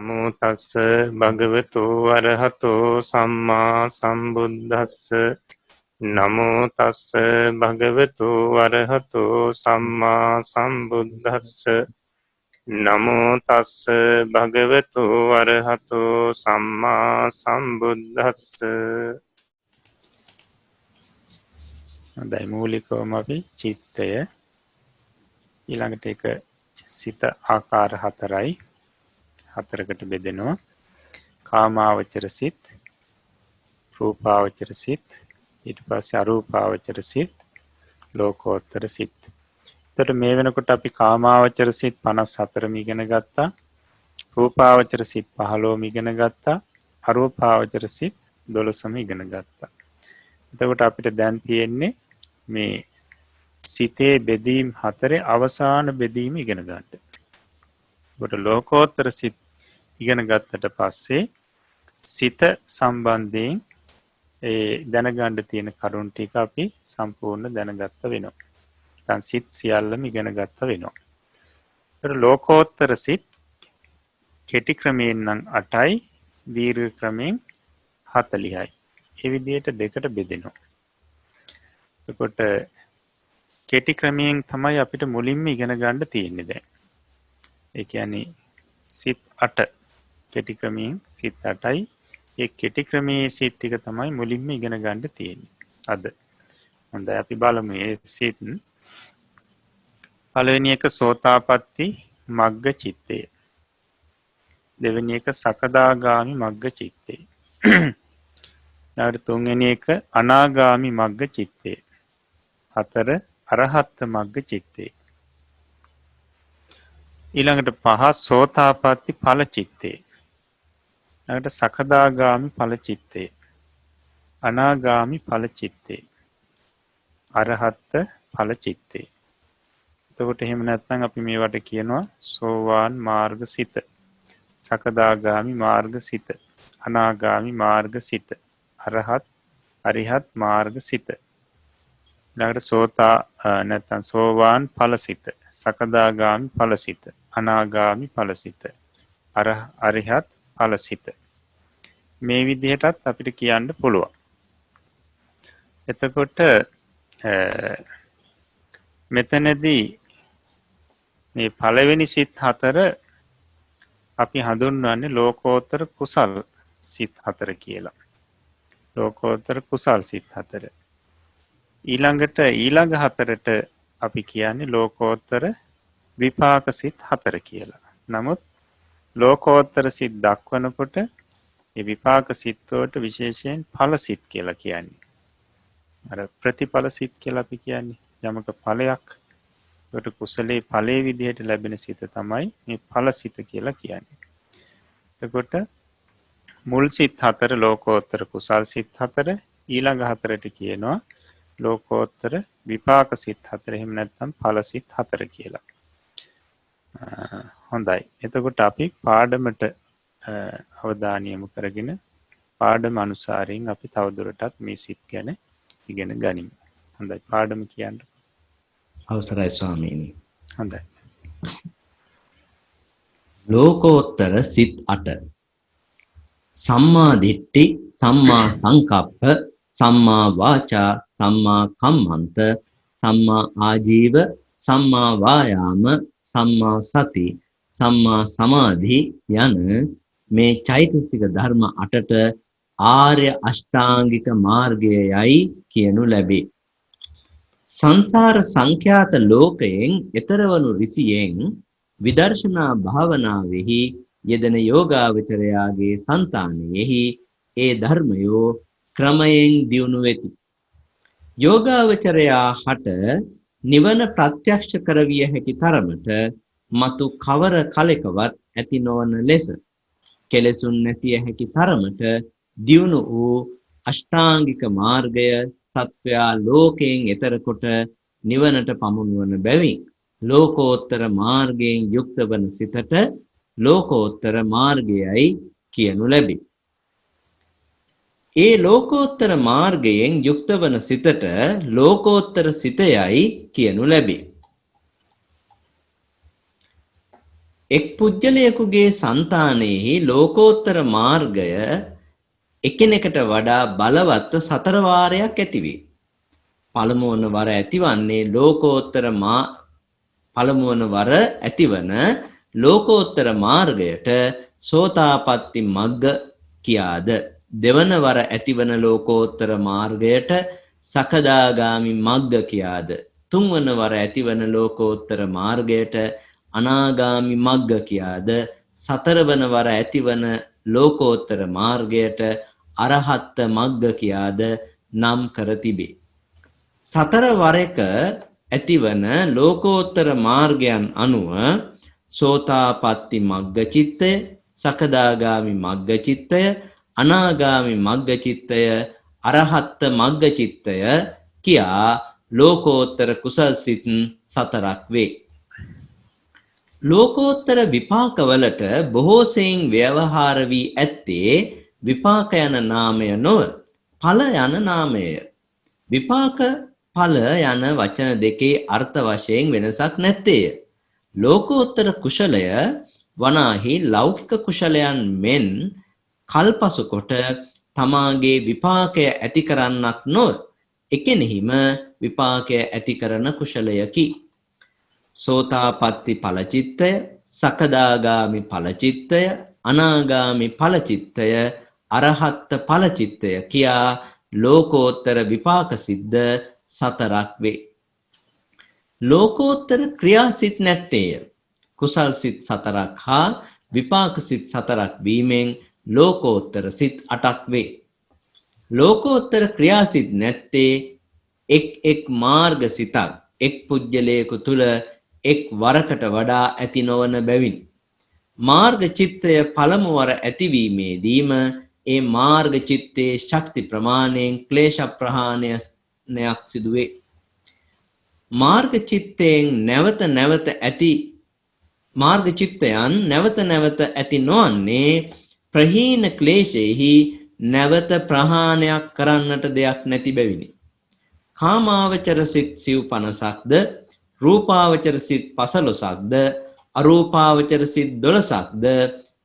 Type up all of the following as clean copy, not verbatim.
නමෝ තස්ස භගවතු අරහතෝ සම්මා සම්බුද්දස්ස නමෝ තස්ස භගවතු අරහතෝ සම්මා සම්බුද්දස්ස නමෝ තස්ස භගවතු අරහතෝ සම්මා සම්බුද්දස්ස. හොඳයි, මූලිකවම අපි චිත්තය ඊළඟට එක සිත ආකාර හතරකට බෙදෙනවා. කාමාවචර සිත්, රූපාවචර සිත්, ඊට පස්සේ අරූපාවචර සිත්, ලෝකෝත්තර සිත්. එතකොට මේ වෙනකොට අපි කාමාවචර සිත් 54ම ඉගෙන ගත්තා. රූපාවචර සිත් 15ම ඉගෙන ගත්තා. අරූපාවචර සිත් 12ම ඉගෙන ගත්තා. එතකොට අපිට දැන් තියෙන්නේ මේ සිතේ බෙදීම් හතරේ අවසාන බෙදීම ඉගෙන ගන්න. එතකොට ලෝකෝත්තර සිත් ඉගෙන ගත්තට පස්සේ සිත සම්බන්ධයෙන් දැනගන්න තියෙන කරුණු ටික අපි සම්පූර්ණ දැනගත්ත වෙනවා. දැන් සිත් සියල්ලම ඉගෙන ගත්ත වෙනවා. ඒතර ලෝකෝත්තර සිත් කෙටි ක්‍රමයෙන් නම් 8යි, දීර්ඝ ක්‍රමයෙන් 40යි. ඒ විදිහට දෙකට බෙදෙනවා. එතකොට කෙටි ක්‍රමයෙන් තමයි අපිට මුලින්ම ඉගෙන ගන්න තියෙන්නේ දැන්. ඒ කියන්නේ සිත් 8 කෙටි ක්‍රමයෙන් සිත් 8යි. ඒ කෙටි ක්‍රමයේ සිත් ටික තමයි මුලින්ම ඉගෙන ගන්න තියෙන්නේ අද. හොඳයි, අපි බලමු මේ සිත්. පළවෙනි එක සෝතාපට්ටි මග්ග චිත්තය. දෙවෙනි එක සකදාගාමි මග්ග චිත්තය. ඊට තුන්වෙනි එක අනාගාමි මග්ග චිත්තය. හතර අරහත් මග්ග චිත්තය. ඊළඟට පහ සෝතාපට්ටි ඵල චිත්තය. ඊළඟට සකදාගාමි ඵල චිත්තය. අනාගාමි ඵල චිත්තය. අරහත් ඵල චිත්තය. එතකොට එහෙම නැත්නම් අපි මේවට කියනවා සෝවාන් මාර්ග සිත, සකදාගාමි මාර්ග සිත, අනාගාමි මාර්ග සිත, අරිහත් මාර්ග සිත. ඊළඟට නැත්නම් සෝවාන් ඵල සිත, සකදාගාමි ඵල සිත, අනාගාමි ඵල සිත, අරිහත් ඵල සිත. මේ විදිහටත් අපිට කියන්න පුළුවන්. එතකොට මෙතනදී මේ පළවෙනි සිත් හතර අපි හඳුන්වන්නේ ලෝකෝත්තර කුසල් සිත් හතර කියලා. ලෝකෝත්තර කුසල් සිත් හතර. ඊළඟ හතරට අපි කියන්නේ ලෝකෝත්තර විපාක සිත් හතර කියලා. නමුත් ලෝකෝත්තර සිත් දක්වනකොට ඒ විපාක සිත් වලට විශේෂයෙන් ඵල සිත් කියලා කියන්නේ. අර ප්‍රතිඵල සිත් කියලා අපි කියන්නේ යමක ඵලයක්. ඒකට කුසලයේ ඵලයේ විදිහට ලැබෙන සිත තමයි මේ ඵල සිත කියලා කියන්නේ. එතකොට මුල් සිත් හතර ලෝකෝත්තර කුසල් සිත් හතර, ඊළඟ හතරට කියනවා ලෝකෝත්තර විපාක සිත් හතර, එහෙම නැත්නම් ඵල සිත් හතර කියලා. හොඳයි. එතකොට අපි පාඩමට අවධානය යොමු කරගෙන පාඩම අනුසාරයෙන් අපි තවදුරටත් මේ සිත් ගැන ඉගෙන ගනිමු. හොඳයි, පාඩම කියන්න. අවසරයි ස්වාමීනි. හොඳයි. ලෝකෝත්තර සිත් 8. සම්මා දිට්ඨි, සම්මා සංකප්ප, සම්මා වාචා, සම්මා කම්මන්ත, සම්මා ආජීව, සම්මා වායාම, සම්මා සති, සම්මා සමාධි යන මේ චෛතසික ධර්ම 8ට ආර්ය අෂ්ටාංගික මාර්ගයයි කියනු ලැබේ. සංසාර සංඛ්‍යාත ලෝකයෙන් එතරවනු රිසියෙන් විදර්ශනා භාවනාවෙහි යෙදෙන යෝගාවචරයාගේ సంతානෙහි ඒ ධර්මයෝ ක්‍රමයෙන් දියුණු වෙති. යෝගාවචරයා හට නිවන ප්‍රත්‍යක්ෂ කරවිය හැකි තරමට මතු කවර කලකවත් ඇති නොවන ලෙස කෙලෙසුන් නැසිය හැකි තරමට දියුණු වූ අෂ්ටාංගික මාර්ගය සත්වයා ලෝකයෙන් එතර කොට නිවනට පමුණුවන බැවින් ලෝකෝත්තර මාර්ගයෙන් යුක්ත වන සිතට ලෝකෝත්තර මාර්ගයයි කියනු ලැබේ. ඒ ලෝකෝත්තර මාර්ගයෙන් යුක්ත වන සිතට ලෝකෝත්තර සිතයයි කියනු ලැබේ. එක් පුජ්‍යලයකුගේ సంతානෙහි ලෝකෝත්තර මාර්ගය එකිනෙකට වඩා බලවත්ව සතර වාරයක් ඇතිවේ. පළමුවන වර ඇතිවන්නේ පළමුවන වර ඇතිවන ලෝකෝත්තර මාර්ගයට සෝතාපට්ටි මග්ග කියාද, දෙවන වර ඇතිවන ලෝකෝත්තර මාර්ගයට සකදාගාමි මග්ග කියාද, තුන්වන වර ඇතිවන ලෝකෝත්තර මාර්ගයට අනාගාමි මග්ග කියාද, සතරවන වර ඇතිවන ලෝකෝත්තර මාර්ගයට අරහත් මග්ග කියාද නම් කර තිබේ. සතර වරක ඇතිවන ලෝකෝත්තර මාර්ගයන් අනුව සෝතාපට්ටි මග්ග චිත්තය, සකදාගාමි මග්ග චිත්තය, අනාගාමි මග්ග චිත්තය, අරහත් මග්ග චිත්තය කියා ලෝකෝත්තර කුසල් සිත් සතරක් වේ. ලෝකෝත්තර විපාකවලට බොහෝ සෙයින් ව්‍යවහාර වී ඇත්තේ විපාක යන නාමය නොව ඵල යන නාමය. විපාක ඵල යන වචන දෙකේ අර්ථ වශයෙන් වෙනසක් නැත්තේය. ලෝකෝත්තර කුශලය වනාහි ලෞකික කුශලයන් මෙන් කල්පසු කොට තමාගේ විපාකය ඇති කරන්නක් නොව එකෙනෙහිම විපාකය ඇති කරන කුශලයකි. සෝතාපට්ටි ඵලචිත්තය, සකදාගාමි ඵලචිත්තය, අනාගාමි ඵලචිත්තය, අරහත් ඵලචිත්තය කියා ලෝකෝත්තර විපාක සිද්ද සතරක් වේ. ලෝකෝත්තර ක්‍රියාසිත නැත්තේය. කුසල් සිත් සතරක් හා විපාක සිත් සතරක් වීමෙන් ලෝකෝත්තර සිත් 8ක් වේ. ලෝකෝත්තර ක්‍රියාසිත නැත්තේ එක් මාර්ග සිතක් එක් පුජ්‍යලයක තුල එක් වරකට වඩා ඇති නොවන බැවින් මාර්ග චිත්තය පළමු වර ඇතිවීමේදීම ඒ මාර්ග චිත්තේ ශක්ති ප්‍රමාණයෙන් ක්ලේශ ප්‍රහාණයක් සිදුවේ. මාර්ග චිත්තයන් නැවත නැවත ඇති නොවන්නේ ප්‍රහීන ක්ලේශයෙහි නැවත ප්‍රහාණයක් කරන්නට දෙයක් නැති බැවිනි. කාමාවචර සිත් සිව් 50ක්ද, රූපාවචර සිත් 15ක්ද, අරූපාවචර සිත් 12ක්ද,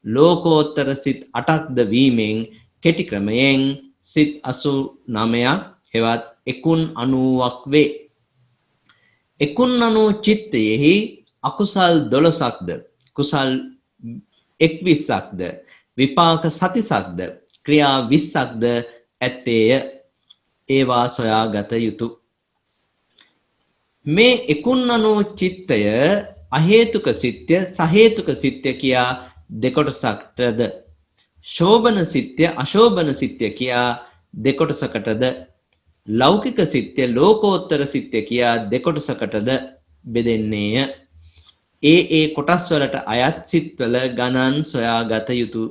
ලෝකෝත්තර සිත් 8ක්ද වීමෙන් කෙටි ක්‍රමයෙන් සිත් 89ක් හෙවත් 91ක් වේ. 91 චිත්තයෙහි අකුසල් 12ක්ද, කුසල් 21ක්ද, විපාක සතිසක්ද, ක්‍රියා 20ක්ද ඇත්තේය. ඒවා සොයාගත යුතු. මේ 91 චිත්තය අහේතුක සිත්ය, සහේතුක සිත්ය කියා දෙකොටසකටද, ශෝභන සිත්ය, අශෝභන සිත්ය කියා දෙකොටසකටද, ලෞකික සිත්ය, ලෝකෝත්තර සිත්ය කියා දෙකොටසකටද බෙදෙන්නේය. ඒ කොටස් වලට අයත් සිත්වල ගණන් සොයාගත යුතු.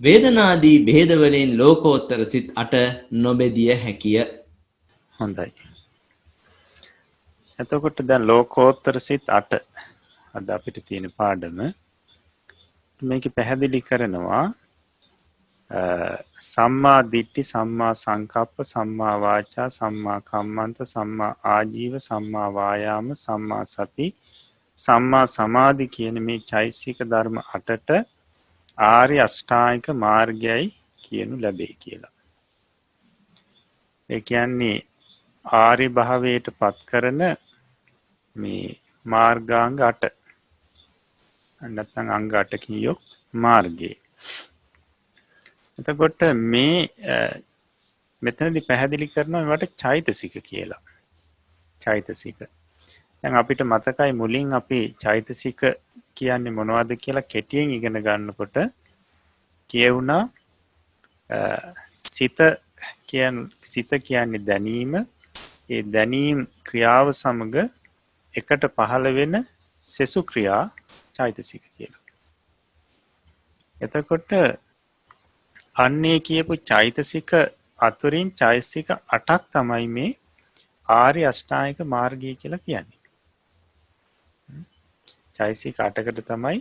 වේදනාදී බෙහෙද වලින් ලෝකෝත්තර සිත් 8 නොබෙදිය හැකිය. හොඳයි. එතකොට දැන් ලෝකෝත්තර සිත් 8 අද අපිට තියෙන පාඩම මේක පැහැදිලි කරනවා සම්මා දිට්ඨි, සම්මා සංකප්ප, සම්මා වාචා, සම්මා කම්මන්ත, සම්මා ආජීව, සම්මා වායාම, සම්මා සති, සම්මා සමාධි කියන මේ චෛසික ධර්ම 8ට ආර්ය අෂ්ටාංගික මාර්ගයයි කියනු ලැබේ කියලා. ඒ කියන්නේ ආර්ය භාවයට පත් කරන මේ මාර්ගාංග 8. නැත්නම් අංග 8කින් යොක් මාර්ගය. එතකොට මේ මෙතනදී පැහැදිලි කරනවා මේවට චෛතසික කියලා. චෛතසික. දැන් අපිට මතකයි මුලින් අපි චෛතසික කියන්නේ මොනවද කියලා කෙටියෙන් ඉගෙන ගන්නකොට කියවුණා සිත කියන්නේ දැනීම, ඒ දැනීම් ක්‍රියාව සමග එකට පහළ වෙන සෙසු ක්‍රියා චෛතසික කියලා. එතකොට අන්නේ කියපු චෛතසික අතුරින් චෛතසික 8ක් තමයි මේ ආර්ය අෂ්ටාංගික මාර්ගය කියලා කියන්නේ. චෛතසික 8කට තමයි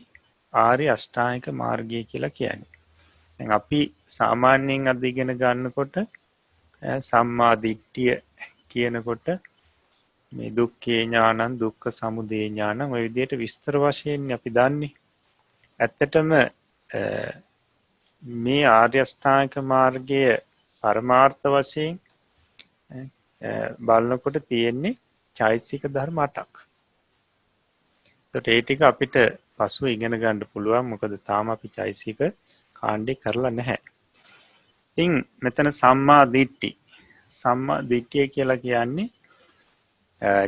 ආර්ය අෂ්ටාංගික මාර්ගය කියලා කියන්නේ. දැන් අපි සාමාන්‍යයෙන් අද ඉගෙන ගන්නකොට සම්මා දිට්ඨිය කියනකොට මේ දුක්ඛේ ඥානං දුක්ඛ සමුදය ඥානං ඔය විදිහට විස්තර වශයෙන් අපි දන්නේ. ඇත්තටම මේ ආර්ය අෂ්ටාංගික මාර්ගයේ පරමාර්ථ වශයෙන් බලනකොට තියෙන්නේ චෛතසික ධර්ම 8ක්. ඒකට ඒ ටික අපිට පසුව ඉගෙන ගන්න පුළුවන්. මොකද තාම අපි චෛතසික කාණ්ඩේ කරලා නැහැ. ඉතින් මෙතන සම්මා දිට්ඨි. සම්මා දිට්ඨිය කියලා කියන්නේ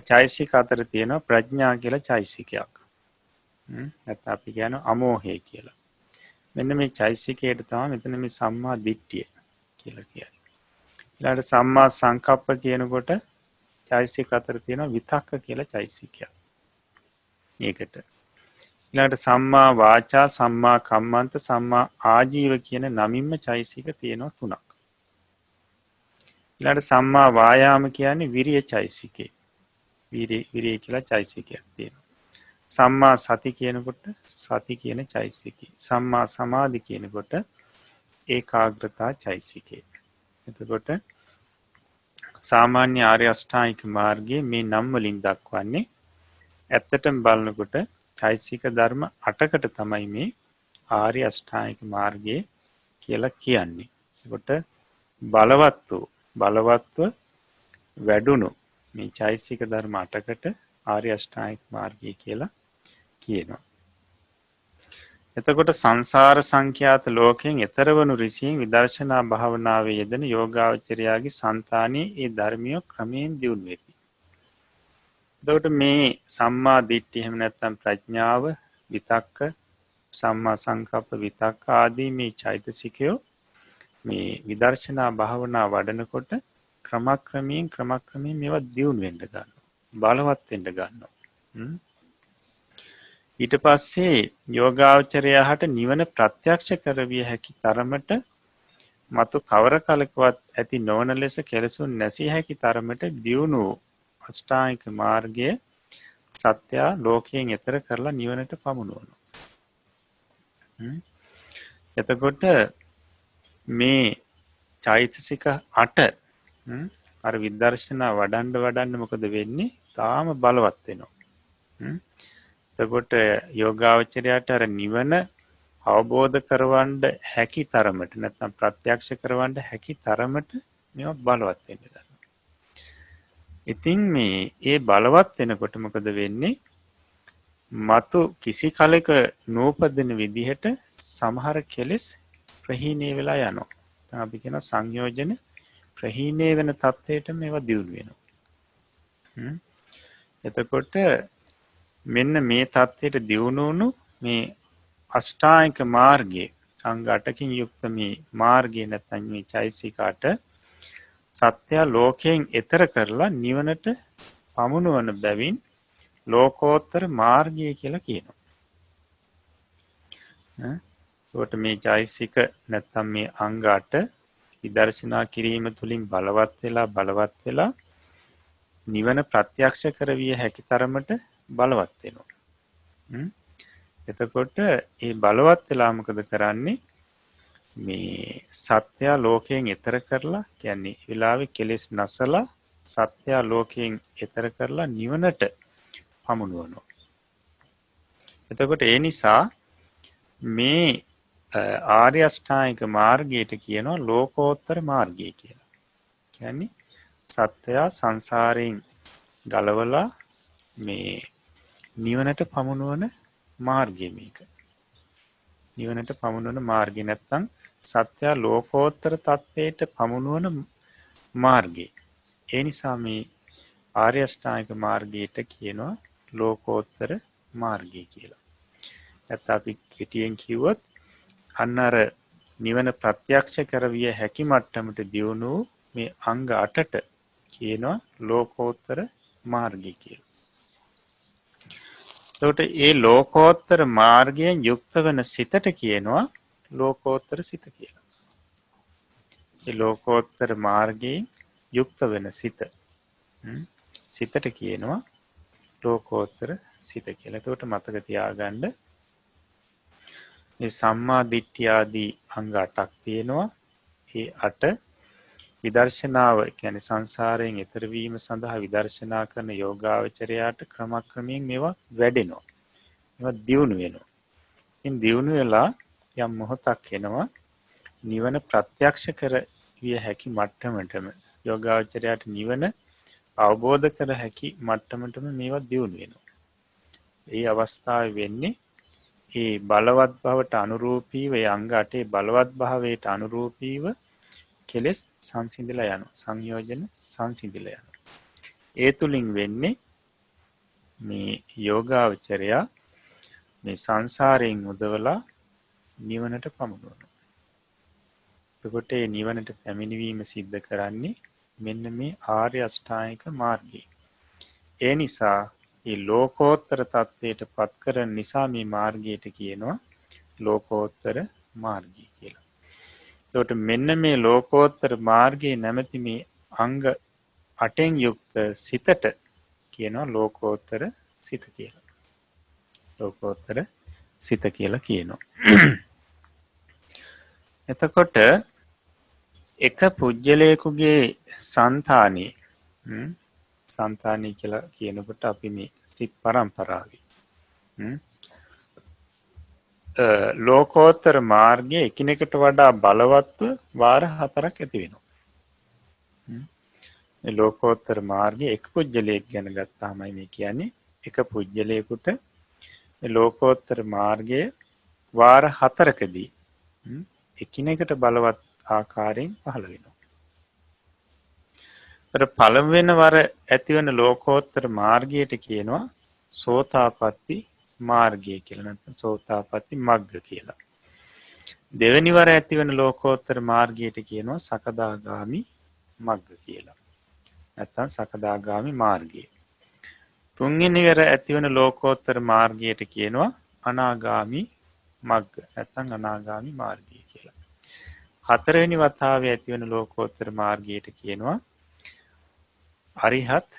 චෛතසික අතර තියෙන ප්‍රඥා කියලා චෛතසිකයක්. නැත්නම් අපි කියනවා අමෝහය කියලා. මෙන්න මේ චෛතසිකයට තමයි මෙතන මේ සම්මා දිට්ඨිය කියලා කියන්නේ. ඊළඟට සම්මා සංකප්ප කියනකොට චෛතසික අතර තියෙන විතක්ක කියලා චෛතසිකයක්. මේකට. ඊළඟට සම්මා වාචා, සම්මා කම්මන්ත, සම්මා ආජීව කියන නමින්ම චෛතසික තියෙනවා 3ක්. ඊළඟට සම්මා වායාම කියන්නේ විරිය චෛතසිකේ. විරිය කියලා චෛතසිකයක් තියෙනවා. සම්මා සති කියනකොට සති කියන චෛතසිකේ. සම්මා සමාධි කියනකොට ඒකාග්‍රතා චෛතසිකේ. එතකොට සාමාන්‍ය ආර්ය අෂ්ටාංගික මාර්ගයේ මේ නම් වලින් දක්වන්නේ ඇත්තටම බලනකොට චෛතසික ධර්ම 8කට තමයි මේ ආර්ය අෂ්ටාංගික මාර්ගය කියලා කියන්නේ. එතකොට බලවත්ව වැඩුණු මේ චෛතසික ධර්ම 8කට ආර්ය අෂ්ටාංගික මාර්ගය කියලා කියනවා. එතකොට සංසාර සංඛ්‍යාත ලෝකයෙන් එතර වනු ඍෂීන් විදර්ශනා භාවනාවේ යෙදෙන යෝගාවචරයාගේ సంతානයේ ඒ ධර්මිය ක්‍රමයෙන් දියුණු වෙති. එතකොට මේ සම්මා දිට්ඨිය එහෙම නැත්නම් ප්‍රඥාව, විතක්ක, සම්මා සංකප්ප, විතක්ක ආදී මේ චෛතසිකයෝ මේ විදර්ශනා භාවනා වඩනකොට ක්‍රමක්‍රමයෙන් මේවා දියුණු වෙන්න ගන්නවා. බලවත් වෙන්න ගන්නවා. ඊට පස්සේ යෝගාවචරයාට නිවන ප්‍රත්‍යක්ෂ කරවිය හැකි තරමට මතු කවර කලකවත් ඇති නොවන ලෙස කෙලසුන් නැසිය හැකි තරමට දියුණු අෂ්ටාංගික මාර්ගය සත්‍ය ලෝකයෙන් එතර කරලා නිවනට පමුණුවනවා. එතකොට මේ චෛතසික 8 අර විදර්ශනා වඩන්න මොකද වෙන්නේ? තාම බලවත් වෙනවා. එතකොට යෝගාවචරයට අර නිවන අවබෝධ කරවන්න හැකි තරමට නැත්නම් ප්‍රත්‍යක්ෂ කරවන්න හැකි තරමට මේවා බලවත් වෙන්න ගන්නවා. ඉතින් මේ බලවත් වෙනකොට මොකද වෙන්නේ? මතු කිසි කලක නූපදින විදිහට සමහර කෙලෙස් ප්‍රහීණය වෙලා යනවා. දැන් අපි කියන සංයෝජන ප්‍රහීණය වෙන තත්ත්වයට මේවා දියුණු වෙනවා. එතකොට මෙන්න මේ තත්ත්වයට දියුණු වුණු මේ අෂ්ටාංගික මාර්ගයේ අංග 8කින් යුක්ත මේ මාර්ගය නැත්නම් මේ චෛතසිකාට සත්‍ය ලෝකයෙන් එතර කරලා නිවනට පමුණුවන බැවින් ලෝකෝත්තර මාර්ගය කියලා කියනවා. ඒකට මේ චෛතසික නැත්නම් මේ අංග 8 විදර්ශනා කිරීම තුළින් බලවත් වෙලා නිවන ප්‍රත්‍යක්ෂ කරවිය හැකි තරමට බලවත් වෙනවා. එතකොට ඒ බලවත් වෙලා මොකද කරන්නේ? මේ සත්‍ය ලෝකයෙන් එතර කරලා කියන්නේ විලාවේ කෙලෙස් නැසලා සත්‍ය ලෝකයෙන් එතර කරලා නිවනට පමුණුවනවා. එතකොට ඒ නිසා මේ ආර්ය අෂ්ටාංගික මාර්ගයට කියනවා ලෝකෝත්තර මාර්ගය කියලා. කියන්නේ සත්‍ය සංසාරයෙන් ගලවලා මේ නිවනට පමුණුවන මාර්ගය මේක. නිවනට පමුණුවන මාර්ගය නැත්නම් සත්‍ය ලෝකෝත්තර තත්ත්වයට පමුණුවන මාර්ගය. ඒ නිසා මේ ආර්ය අෂ්ටාංගික මාර්ගයට කියනවා ලෝකෝත්තර මාර්ගය කියලා. නැත්නම් අපි කෙටියෙන් කිව්වොත් අන්න අර නිවන ප්‍රත්‍යක්ෂ කරවිය හැකි මට්ටමට දියුණු මේ අංග 8ට කියනවා ලෝකෝත්තර මාර්ගය කියලා. එතකොට ඒ ලෝකෝත්තර මාර්ගයෙන් යුක්ත වෙන සිතට කියනවා ලෝකෝත්තර සිත කියලා. ඒ ලෝකෝත්තර මාර්ගයෙන් යුක්ත වෙන සිතට කියනවා ලෝකෝත්තර සිත කියලා. එතකොට මතක තියාගන්න මේ සම්මා දිට්ඨිය ආදී අංග 8ක් තියෙනවා. ඒ 8 විදර්ශනාව කියන්නේ සංසාරයෙන් එතර වීම සඳහා විදර්ශනා කරන යෝගාවචරයාට ක්‍රමක්‍රමයෙන් මේවා වැඩෙනවා. මේවා දියුණු වෙනවා. ඉතින් දියුණු වෙලා යම් මොහොතක් එනවා නිවන ප්‍රත්‍යක්ෂ කර විය හැකි මට්ටමටම යෝගාවචරයාට නිවන අවබෝධ කර හැකි මට්ටමටම මේවා දියුණු වෙනවා. ඒ අවස්ථාවේ වෙන්නේ ඒ බලවත් බවට අනුරූපීව ඒ අංග 8 බලවත් භාවයට අනුරූපීව කෙලෙස් සංසිඳලා යනවා. සංයෝජන සංසිඳලා යනවා. ඒ තුලින් වෙන්නේ මේ යෝගාවචරයා මේ සංසාරයෙන් මුදවලා නිවනට පමුණුවනවා. එතකොට මේ නිවනට පැමිණීම සිද්ධ කරන්නේ මෙන්න මේ ආර්ය අෂ්ටාංගික මාර්ගය. ඒ නිසා මේ ලෝකෝත්තර තත්වයට පත් කරන නිසා මේ මාර්ගයට කියනවා ලෝකෝත්තර මාර්ගය කියලා. එතකොට මෙන්න මේ ලෝකෝත්තර මාර්ගයේ නැමැති මේ අංග 8න් යුක්ත සිතට කියනවා ලෝකෝත්තර සිත කියලා. ලෝකෝත්තර සිත කියලා කියනවා. එතකොට එක පුජ්‍යලයකගේ సంతානේ సంతානී කියලා කියනකොට අපි මේ සිත් පරම්පරාවේ ලෝකෝත්තර මාර්ගයේ එකිනෙකට වඩා බලවත්ව වාර 4ක් ඇති වෙනවා. මේ ලෝකෝත්තර මාර්ගයේ එක් පුජ්‍යලයක් ගැන ගත්තාමයි මේ කියන්නේ එක පුජ්‍යලයකට මේ ලෝකෝත්තර මාර්ගයේ වාර 4කදී එකිනෙකට බලවත් ආකාරයෙන් පහළ වෙනවා. පළවෙනි වර ඇතිවන ලෝකෝත්තර මාර්ගයට කියනවා සෝතාපට්ටි මාර්ගය කියලා නැත්නම් සෝතාපට්ටි මග්ග කියලා. දෙවෙනි වර ඇතිවන ලෝකෝත්තර මාර්ගයට කියනවා සකදාගාමි මග්ග කියලා. නැත්නම් සකදාගාමි මාර්ගය. තුන්වෙනි වර ඇතිවන ලෝකෝත්තර මාර්ගයට කියනවා අනාගාමි මග්ග නැත්නම් අනාගාමි මාර්ගය කියලා. හතරවෙනි වතාවේ ඇතිවන ලෝකෝත්තර මාර්ගයට කියනවා අරිහත්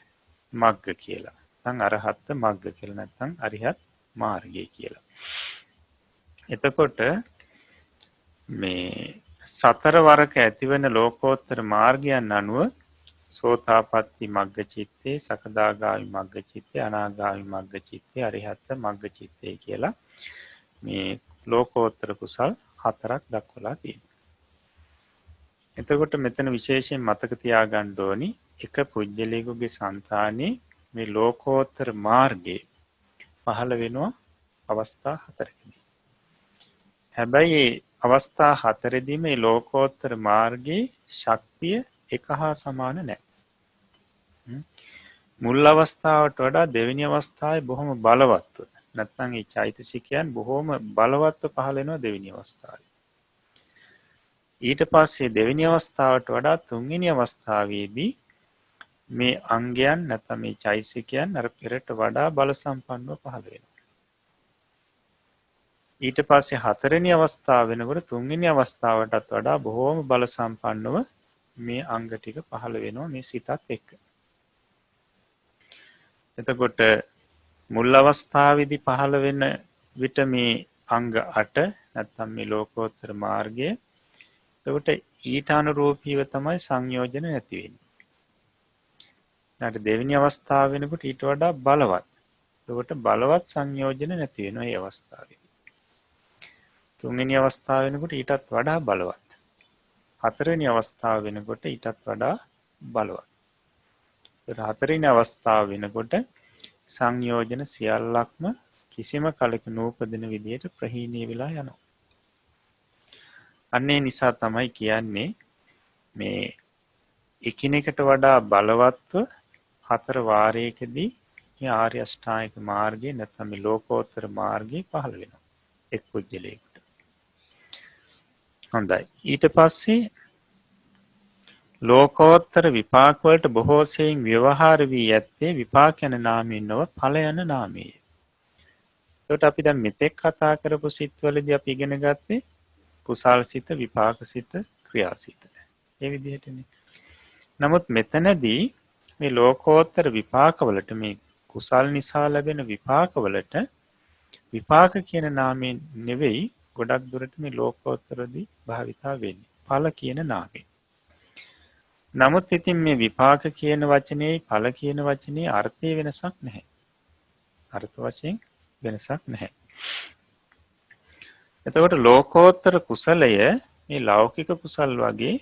මග්ග කියලා. නැත්නම් අරහත් මග්ග කියලා නැත්නම් අරිහත් මාර්ගය කියලා. එතකොට මේ සතර වරක ඇතිවන ලෝකෝත්තර මාර්ගයන් අනුව සෝතාපට්ටි මග්ග චිත්තේ, සකදාගාමි මග්ග චිත්තේ, අනාගාමි මග්ග චිත්තේ, අරිහත් මග්ග චිත්තේ කියලා මේ ලෝකෝත්තර කුසල් 4ක් දක්වලා තියෙනවා. එතකොට මෙතන විශේෂයෙන් මතක තියාගන්න ඕනි එක පුජ්‍යලයකගේ సంతානේ මේ ලෝකෝත්තර මාර්ගයේ පහළ වෙනවා අවස්ථා 4කදී. හැබැයි අවස්ථා 4දී මේ ලෝකෝත්තර මාර්ගයේ ශක්තිය එක හා සමාන නැහැ. මුල් අවස්ථාවට වඩා දෙවෙනි අවස්ථාවේ බොහොම බලවත්ව නැත්නම් ඒ චෛතසිකයන් බොහොම බලවත්ව පහළ වෙනවා දෙවෙනි අවස්ථාවේ. ඊට පස්සේ දෙවෙනි අවස්ථාවට වඩා තුන්වෙනි අවස්ථාවේදී මේ අංගයන් නැත්නම් මේ චෛතසිකයන් අර පෙරට වඩා බල සම්පන්නව පහළ වෙනවා. ඊට පස්සේ හතරවෙනි අවස්ථාව වෙනකොට තුන්වෙනි අවස්ථාවටත් වඩා බොහෝම බල සම්පන්නව මේ අංග ටික පහළ වෙනවා මේ සිතත් එක්ක. එතකොට මුල් අවස්ථාවේදී පහළ වෙන විට මේ අංග 8 නැත්නම් මේ ලෝකෝත්තර මාර්ගය එතකොට ඊට අනුරූපීව තමයි සංයෝජන නැති වෙන්නේ. ඊට දෙවෙනි අවස්ථාව වෙනකොට ඊට වඩා බලවත්. එතකොට බලවත් සංයෝජන නැති වෙනවා මේ අවස්ථාවේ. තුන්වෙනි අවස්ථාව වෙනකොට ඊටත් වඩා බලවත්. හතරවෙනි අවස්ථාව වෙනකොට ඊටත් වඩා බලවත්. හතරවෙනි අවස්ථාව වෙනකොට සංයෝජන සියල්ලක්ම කිසිම කලක නූපදින විදියට ප්‍රහීණය වෙලා යනවා. අන්නේ නිසා තමයි කියන්නේ මේ එකිනෙකට වඩා බලවත්ව 4 වාරයකදී මේ ආර්ය අෂ්ටාංගික මාර්ගය නැත්නම් මේ ලෝකෝත්තර මාර්ගය පහළ වෙනවා එක් පුජ්‍යලයකට. හොඳයි. ඊට පස්සේ ලෝකෝත්තර විපාක වලට බොහෝ සෙයින් ව්‍යවහාර වී ඇත්තේ විපාක යන නාමයෙන් නොව ඵල යන නාමයෙන්. ඒකට අපි දැන් මෙතෙක් කතා කරපු සිත්වලදී අපි ඉගෙන ගත්තේ කුසල් සිත, විපාක සිත, ක්‍රියා සිත. ඒ විදිහටනේ. නමුත් මෙතනදී මේ ලෝකෝත්තර විපාක වලට මේ කුසල් නිසා ලැබෙන විපාක වලට විපාක කියන නාමයෙන් නෙවෙයි ගොඩක් දුරට මේ ලෝකෝත්තරදී භාවිතා වෙන්නේ. ඵල කියන නාමයෙන්. නමුත් ඉතින් මේ විපාක කියන වචනේ ඵල කියන වචනේ අර්ථය වෙනසක් නැහැ. අර්ථ වශයෙන් වෙනසක් නැහැ. එතකොට ලෝකෝත්තර කුසලය මේ ලෞකික කුසල් වගේ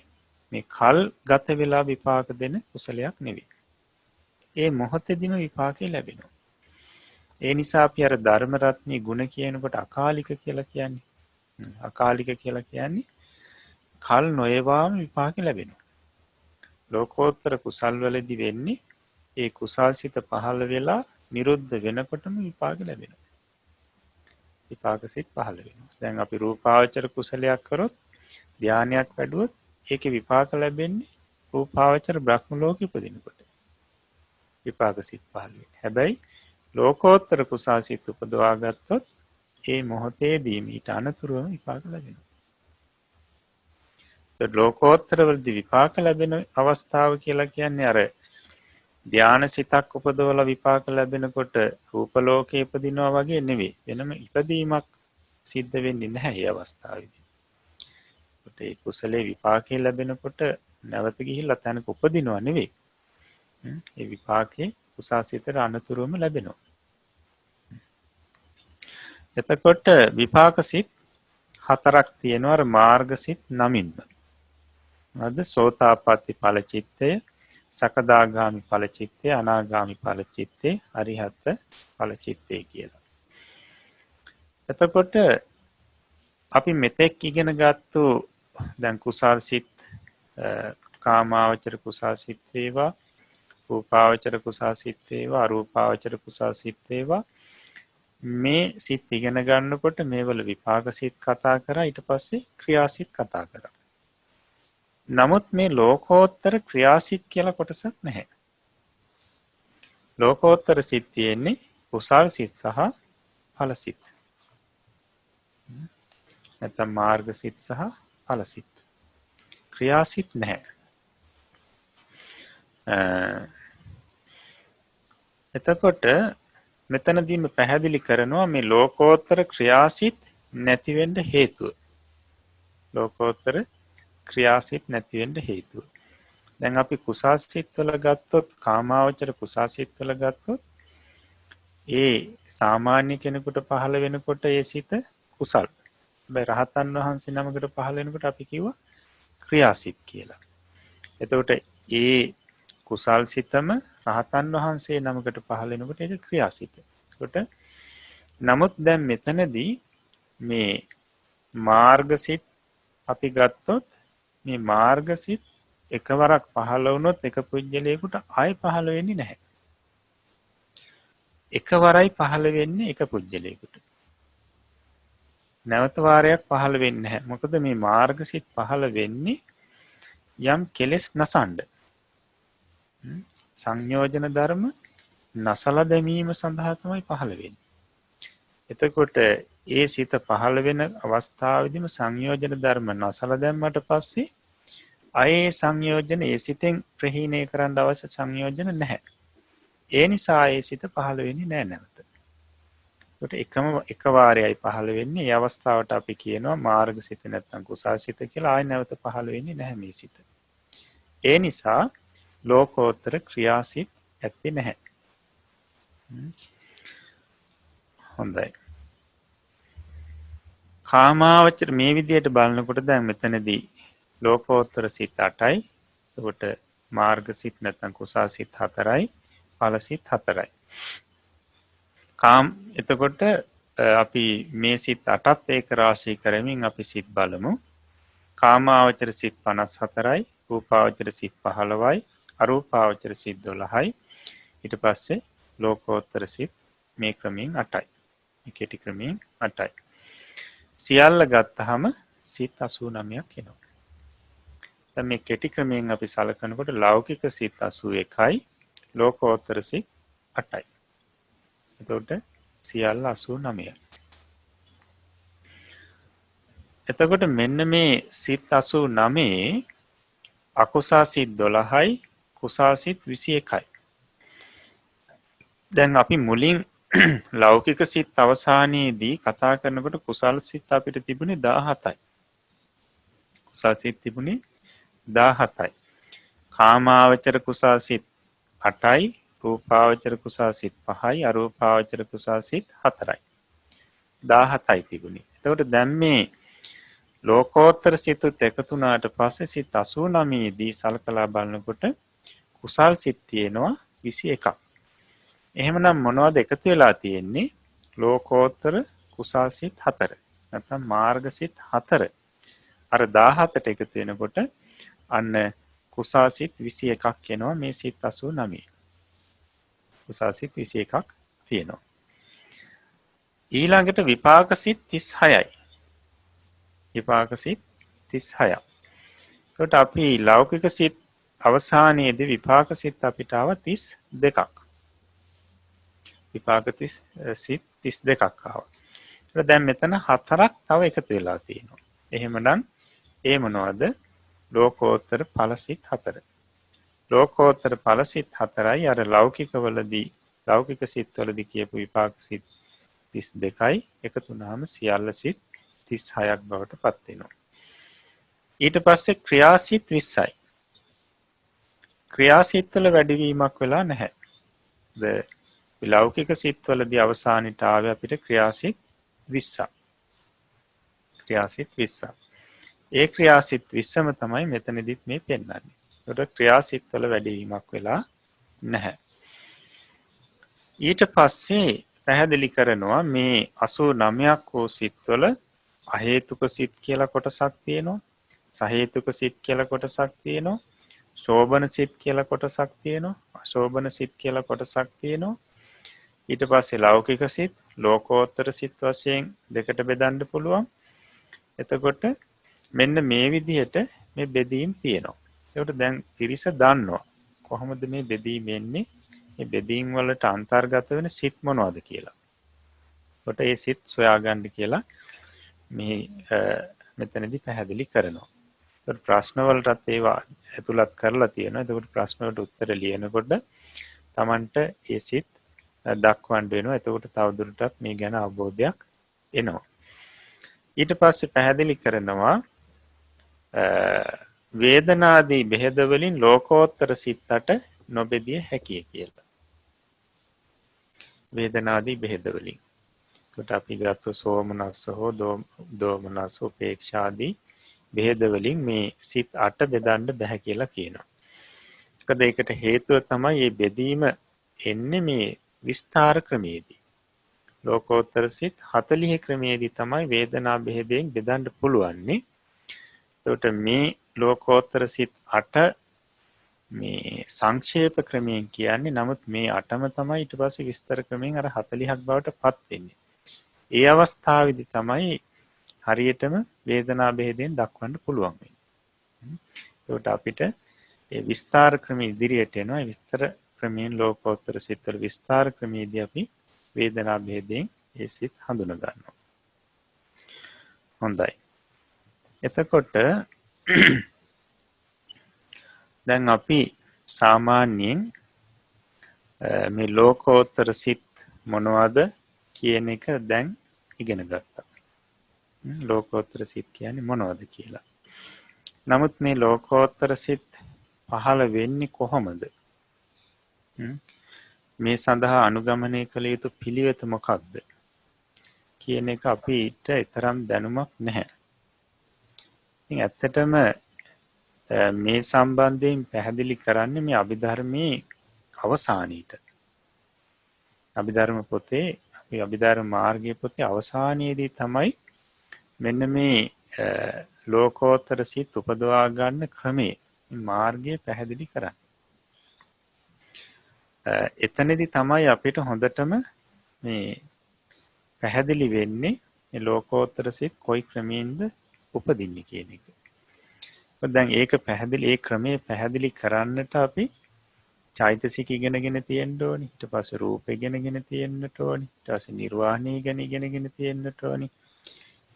මේ කල් ගත වෙලා විපාක දෙන කුසලයක් නෙවෙයි. ඒ මොහොතේදීම විපාකේ ලැබෙනවා. ඒ නිසා අපි අර ධර්ම රත්නයේ ගුණ කියනකොට අකාලික කියලා කියන්නේ. අකාලික කියලා කියන්නේ කල් නොයවාම විපාක ලැබෙනවා. ලෝකෝත්තර කුසල් වලදී වෙන්නේ ඒ කුසල්සිත පහළ වෙලා නිරුද්ධ වෙනකොටම විපාක ලැබෙනවා. විපාකසිත පහළ වෙනවා. දැන් අපි රූපාවචර කුසලයක් කරොත් ධානයක් වැඩුවොත් ඒකේ විපාක ලැබෙන්නේ රූපාවචර බ්‍රහ්ම ලෝකෙ උපදිනකොට. විපාකසිත පහළ වෙන්නේ. හැබැයි ලෝකෝත්තර කුසල්සිත උපදවා ගත්තොත් ඒ මොහොතේදී ඊට අනතුරුව විපාක ලැබෙනවා. ලෝකෝත්තර වලදී විපාක ලැබෙන අවස්ථාව කියලා කියන්නේ අර ධාන සිතක් උපදවලා විපාක ලැබෙනකොට රූප ලෝකේ ඉපදිනවා වගේ නෙවෙයි. වෙනම ඉපදීමක් සිද්ධ වෙන්නේ නැහැ මේ අවස්ථාවේදී. ඒ කුසලේ විපාකේ ලැබෙනකොට නැවත ගිහිල්ලා තැනක උපදිනවා නෙවෙයි. ඒ විපාකේ කුසාසිතට අනතුරුවම ලැබෙනවා. එතකොට විපාක සිත් හතරක් තියෙනවා අර මාර්ග සිත් 9න්ම. අද සෝතාපට්ටි ඵල චිත්තය, සකදාගාමි ඵල චිත්තය, අනාගාමි ඵල චිත්තය, අරිහත් ඵල චිත්තය කියලා. එතකොට අපි මෙතෙක් ඉගෙන ගත්තු දැන් කුසල් සිත් කාමාවචර කුසල් සිත් වේවා, රූපාවචර කුසල් සිත් වේවා, අරූපාවචර කුසල් සිත් වේවා මේ සිත් ඉගෙන ගන්නකොට මේවල විපාක සිත් කතා කරා ඊට පස්සේ ක්‍රියාසිත කතා කරා. නමුත් මේ ලෝකෝත්තර ක්‍රියාසිත කියලා කොටසක් නැහැ. ලෝකෝත්තර සිත් තියෙන්නේ කුසල් සිත් සහ ඵල සිත්. නැත්නම් මාර්ග සිත් සහ ඵල සිත්. ක්‍රියාසිත නැහැ. එතකොට මෙතනදීම පැහැදිලි කරනවා මේ ලෝකෝත්තර ක්‍රියාසිත නැති වෙන්න හේතුව. ලෝකෝත්තර ක්‍රියාසිත නැති වෙන්න හේතුව. දැන් අපි කුසල් සිත් වල ගත්තොත් කාමාවචර කුසල් සිත් වල ගත්තොත් ඒ සාමාන්‍ය කෙනෙකුට පහළ වෙනකොට ඒ සිත කුසල්. හැබැයි රහතන් වහන්සේ නමකට පහළ වෙනකොට අපි කිව්වා ක්‍රියාසිත කියලා. එතකොට ඒ කුසල් සිතම රහතන් වහන්සේ නමකට පහළ වෙනකොට ඒක ක්‍රියාසිත. එතකොට නමුත් දැන් මෙතනදී මේ මාර්ගසිත අපි ගත්තොත් මේ මාර්ගසිත එකවරක් පහළ වුණොත් එක පුජ්‍යලයකට ආයෙ පහළ වෙන්නේ නැහැ. එකවරයි පහළ වෙන්නේ එක පුජ්‍යලයකට. නැවත වාරයක් පහළ වෙන්නේ නැහැ. මොකද මේ මාර්ගසිත පහළ වෙන්නේ යම් කෙලෙස් නසන්න. සංයෝජන ධර්ම නසලා දැමීම සඳහා තමයි පහළ වෙන්නේ. එතකොට ඒ සිත පහළ වෙන අවස්ථාවේදීම සංයෝජන ධර්ම නසලා දැම්මට පස්සේ අයේ සංයෝජන ඒ සිතෙන් ප්‍රහීණය කරන්න අවශ්‍ය සංයෝජන නැහැ. ඒ නිසා ඒ සිත පහළ වෙන්නේ නැහැ නැවත. ඒකට එක වාරයයි පහළ වෙන්නේ. ඒ අවස්ථාවට අපි කියනවා මාර්ග සිත නැත්නම් කුසල් සිත කියලා. ආයෙ නැවත පහළ වෙන්නේ නැහැ මේ සිත. ඒ නිසා ලෝකෝත්තර ක්‍රියාසිත ඇත්තේ නැහැ. හොඳයි. කාමාවචර මේ විදිහට බලනකොට දැන් මෙතනදී ලෝකෝත්තර සිත් 8යි. එතකොට මාර්ග සිත් නැත්නම් කුසල් සිත් 4යි, ඵල සිත් 4යි. එතකොට අපි මේ සිත් 8ත් ඒක රාශී කරමින් අපි සිත් බලමු. කාමාවචර සිත් 54යි, රූපාවචර සිත් 15යි, අරූපාවචර සිත් 12යි. ඊට පස්සේ ලෝකෝත්තර සිත් මේ ක්‍රමයෙන් 8යි. මේ කෙටි ක්‍රමයෙන් 8යි. සියල්ල ගත්තහම සිත් 89ක් එනවා. දැන් මේ කෙටි ක්‍රමයෙන් අපි සලකනකොට ලෞකික සිත් 81යි, ලෝකෝත්තර සිත් 8යි. එතකොට සියල්ල 89යි. එතකොට මෙන්න මේ සිත් 89 අකුසල් සිත් 12යි, කුසල් සිත් 21යි. දැන් අපි මුලින් ලෞකික සිත් අවසානයේදී කතා කරනකොට කුසල් සිත් අපිට තිබුණේ 17යි. කුසල් සිත් තිබුණේ 17යි. කාමාවචර කුසල් සිත් 8යි, රූපාවචර කුසල් සිත් 5යි, අරූපාවචර කුසල් සිත් 4යි. 17යි තිබුණේ. එතකොට දැන් මේ ලෝකෝත්තර සිතුත් එකතු වුණාට පස්සේ සිත් 89 දී සලකලා බලනකොට කුසල් සිත් තියෙනවා 21ක්. එහෙමනම් මොනවද එකතු වෙලා තියෙන්නේ? ලෝකෝත්තර කුසල් සිත් 4. නැත්නම් මාර්ග සිත් 4. අර 17ට එකතු වෙනකොට අන්න කුසල් සිත් 21ක් එනවා මේ සිත් 89. කුසල් සිත් 21ක් තියෙනවා. ඊළඟට විපාක සිත් 36යි. විපාක සිත් 36ක්. ඒකට අපි ලෞකික සිත් අවසානයේදී විපාක සිත් අපිට ආව 32ක්. විපාක සිත් 32ක් ආවා. ඒක දැන් මෙතන 4ක් තව එකතු වෙලා තියෙනවා. එහෙමනම් ඒ මොනවද? ලෝකෝත්තර ඵල සිත් 4. ලෝකෝත්තර ඵල සිත් 4යි අර ලෞකික සිත්වලදී කියපු විපාක සිත් 32යි එකතු වුණාම සියල්ල සිත් 36ක් බවට පත් වෙනවා. ඊට පස්සේ ක්‍රියාසිත 20යි. ක්‍රියාසිතවල වැඩිවීමක් වෙලා නැහැ. ලෞකික සිත්වලදී අවසානට ආවේ අපිට ක්‍රියාසිත 20ක්. ක්‍රියාසිත 20ක්. ඒ ක්‍රියාසිත 20ම තමයි මෙතනදිත් මේ පෙන්වන්නේ. ඒකට ක්‍රියාසිතවල වැඩිවීමක් වෙලා නැහැ. ඊට පස්සේ පැහැදිලි කරනවා මේ 89ක් වූ සිත්වල අහේතුක සිත් කියලා කොටසක් තියෙනවා. සහේතුක සිත් කියලා කොටසක් තියෙනවා. ශෝබන සිත් කියලා කොටසක් තියෙනවා. අශෝබන සිත් කියලා කොටසක් තියෙනවා. ඊට පස්සේ ලෞකික සිත්, ලෝකෝත්තර සිත් වශයෙන් දෙකට බෙදන්න පුළුවන්. එතකොට මෙන්න මේ විදිහට මේ බෙදීම් තියෙනවා. ඒකට දැන් පිරිස දන්නවා කොහොමද මේ බෙදීම එන්නේ? මේ බෙදීම් වලට අන්තර්ගත වෙන සිත් මොනවද කියලා. කොට ඒ සිත් සොයාගන්න කියලා මේ මෙතනදී පැහැදිලි කරනවා. ඒකට ප්‍රශ්න වලටත් ඒවා ඇතුළත් කරලා තියෙනවා. එතකොට ප්‍රශ්න වලට උත්තර ලියනකොට Tamanට ඒ සිත් දක්වන්න වෙනවා. එතකොට තවදුරටත් මේ ගැන අවබෝධයක් එනවා. ඊට පස්සේ පැහැදිලි කරනවා වේදනාදී බෙහෙද වලින් ලෝකෝත්තර සිත්කට නොබෙදිය හැකිය කියලා. වේදනාදී බෙහෙද වලින්. කොට අපි ගත්ත සෝමනස්ස හෝ දෝමනස්ස උපේක්ෂාදී බෙහෙද වලින් මේ සිත් 8 බෙදන්න බෑ කියලා කියනවා. මොකද ඒකට හේතුව තමයි මේ බෙදීම එන්නේ මේ විස්තර ක්‍රමයේදී. ලෝකෝත්තර සිත් 40 ක්‍රමයේදී තමයි වේදනා බෙහෙදෙන් බෙදන්න පුළුවන්නේ. ඒකට මේ ලෝකෝත්තර සිත් 8 මේ සංක්ෂේප ක්‍රමයෙන් කියන්නේ. නමුත් මේ 8ම තමයි ඊට පස්සේ විස්තර ක්‍රමයෙන් අර 40ක් බවට පත් වෙන්නේ. ඒ අවස්ථාවේදී තමයි හරියටම වේදනා බෙහෙදෙන් දක්වන්න පුළුවන් වෙන්නේ. ඒකට අපිට ඒ විස්තර ක්‍රම ඉදිරියට එනවා. විස්තර ක්‍රමයෙන් ලෝකෝත්තර සිත්වල විස්තර ක්‍රමයේදී අපි වේදනා බෙහෙදෙන් ඒ සිත් හඳුනා ගන්නවා. හොඳයි. එතකොට දැන් අපි සාමාන්‍යයෙන් මේ ලෝකෝත්තර සිත් මොනවද කියන එක දැන් ඉගෙන ගත්තා. ලෝකෝත්තර සිත් කියන්නේ මොනවද කියලා. නමුත් මේ ලෝකෝත්තර සිත් පහළ වෙන්නේ කොහොමද? මේ සඳහා අනුගමනය කළ යුතු පිළිවෙත මොකක්ද කියන එක අපිට තරම් දැනුමක් නැහැ. ඉතින් ඇත්තටම මේ සම්බන්ධයෙන් පැහැදිලි කරන්නේ මේ අභිධර්මයේ අවසානයේට. අභිධර්ම පොතේ අපි අභිධර්ම මාර්ගයේ පොතේ අවසානයේදී තමයි මෙන්න මේ ලෝකෝත්තර සිත් උපදවා ගන්න ක්‍රමයේ මාර්ගය පැහැදිලි කරන්නේ. එතනදී තමයි අපිට හොඳටම මේ පැහැදිලි වෙන්නේ මේ ලෝකෝත්තර සිත් කොයි ක්‍රමයෙන්ද උපදින්නේ කියන එක. දැන් ඒක පැහැදිලි ඒ ක්‍රමයේ පැහැදිලි කරන්නට අපි චෛතසික ඉගෙනගෙන තියෙන්න ඕනි. ඊට පස්සේ රූප ඉගෙනගෙන තියෙන්නට ඕනි. ඊට පස්සේ නිර්වාණය ඉගෙනගෙන තියෙන්නට ඕනි.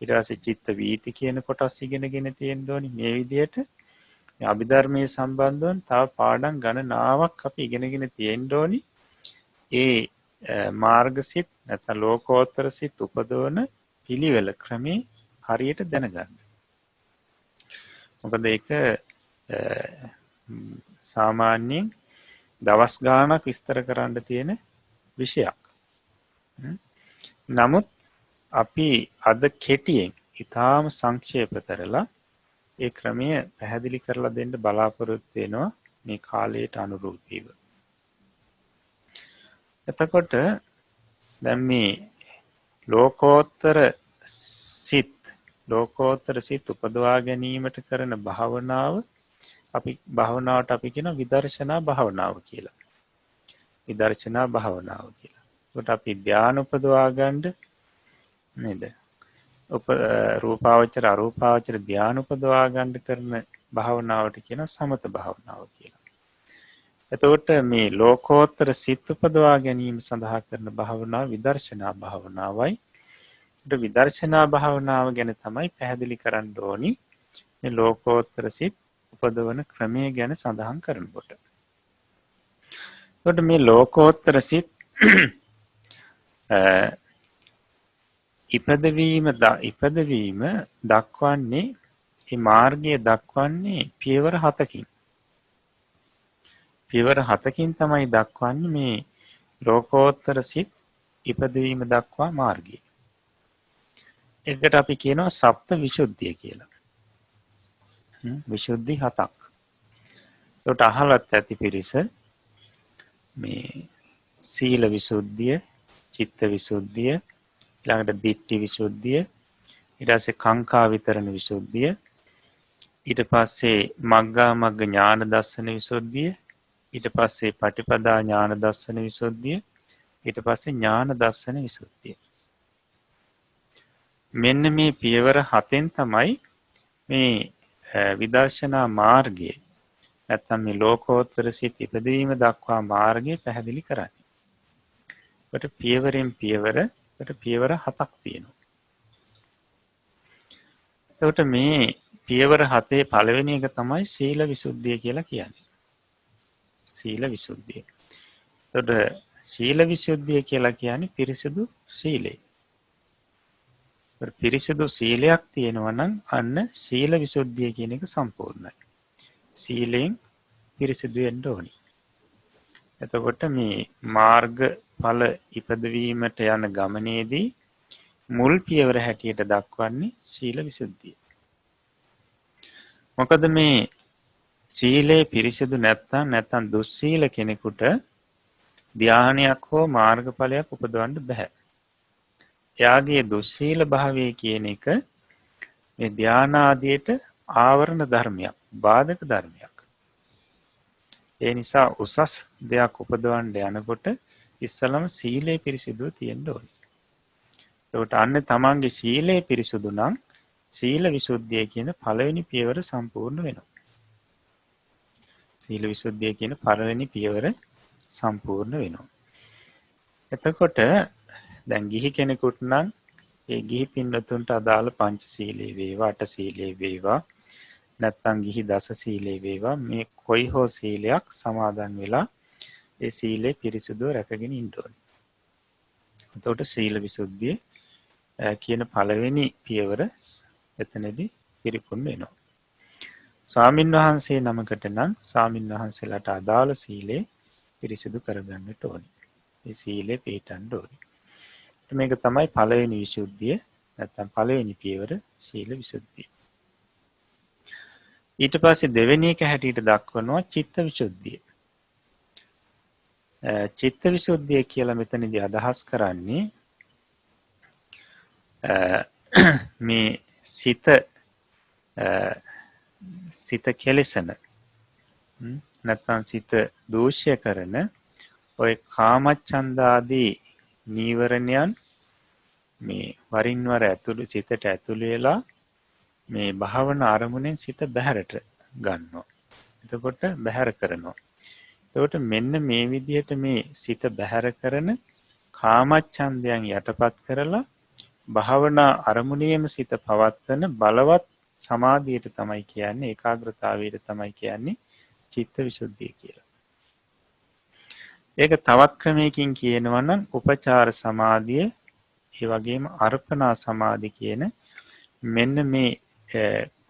ඊට පස්සේ චිත්ත වීති කියන කොටස් ඉගෙනගෙන තියෙන්න ඕනි. මේ විදිහට මේ අභිධර්මයේ සම්බන්ධව තව පාඩම් ගණනාවක් අපි ඉගෙනගෙන තියෙන්න ඕනි. ඒ මාර්ගසිත නැත්නම් ලෝකෝත්තර සිත් උපදවන පිළිවෙල ක්‍රමේ හරියට දැනගන්න. මොකද ඒක සාමාන්‍යයෙන් දවස් ගාණක් විස්තර කරන්න තියෙන විෂයක්. නමුත් අපි අද කෙටියෙන් ඉතාම සංක්ෂේප කරලා ඒ ක්‍රමය පැහැදිලි කරලා දෙන්න බලාපොරොත්තු වෙනවා මේ කාලයට අනුරූපීව. එතකොට දැන් මේ ලෝකෝත්තර සිත් උපදවා ගැනීමට කරන භාවනාව භාවනාවට අපි කියන විදර්ශනා භාවනාව කියලා. විදර්ශනා භාවනාව කියලා. ඒකට අපි ධ්‍යාන උපදවා ගන්න නේද? රූපාවචර අරූපාවචර ධ්‍යාන උපදවා ගන්න කරන භාවනාවට කියන සමත භාවනාව කියලා. එතකොට මේ ලෝකෝත්තර සිත් උපදවා ගැනීම සඳහා කරන භාවනාව විදර්ශනා භාවනාවයි. විදර්ශනා භාවනාව ගැන තමයි පැහැදිලි කරන්න ඕනි මේ ලෝකෝත්තර සිත් උපදවන ක්‍රමය ගැන සඳහන් කරනකොට. එතකොට මේ ලෝකෝත්තර සිත් ඉපදවීම දක්වන්නේ මේ මාර්ගය දක්වන්නේ පියවර 7කින්. පියවර 7කින් තමයි දක්වන්නේ මේ ලෝකෝත්තර සිත් ඉපදවීම දක්වා මාර්ගය. ඒකට අපි කියනවා සප්ත විසුද්ධිය කියලා. විසුද්ධි 7ක්. ඒකට අහලත් ඇති පිරිස මේ සීල විසුද්ධිය, චිත්ත විසුද්ධිය, ඊළඟට දිට්ඨි විසුද්ධිය, ඊට පස්සේ කාංකා විතරණ විසුද්ධිය, ඊට පස්සේ මග්ගා මග්ග ඥාන දර්ශන විසුද්ධිය, ඊට පස්සේ පටිපදා ඥාන දර්ශන විසුද්ධිය, ඊට පස්සේ ඥාන දර්ශන විසුද්ධිය. මෙන්න මේ පියවර 7න් තමයි මේ විදර්ශනා මාර්ගය නැත්නම් මේ ලෝකෝත්තර සිත් ඉපදීම දක්වා මාර්ගය පැහැදිලි කරන්නේ. ඒකට පියවරෙන් පියවරට පියවර 7ක් තියෙනවා. එතකොට මේ පියවර 7 පළවෙනි එක තමයි සීල විසුද්ධිය කියලා කියන්නේ. සීල විසුද්ධිය. එතකොට සීල විසුද්ධිය කියලා කියන්නේ පිරිසිදු සීලය. පිරිසිදු සීලයක් තියෙනවා නම් අන්න සීල විසුද්ධිය කියන එක සම්පූර්ණයි. සීලෙන් පිරිසිදු වෙන්න ඕනි. එතකොට මේ මාර්ගඵල ඉපදවීමට යන ගමනේදී මුල් පියවර හැටියට දක්වන්නේ සීල විසුද්ධිය. මොකද මේ සීලේ පිරිසිදු නැත්නම් දුස්සීල කෙනෙකුට ධානයක් හෝ මාර්ගඵලයක් උපදවන්න බෑ. එයාගේ දුස්සීල භාවය කියන එක මේ ධානාදියට ආවරණ ධර්මයක්, බාධක ධර්මයක්. ඒ නිසා උසස් දෙයක් උපදවන්න යනකොට ඉස්සලම සීලේ පිරිසිදුව තියෙන්න ඕනේ. ඒකට අන්න තමන්ගේ සීලේ පිරිසුදු නම් සීල විසුද්ධිය කියන පළවෙනි පියවර සම්පූර්ණ වෙනවා. සීල විසුද්ධිය කියන පළවෙනි පියවර සම්පූර්ණ වෙනවා. එතකොට දැන් ගිහි කෙනෙකුට නම් ඒ ගිහි පින්වතුන්ට අදාළ පංච සීලේ වේවා, අට සීලේ වේවා, නැත්නම් ගිහි දස සීලේ වේවා, මේ කොයි හෝ සීලයක් සමාදන් වෙලා ඒ සීලේ පිරිසුදුව රැකගෙන ඉන්න ඕනේ. එතකොට සීල විසුද්ධිය කියන පළවෙනි පියවර එතනදී පිරිපුන් වෙනවා. ස්වාමින්වහන්සේ නමකට නම් ස්වාමින්වහන්සේලාට අදාළ සීලේ පිරිසිදු කරගන්නට ඕනේ. ඒ සීලේ පිළිටන්න ඕනේ. මේක තමයි පළවෙනි විසුද්ධිය නැත්නම් පළවෙනි පියවර සීල විසුද්ධිය. ඊට පස්සේ දෙවෙනි එක හැටියට දක්වනවා චිත්ත විසුද්ධිය. චිත්ත විසුද්ධිය කියලා මෙතනදී අදහස් කරන්නේ මේ සිත කෙලෙසන නැත්නම් සිත දූෂ්‍ය කරන ඔය කාමච්ඡන්දාදී නීවරණයන් මේ වරින් වර සිතට ඇතුළු වෙලා මේ භාවනා අරමුණෙන් සිත බැහැරට ගන්නවා. එතකොට බැහැර කරනවා. එතකොට මෙන්න මේ විදිහට මේ සිත බැහැර කරන කාමච්ඡන්දයන් යටපත් කරලා භාවනා අරමුණේම සිත පවත්වන බලවත් සමාධියට තමයි කියන්නේ, ඒකාග්‍රතාවයට තමයි කියන්නේ චිත්ත විසුද්ධිය කියලා. ඒක තවත් ක්‍රමයකින් කියනවා නම් උපචාර සමාධිය, ඒ වගේම අර්පණා සමාධි කියන මෙන්න මේ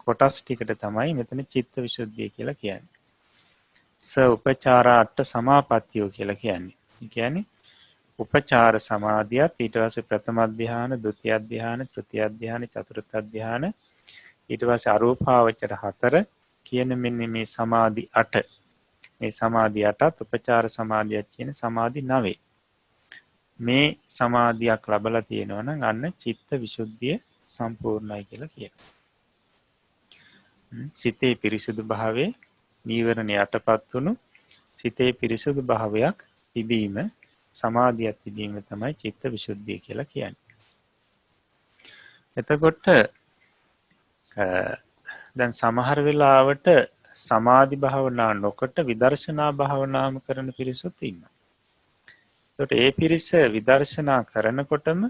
කොටස් ටිකට තමයි මෙතන චිත්ත විසුද්ධිය කියලා කියන්නේ. ස උපචාරා අට සමාපත්තියෝ කියලා කියන්නේ. ඒ කියන්නේ උපචාර සමාධියත් ඊට පස්සේ ප්‍රථම ධ්‍යාන, ဒုတိ ය ධ්‍යාන, තෘතිය ධ්‍යාන, චතුර්ථ ධ්‍යාන, ඊට පස්සේ අරූපාවචර 4 කියන මෙන්න මේ සමාධි 8. මේ සමාධි 8ත් උපචාර සමාධියක් කියන සමාධි 9. මේ සමාධියක් ලැබලා තියෙනවා නම් අන්න චිත්ත විසුද්ධිය සම්පූර්ණයි කියලා කියනවා. සිතේ පිරිසුදු භාවයේ නීවරණ යටපත් වුණු සිතේ පිරිසුදු භාවයක් තිබීම, සමාධියක් තිබීම තමයි චිත්ත විසුද්ධිය කියලා කියන්නේ. එතකොට දැන් සමහර වෙලාවට සමාධි භාවනා නොකොට විදර්ශනා භාවනාම කරන පිරිසුත් ඉන්නවා. එතකොට ඒ පිරිස විදර්ශනා කරනකොටම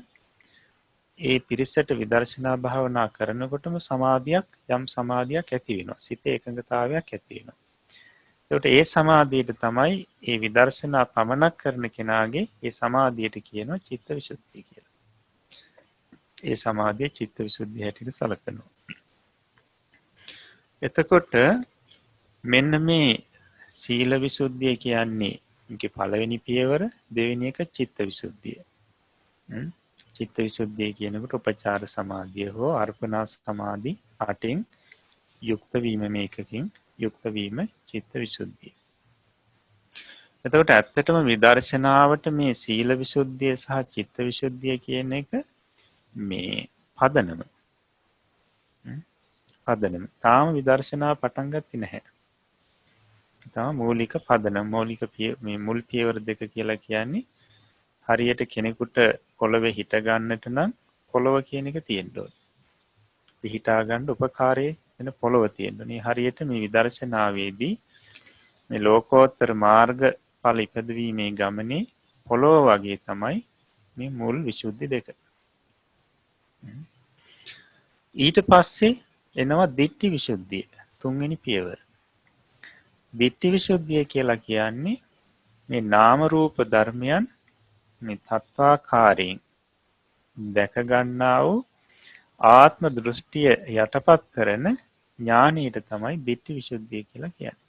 ඒ පිරිසට විදර්ශනා භාවනා කරනකොටම යම් සමාධියක් ඇති වෙනවා. සිතේ එකඟතාවයක් ඇති වෙනවා. එතකොට ඒ සමාධියට තමයි ඒ විදර්ශනා පමනක් කරන කෙනාගේ ඒ සමාධියට කියනවා චිත්ත විසුද්ධිය කියලා. ඒ සමාධිය චිත්ත විසුද්ධිය හැටියට සැලකනවා. එතකොට මෙන්න මේ සීල විසුද්ධිය කියන්නේ මේකේ පළවෙනි පියවර, දෙවෙනි එක චිත්ත විසුද්ධිය. චිත්ත විසුද්ධිය කියනකොට උපචාර සමාධිය හෝ අර්පණා සමාධි 8න් යුක්ත වීම, මේකකින් යුක්ත වීම චිත්ත විසුද්ධිය. එතකොට ඇත්තටම විදර්ශනාවට මේ සීල විසුද්ධිය සහ චිත්ත විසුද්ධිය කියන එක මේ පදනම. තාම විදර්ශනාව පටන් ගත්තේ නැහැ. තාම මූලික පදනම, මේ මුල් පියවර දෙක කියලා කියන්නේ හරියට කෙනෙකුට පොළවේ හිට ගන්නට නම් පොළව කියන එක තියෙන්න ඕනේ. හිතා ගන්න උපකාරයේ වෙන පොළව තියෙන්න ඕනේ. හරියට මේ විදර්ශනාවේදී මේ ලෝකෝත්තර මාර්ගඵල ඉපදවීමේ ගමනේ පොළව වගේ තමයි මේ මුල් විසුද්ධි දෙක. ඊට පස්සේ එනවා දිට්ඨි විසුද්ධිය, තුන්වෙනි පියවර. දිට්ඨි විසුද්ධිය කියලා කියන්නේ මේ නාම රූප ධර්මයන් මේ තත්වාකාරයෙන් දැක ගන්නා වූ ආත්ම දෘෂ්ටිය යටපත් කරන ඥානීයට තමයි දිට්ඨි විසුද්ධිය කියලා කියන්නේ.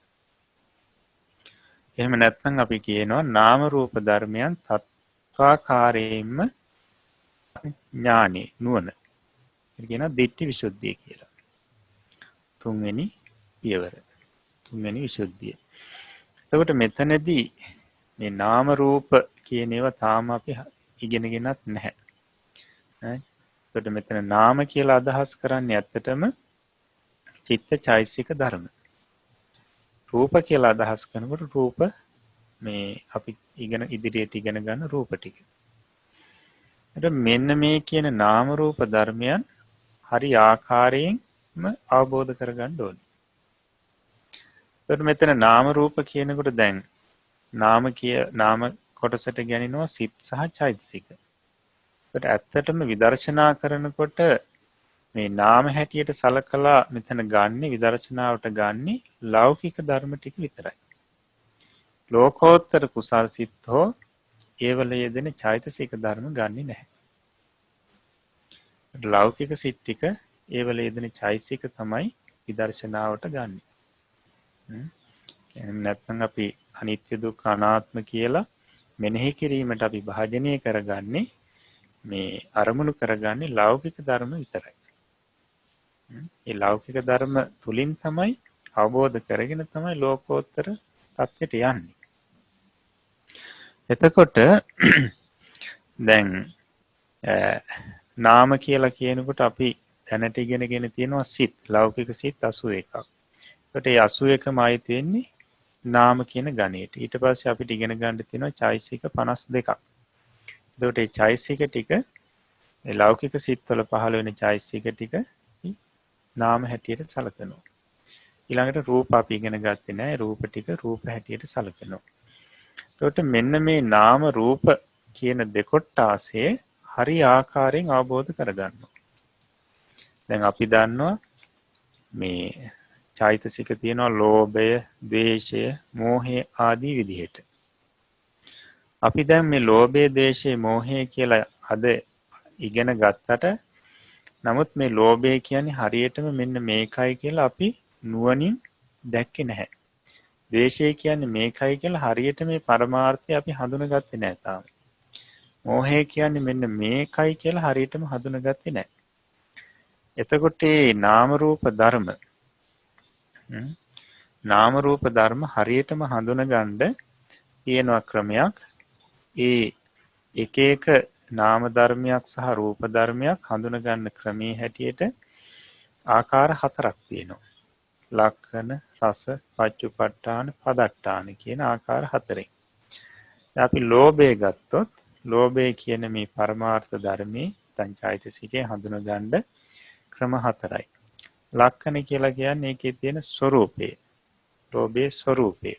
එහෙම නැත්නම් අපි කියනවා නාම රූප ධර්මයන් තත්වාකාරයෙන්ම ඥානෙ, නුවණ. ඒක කියනවා දිට්ඨි විසුද්ධිය කියලා. තුන්වෙනි පියවර, තුන්වෙනි විසුද්ධිය. එතකොට මෙතනදී මේ නාම රූප කියන ඒවා තාම අපි ඉගෙනගෙනත් නැහැ. එතකොට මෙතන නාම කියලා අදහස් කරන්නේ ඇත්තටම චිත්ත චෛසික ධර්ම. රූප කියලා අදහස් කරනකොට රූප මේ අපි ඉදිරියට ඉගෙන ගන්න රූප ටික. එතකොට මෙන්න මේ කියන නාම රූප ධර්මයන් හරි ආකාරයෙන්ම අවබෝධ කරගන්න ඕනේ. එතකොට මෙතන නාම රූප කියනකොට දැන් නාම කොටසට ගැනිනවා සිත් සහ චෛතසික. ඒකට ඇත්තටම විදර්ශනා කරනකොට මේ නාම හැටියට සලකලා මෙතන ගන්න විදර්ශනාවට ගන්න ලෞකික ධර්ම ටික විතරයි. ලෝකෝත්තර කුසල් සිත් හෝ ඒවල යෙදෙන චෛතසික ධර්ම ගන්නෙ නැහැ. ලෞකික සිත් ටික ඒවල යෙදෙන චෛතසික තමයි විදර්ශනාවට ගන්නෙ. නැත්නම් අපි අනිත්‍ය දුක්ඛ අනාත්ම කියලා මෙනෙහි කිරීමට අපි භාජනය කරගන්නේ මේ අරමුණු කරගන්නේ ලෞකික ධර්ම විතරයි. ඒ ලෞකික ධර්ම තුලින් තමයි අවබෝධ කරගෙන තමයි ලෝකෝත්තර තත්ත්වයට යන්නේ. එතකොට දැන් නාම කියලා කියනකොට අපි දැනට ඉගෙනගෙන තියෙනවා සිත්, ලෞකික සිත් 81ක්. ඒකට ඒ 81ම ආයිත් වෙන්නේ නාම කියන ගණයට. ඊට පස්සේ අපිට ඉගෙන ගන්න තියෙනවා චෛසික 52ක්. එතකොට මේ චෛසික ටික මේ ලෞකික සිත්වල පහළ වෙන චෛසික ටික නාම හැටියට සලකනවා. ඊළඟට රූප අපි ඉගෙන ගත්තේ නැහැ. රූප ටික රූප හැටියට සලකනවා. එතකොට මෙන්න මේ නාම රූප කියන දෙකොට්ටාසේ හරි ආකාරයෙන් අවබෝධ කරගන්නවා. දැන් අපි දන්නවා මේ චෛතසික තියෙනවා ලෝභය, ද්වේෂය, මෝහය ආදී විදිහට. අපි දැන් මේ ලෝභය, ද්වේෂය, මෝහය කියලා අද ඉගෙන ගත්තට නමුත් මේ ලෝභය කියන්නේ හරියටම මෙන්න මේකයි කියලා අපි නුවණින් දැක්කේ නැහැ. ද්වේෂය කියන්නේ මේකයි කියලා හරියට මේ පරමාර්ථය අපි හඳුනගත්තේ නැහැ තාම. මෝහය කියන්නේ මෙන්න මේකයි කියලා හරියටම හඳුනගත්තේ නැහැ. එතකොට මේ නාම රූප ධර්ම නාම රූප ධර්ම හරියටම හඳුනගන්න තියෙනවා ක්‍රමයක්. ඒ එක එක නාම ධර්මයක් සහ රූප ධර්මයක් හඳුනගන්න ක්‍රමයේ හැටියට ආකාර හතරක් තියෙනවා. ලක්ෂණ, රස, පච්චුපට්ඨාන, පදට්ඨාන කියන ආකාර හතරෙන්. අපි ලෝභය ගත්තොත් ලෝභය කියන මේ පරමාර්ථ ධර්මයේ සංචෛතසිකේ හඳුනගන්න ක්‍රම හතරයි. ලක්ෂණ කියලා කියන්නේ ඒකේ තියෙන ස්වરૂපය. ලෝභයේ ස්වરૂපය.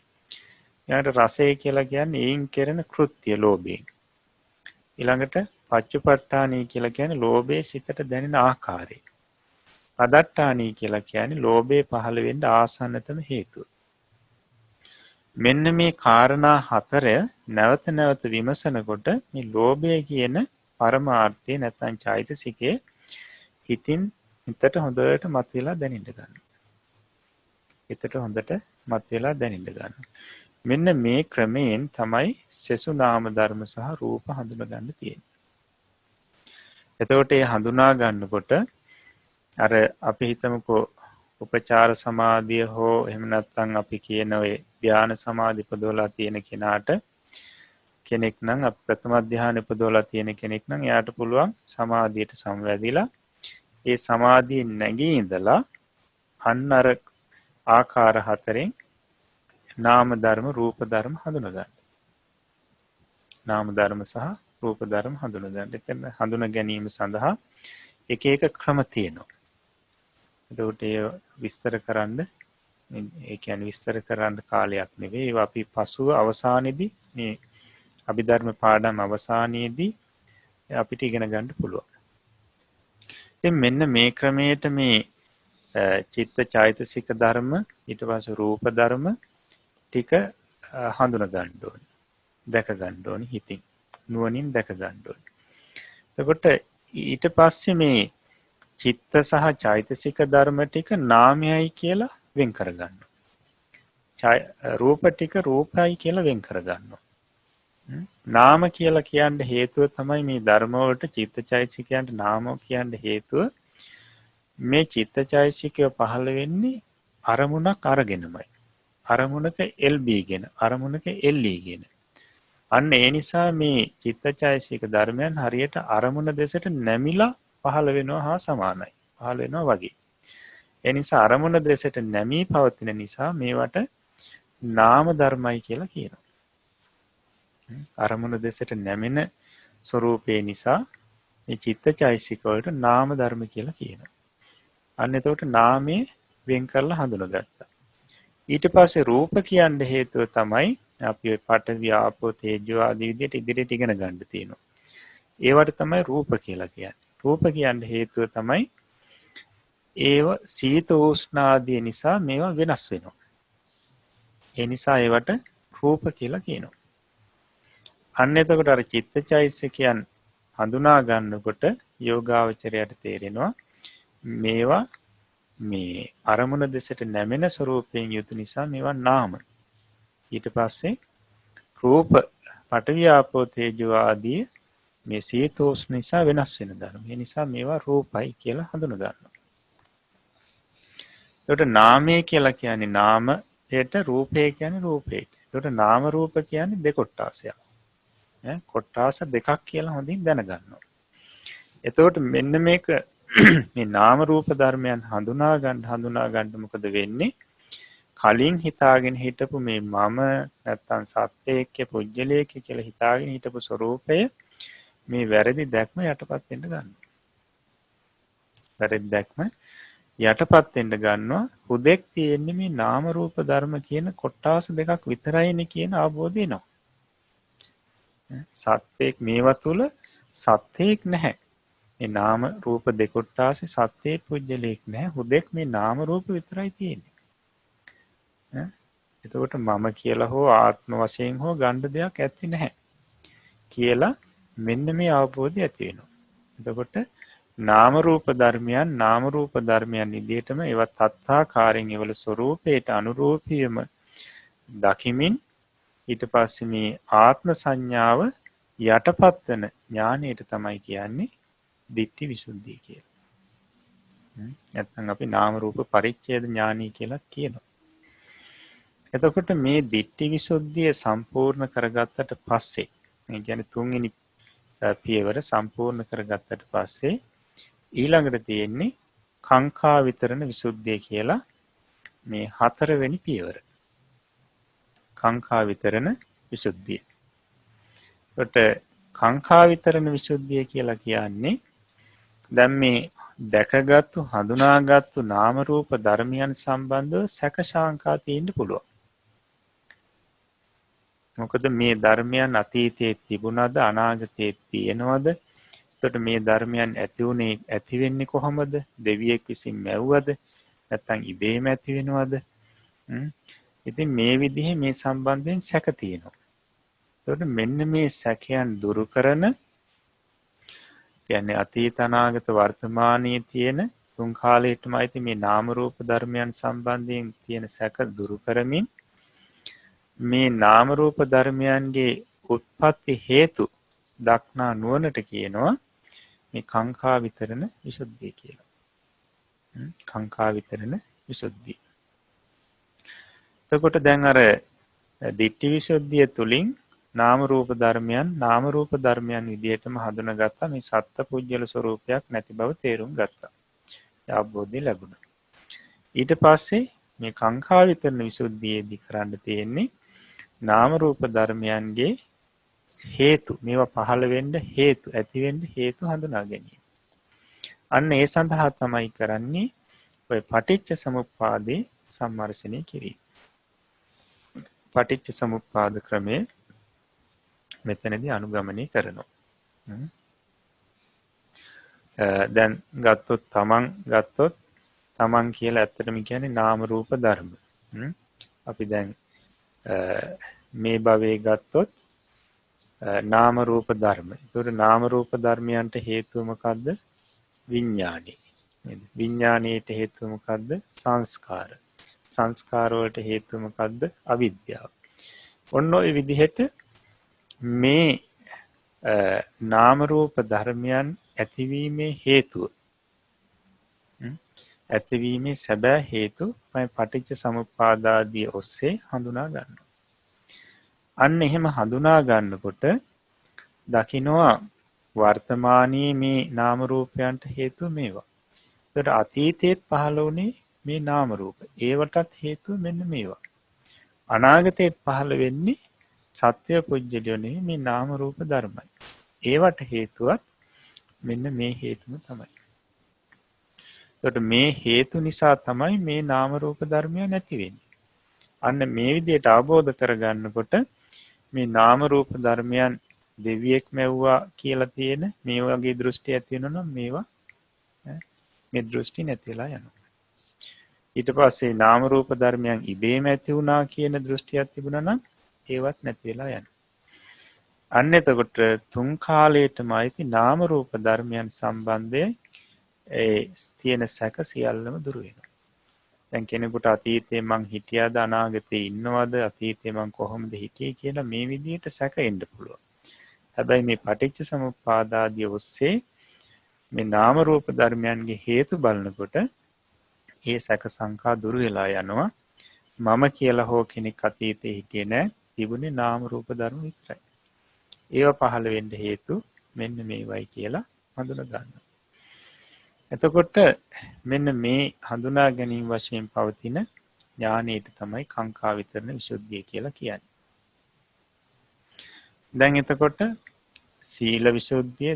ඊළඟට රසය කියලා කියන්නේ ඒන් කෙරෙන කෘත්‍ය ලෝභයෙන්. ඊළඟට පච්චුපට්ඨානී කියලා කියන්නේ ලෝභයේ සිතට දැනෙන ආකාරය. පදට්ඨානී කියලා කියන්නේ ලෝභය පහළ වෙන්න ආසන්නතම හේතුව. මෙන්න මේ කාරණා හතර නැවත නැවත විමසනකොට මේ ලෝභය කියන පරමාර්ථය නැත්නම් චෛතසිකයේ හිතින් හිතට හොඳට මතුවලා දැනෙන්න ගන්නවා. හිතට හොඳට මතුවලා දැනෙන්න ගන්නවා. මෙන්න මේ ක්‍රමයෙන් තමයි සෙසු නාම ධර්ම සහ රූප හඳුනා ගන්න තියෙන්නේ. එතකොට මේ හඳුනා ගන්නකොට අර අපි හිතමුකෝ උපචාර සමාධිය හෝ එහෙම නැත්නම් අපි කියන ඔය ධ්‍යාන සමාධි පදවලා තියෙන කෙනාට කෙනෙක් නම් අප ප්‍රථම ධ්‍යාන පදවලා තියෙන කෙනෙක් නම් එයාට පුළුවන් සමාධියට සමවැදිලා ඒ සමාධියෙන් නැගී ඉඳලා අන්න අර ආකාර හතරෙන් නාම ධර්ම රූප ධර්ම හඳුනා ගන්න. නාම ධර්ම සහ රූප ධර්ම හඳුනා ගන්න. එතන හඳුනා ගැනීම සඳහා එක එක ක්‍රම තියෙනවා. එතකොට ඒ විස්තර කරන්න ඒ කියන්නේ විස්තර කරන්න කාලයක් නෙවෙයි. ඒවා අපි පසුව අවසානයේදී මේ අභිධර්ම පාඩම් අවසානයේදී අපිට ඉගෙන ගන්න පුළුවන්. ඉතින් මෙන්න මේ ක්‍රමයට මේ චිත්ත චෛතසික ධර්ම ඊට පස්සේ රූප ධර්ම ටික හඳුනා ගන්න ඕනේ. දැක ගන්න ඕනේ හිතින්. නුවණින් දැක ගන්න ඕනේ. එතකොට ඊට පස්සේ මේ චිත්ත සහ චෛතසික ධර්ම ටික නාමයයි කියලා වෙන් කර ගන්නවා. රූප ටික රූපයි කියලා වෙන් කර ගන්නවා. නාම කියලා කියන්න හේතුව තමයි මේ ධර්ම වලට චිත්ත චෛතසිකයන්ට නාම කියන්න හේතුව මේ චිත්ත චෛතසිකය පහළ වෙන්නේ අරමුණක් අරගෙනමයි. අරමුණක එල්බීගෙන අරමුණක එල්ලීගෙන. අන්න ඒ නිසා මේ චිත්ත චෛතසික ධර්මයන් හරියට අරමුණ දෙසට නැමිලා පහළ වෙනවා හා සමානයි. පහළ වෙනවා වගේ. ඒ නිසා අරමුණ දෙසට නැමී පවතින නිසා මේවට නාම ධර්මයි කියලා කියනවා. අරමුණ දෙසට නැමෙන ස්වરૂපේ නිසා මේ චිත්තචෛසික වලට නාම ධර්ම කියලා කියනවා. අන්න එතකොට නාමයේ වෙන් කරලා හඳුනගත්තා. ඊට පස්සේ රූප කියන්න හේතුව තමයි අපි ඔය පඨවි ආපෝ තේජෝ ආදී විදිහට ඉදිරියට ඉගෙන ගන්න තියෙනවා. ඒවට තමයි රූප කියලා කියන්නේ. රූප කියන්න හේතුව තමයි ඒව සීත උෂ්ණ ආදී නිසා මේවා වෙනස් වෙනවා. ඒ නිසා ඒවට රූප කියලා කියනවා. අන්න එතකොට අර චිත්තචෛතසිකයන් හඳුනා ගන්නකොට යෝගාවචරයට තේරෙනවා මේවා මේ අරමුණ දෙසට නැමෙන ස්වરૂපයෙන් යුතු නිසා මේවා නාම. ඊට පස්සේ රූප පඨවි ආපෝ තේජෝ ආදී මේ සීතෝෂ්ණ නිසා වෙනස් වෙන ධර්ම. ඒ නිසා මේවා රූපයි කියලා හඳුනා ගන්නවා. එතකොට නාමය කියලා කියන්නේ නාමයට, රූපය කියන්නේ රූපයට. එතකොට නාම රූප කියන්නේ දෙකොට්ටාසයක්. කොට්ටාස දෙකක් කියලා හොඳින් දැනගන්නවා. එතකොට මෙන්න මේක මේ නාම රූප ධර්මයන් හඳුනා ගන්න මොකද වෙන්නේ? කලින් හිතාගෙන හිටපු මේ මම නැත්තම් සත්‍යයක පුජ්‍යලයක කියලා හිතාගෙන හිටපු ස්වરૂපය මේ වැරදි දැක්ම යටපත් වෙන්න ගන්නවා. වැරදි දැක්ම යටපත් වෙන්න ගන්නවා. හුදෙක් තියෙන්නේ මේ නාම රූප ධර්ම කියන කොටාස දෙකක් විතරයිනේ කියන අවබෝධය එනවා. සත්‍යයක් මේවා තුල සත්‍යයක් නැහැ. මේ නාම රූප දෙකොටාසේ සත්‍යයේ පුජ්‍යලයක් නැහැ. හුදෙක් මේ නාම රූප විතරයි තියෙන්නේ. එතකොට මම කියලා හෝ ආත්ම වශයෙන් හෝ ගන්න දෙයක් ඇත්තේ නැහැ කියලා මෙන්න මේ අවබෝධය ඇති වෙනවා. එතකොට නාම රූප ධර්මයන් විදිහටම ඒවත් තත්තාකාරයෙන් ඒවල ස්වરૂපයට අනුරූපීවම දකිමින් ඊට පස්සේ මේ ආත්ම සංඥාව යටපත් වෙන ඥානයට තමයි කියන්නේ දිට්ඨි විසුද්ධිය කියලා. නැත්නම් අපි නාම රූප පරිච්ඡේද ඥානයි කියලා කියනවා. එතකොට මේ දිට්ඨි විසුද්ධිය සම්පූර්ණ කරගත්තට පස්සේ, ඒ කියන්නේ තුන්වෙනි පියවර සම්පූර්ණ කරගත්තට පස්සේ ඊළඟට තියෙන්නේ කාංකා විතරණ විසුද්ධිය කියලා මේ හතරවෙනි පියවර. කාංකා විතරණ විසුද්ධිය. එතකොට කාංකා විතරණ විසුද්ධිය කියලා කියන්නේ දැන් මේ දැකගත්තු හඳුනාගත්තු නාම රූප ධර්මයන් සම්බන්ධව සැක ශාංකා තියෙන්න පුළුවන්. මොකද මේ ධර්මයන් අතීතයේ තිබුණාද අනාගතයේ තියෙනවද? එතකොට මේ ධර්මයන් ඇති වෙන්නේ කොහොමද? දෙවියෙක් විසින් මැව්වද? නැත්නම් ඉබේම ඇති වෙනවද? ඉතින් මේ විදිහේ මේ සම්බන්ධයෙන් සැක තියෙනවා. එතකොට මෙන්න මේ සැකයන් දුරු කරන කියන්නේ අතීත අනාගත වර්තමානයේ තියෙන තුන් කාලයටමයි මේ නාම රූප ධර්මයන් සම්බන්ධයෙන් තියෙන සැක දුරු කරමින් මේ නාම රූප ධර්මයන්ගේ උත්පත්ති හේතු දක්නා නුවණට කියනවා මේ කාංකා විතරණ විසුද්ධිය කියලා. කාංකා විතරණ විසුද්ධිය. එතකොට දැන් අර දිට්ඨි විසුද්ධිය තුලින් නාම රූප ධර්මයන් විදිහටම හඳුනාගත්තා. මේ සත්පුජ්‍යල ස්වરૂපයක් නැති බව තේරුම් ගත්තා. අවබෝධය ලැබුණා. ඊට පස්සේ මේ කාංකා විතරණ විසුද්ධියේදී කරන්න තියෙන්නේ නාම රූප ධර්මයන්ගේ හේතු, මේවා පහළ වෙන්න හේතු, ඇති වෙන්න හේතු හඳුනා ගැනීම. අන්න ඒ සඳහා තමයි කරන්නේ ඔය පටිච්ච සමුප්පාදේ සම්මර්ෂණය කිරීම. පටිච්ච සමුප්පාද ක්‍රමය මෙතනදී අනුගමනය කරනවා. දැන් ගත්තොත් තමන් කියලා ඇත්තටම කියන්නේ නාම රූප ධර්ම. අපි දැන් මේ භවයේ ගත්තොත් නාම රූප ධර්ම. ඒතකොට නාම රූප ධර්මයන්ට හේතුව මොකද්ද? විඥානයි. නේද? විඥානයට හේතුව මොකද්ද? සංස්කාර. සංස්කාර වලට හේතුව මොකද්ද? අවිද්‍යාව. ඔන්න ඔය විදිහට මේ නාම රූප ධර්මයන් ඇතිවීමේ හේතුව ඇතිවීමේ සැබෑ හේතු මේ පටිච්ච සමුප්පාදාදී ඔස්සේ හඳුනා ගන්නවා. අන්න එහෙම හඳුනා ගන්නකොට දකින්නවා වර්තමානයේ මේ නාම රූපයන්ට හේතුව මේවා. ඒතර අතීතයේත් පහළ වුණේ මේ නාම රූප. ඒවටත් හේතුව මෙන්න මේවා. අනාගතයේත් පහළ වෙන්නේ සත්‍ය පුජ්‍යලෝනේ මේ නාම රූප ධර්මයි. ඒවට හේතුවත් මෙන්න මේ හේතුම තමයි. ඒකට මේ හේතු නිසා තමයි මේ නාම රූප ධර්මය නැති වෙන්නේ. අන්න මේ විදිහට අවබෝධ කරගන්නකොට මේ නාම රූප ධර්මයන් දෙවියෙක් මැව්වා කියලා තියෙන මේ වගේ දෘෂ්ටි ඇති වෙනවා නම් මේවා මේ දෘෂ්ටි නැතිලා යනවා. ඊට පස්සේ නාම රූප ධර්මයන් ඉබේම ඇති වුණා කියන දෘෂ්ටියක් තිබුණා නම් ඒවත් නැති වෙලා යනවා. අන්න එතකොට තුන් කාලයටමයි නාම රූප ධර්මයන් සම්බන්ධයෙන් ඒ තියෙන සැක සියල්ලම දුරු වෙනවා. දැන් කෙනෙකුට අතීතේ මං හිටියාද අනාගතේ ඉන්නවද අතීතේ මං කොහොමද හිටියේ කියලා මේ විදිහට සැක එන්න පුළුවන්. හැබැයි මේ පටිච්ච සමුප්පාදාදී ඔස්සේ මේ නාම රූප ධර්මයන්ගේ හේතු බලනකොට ඒ සැක සංකා දුරු වෙලා යනවා. මම කියලා හෝ කෙනෙක් අතීතේ හිටියේ නැහැ. තිබුණේ නාම රූප ධර්ම විතරයි. ඒවා පහළ වෙන්න හේතු මෙන්න මේවයි කියලා හඳුනා ගන්නවා. එතකොට මෙන්න මේ හඳුනා ගැනීම වශයෙන් පවතින ඥානයට තමයි කාංකා විතරණ විසුද්ධිය කියලා කියන්නේ. දැන් එතකොට සීල විසුද්ධිය,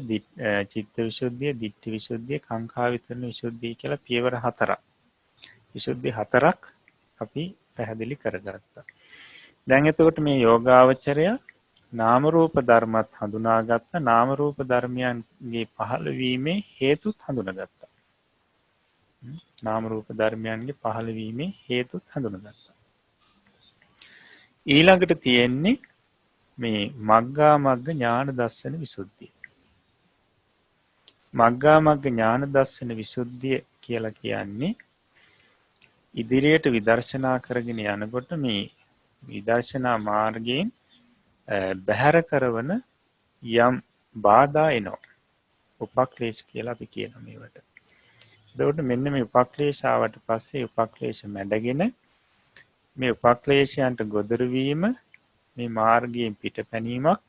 චිත්ත විසුද්ධිය, ditthi විසුද්ධිය, කාංකා විතරණ විසුද්ධිය කියලා පියවර හතරක්. විසුද්ධි හතරක් අපි පැහැදිලි කරගත්තා. දැන් එතකොට මේ යෝගාවචරය නාම රූප ධර්මත් හඳුනාගත්තා. නාම රූප ධර්මයන්ගේ පහළ වීමේ හේතුත් හඳුනාගත්තා. නාම රූප ධර්මයන්ගේ පහළ වීමේ හේතුත් හඳුනාගත්තා. ඊළඟට තියෙන්නේ මේ මග්ගා මග්ග ඥාන දර්ශන විසුද්ධිය. මග්ගා මග්ග ඥාන දර්ශන විසුද්ධිය කියලා කියන්නේ ඉදිරියට විදර්ශනා කරගෙන යනකොට මේ විදර්ශනා මාර්ගයෙන් බැහැර කරවන යම් බාධා එනවා. උපක්ලේශ කියලා අපි කියනවා මේවට. එතකොට මෙන්න මේ උපක්ලේශ ආවට පස්සේ උපක්ලේශ මැඩගෙන මේ උපක්ලේශයන්ට ගොදුරු වීම මේ මාර්ගයෙන් පිටපැනීමක්.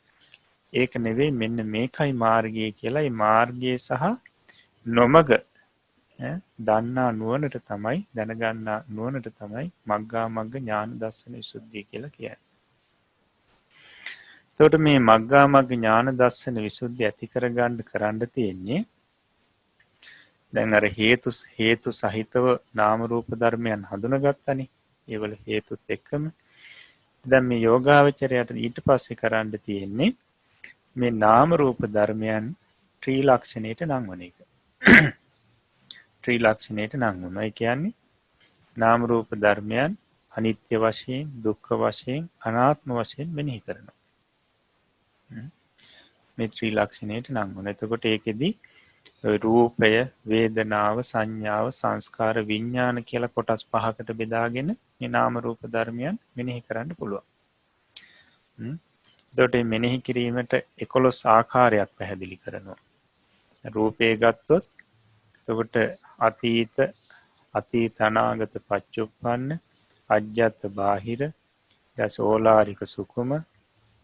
ඒක නෙවෙයි මෙන්න මේකයි මාර්ගය කියලා. මේ මාර්ගය සහ නොමග දන්නා නුවණට තමයි දැනගන්නා නුවණට තමයි මග්ගා මග්ග ඥාන දර්ශන විසුද්ධිය කියලා කියන්නේ. එතකොට මේ මග්ගා මග්ග ඥාන දර්ශන විසුද්ධිය ඇති කරන්න තියෙන්නේ දැන් අර හේතු සහිතව නාම රූප ධර්මයන් හඳුනාගත්තනේ. ඒවල හේතුත් එක්කම දැන් මේ යෝගාවචරයට ඊට පස්සේ කරන්න තියෙන්නේ මේ නාම රූප ධර්මයන් ත්‍රිලක්ෂණයට නංවන එක. ත්‍රිලක්ෂණයට නංවනවා. ඒ කියන්නේ නාම රූප ධර්මයන් අනිත්‍ය වශයෙන්, දුක්ඛ වශයෙන්, අනාත්ම වශයෙන් මෙනෙහි කරනවා. මේ ත්‍රිලක්ෂණයට නංවන. එතකොට ඒකෙදි රූපය, වේදනාව, සංඥාව, සංස්කාර, විඥාන කියලා කොටස් පහකට බෙදාගෙන මේ නාම රූප ධර්මයන් මෙනෙහි කරන්න පුළුවන්. එතකොට මේ මෙනෙහි කිරීමට 11 ආකාරයක් පැහැදිලි කරනවා. රූපය ගත්තොත් එතකොට අතීත අනාගත පච්චුප්පන්න, අජ්ජත් බාහිර, දසෝලාරික සුකුම,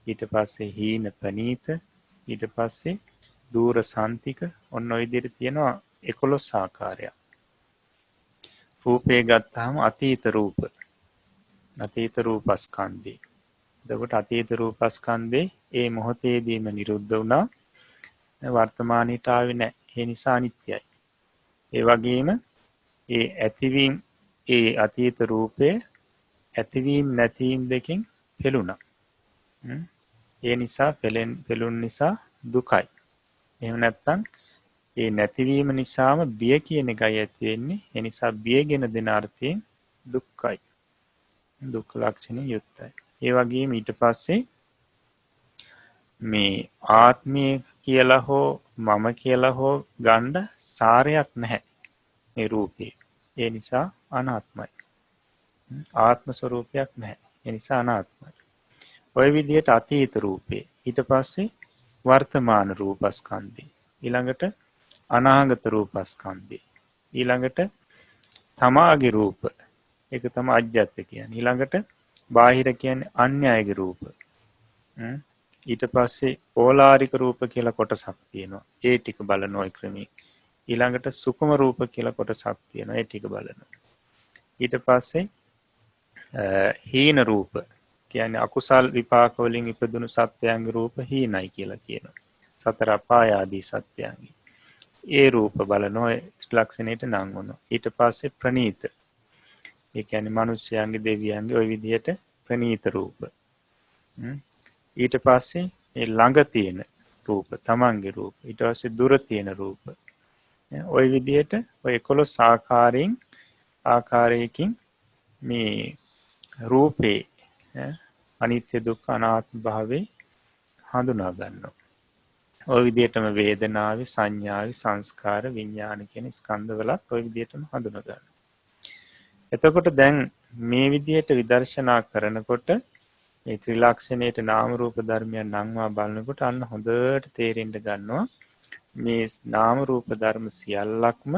ඊට පස්සේ හීන ප්‍රනීත, ඊට පස්සේ දූර සන්තික, ඔන්න ඔය විදිහට තියෙනවා 11 ආකාරයක්. රූපය ගත්තාම අතීත රූපස්කන්ධය. එතකොට අතීත රූපස්කන්ධේ ඒ මොහොතේදීම නිරුද්ධ වුණා. වර්තමානයට ආවේ නැහැ. ඒ නිසා අනිත්‍යයි. ඒ වගේම ඒ අතීත රූපය ඇතිවීම නැතිවීම දෙකෙන් පෙළුණා. ඒ නිසා පෙළුණ නිසා දුකයි. එහෙම නැත්නම් ඒ නැතිවීම නිසාම බිය කියන එකයි ඇති වෙන්නේ. ඒ නිසා බියගෙන දෙන අර්ථයෙන් දුක්ඛයි. දුක්ඛ ලක්ෂණය යුක්තයි. ඒ වගේම ඊට පස්සේ මේ ආත්මය කියලා හෝ මම කියලා හෝ ගන්න සාරයක් නැහැ මේ රූපේ. ඒ නිසා අනාත්මයි. ආත්ම ස්වરૂපයක් නැහැ. ඒ නිසා අනාත්මයි. ඔය විදිහට අතීත රූපේ, ඊට පස්සේ වර්තමාන රූපස්කන්ධය, ඊළඟට අනාගත රූපස්කන්ධය, ඊළඟට තමාගේ රූප, ඒක තමයි අජ්ජත් කියන්නේ. ඊළඟට බාහිර කියන්නේ අන්‍යයගේ රූප. ඊට පස්සේ ඕලාරික රූප කියලා කොටසක් තියෙනවා. ඒ ටික බලන ඔය ක්‍රමී. ඊළඟට සුකුම රූප කියලා කොටසක් තියෙනවා. ඒ ටික බලනවා. ඊට පස්සේ හීන රූප කියන්නේ අකුසල් විපාක වලින් ඉපදුණු සත්‍යයන්ගේ රූප හීනයි කියලා කියනවා. සතර අපාය ආදී සත්‍යයන්ගේ. ඒ රූප බලනවා ත්‍රිලක්ෂණයට නංවනවා. ඊට පස්සේ ප්‍රනීත. ඒ කියන්නේ මිනිස්යන්ගේ දෙවියන්ගේ ওই විදිහට ප්‍රනීත රූප. ඊට පස්සේ ඒ ළඟ තියෙන රූප, තමන්ගේ රූප. ඊට පස්සේ දුර තියෙන රූප. ওই විදිහට ඔය 11 ආකාරයකින් මේ රූපේ අනිත්‍ය දුක්ඛ අනාත්ම භාවයේ හඳුනා ගන්නවා. ওই විදිහටම වේදනාවේ, සංඥාවේ, සංස්කාර, විඥාන කියන ස්කන්ධවලත් ওই විදිහටම හඳුනා ගන්නවා. එතකොට දැන් මේ විදිහට විදර්ශනා කරනකොට මේ ත්‍රිලක්ෂණයට නාම රූප ධර්මයන් නංවා බලනකොට අන්න හොඳට තේරෙන්න ගන්නවා මේ නාම රූප ධර්ම සියල්ලක්ම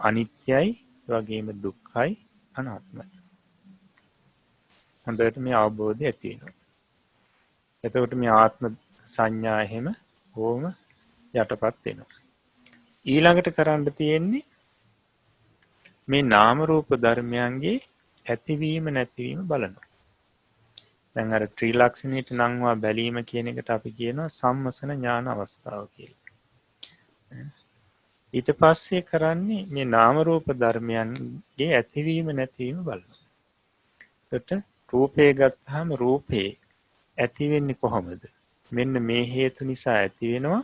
අනිත්‍යයි, වගේම දුක්ඛයි, අනාත්මයි. හොඳට මේ අවබෝධය ඇති වෙනවා. එතකොට මේ ආත්ම සංඥා එහෙම ඕම යටපත් වෙනවා. ඊළඟට කරන්න තියෙන්නේ මේ නාම රූප ධර්මයන්ගේ ඇතිවීම නැතිවීම බලනවා. දැන් අර ත්‍රිලක්ෂණයට නංවා බැලීම කියන එකට අපි කියනවා සම්මසන ඥාන අවස්ථාව කියලා. ඊට පස්සේ කරන්නේ මේ නාම රූප ධර්මයන්ගේ ඇතිවීම නැතිවීම බලනවා. එතකොට රූපය ගත්තාම රූපේ ඇති වෙන්නේ කොහොමද? මෙන්න මේ හේතු නිසා ඇති වෙනවා.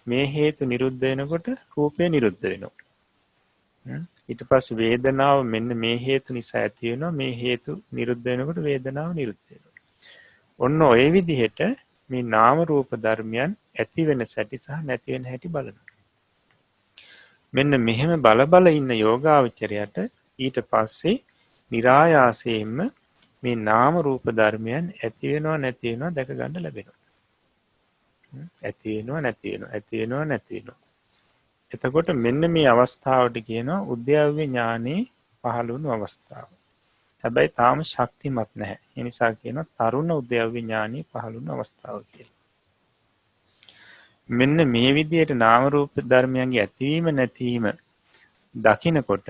මේ හේතු නිරුද්ධ වෙනකොට රූපය නිරුද්ධ වෙනවා. ඊට පස්සේ වේදනාව මෙන්න මේ හේතු නිසා ඇති වෙනවා. මේ හේතු නිරුද්ධ වෙනකොට වේදනාව නිරුද්ධ වෙනවා. ඔන්න ඔය විදිහට මේ නාම රූප ධර්මයන් ඇති වෙන සැටි සහ නැති වෙන හැටි බලනවා. මෙන්න මෙහෙම බල ඉන්න යෝගාවචරයට ඊට පස්සේ નિરાයාසයෙන්ම මේ නාම රූප ධර්මයන් ඇති වෙනව නැති වෙනව දැක ගන්න ලැබෙනවා. ඇති වෙනව නැති වෙනව ඇති වෙනව නැති වෙනව. එතකොට මෙන්න මේ අවස්ථාවට කියනවා උද්‍යව්‍ය ඥානෙ පහළ වුණු අවස්ථාව. හැබැයි තාම ශක්තිමත් නැහැ. ඒ නිසා කියනවා තරුණ උද්‍යව්‍ය ඥානෙ පහළ වුණු අවස්ථාව කියලා. මෙන්න මේ විදිහට නාම රූප ධර්මයන්ගේ ඇතිවීම නැතිවීම දකිනකොට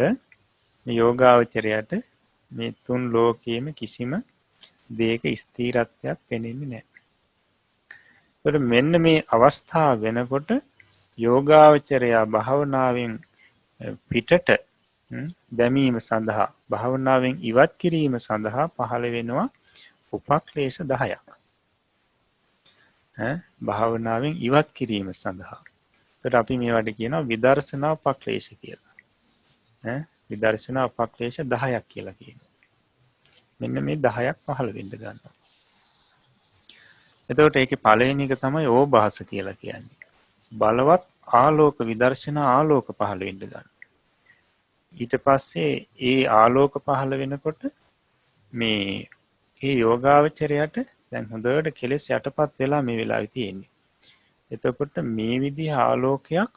යෝගාවචරයට මේ තුන් ලෝකයේම කිසිම දෙයක ස්ථිරත්වයක් පෙනෙන්නේ නැහැ. ඒකට මෙන්න මේ අවස්ථාව වෙනකොට යෝගාවචරයා භාවනාවෙන් පිටට දැමීම සඳහා භාවනාවෙන් ඉවත් කිරීම සඳහා පහළ වෙනවා උපක්ලේශ 10ක්. භාවනාවෙන් ඉවත් කිරීම සඳහා. ඒකට අපි මේවට කියනවා විදර්ශනා උපක්ලේශ කියලා. විදර්ශනා උපක්ලේශ 10ක් කියලා කියනවා. මෙන්න මේ 10ක් පහළ වෙන්න ගන්නවා. එතකොට ඒකේ පළවෙනි එක තමයි ඕභාස කියලා කියන්නේ. බලවත් ආලෝක විදර්ශනා ආලෝක පහළ වෙන්න ගන්නවා. ඊට පස්සේ ඒ ආලෝක පහළ වෙනකොට මේ යෝගාවචරයට දැන් හොඳට කෙලෙස් යටපත් වෙලා මේ වෙලාවේ තියෙන්නේ. එතකොට මේ විදිහ ආලෝකයක්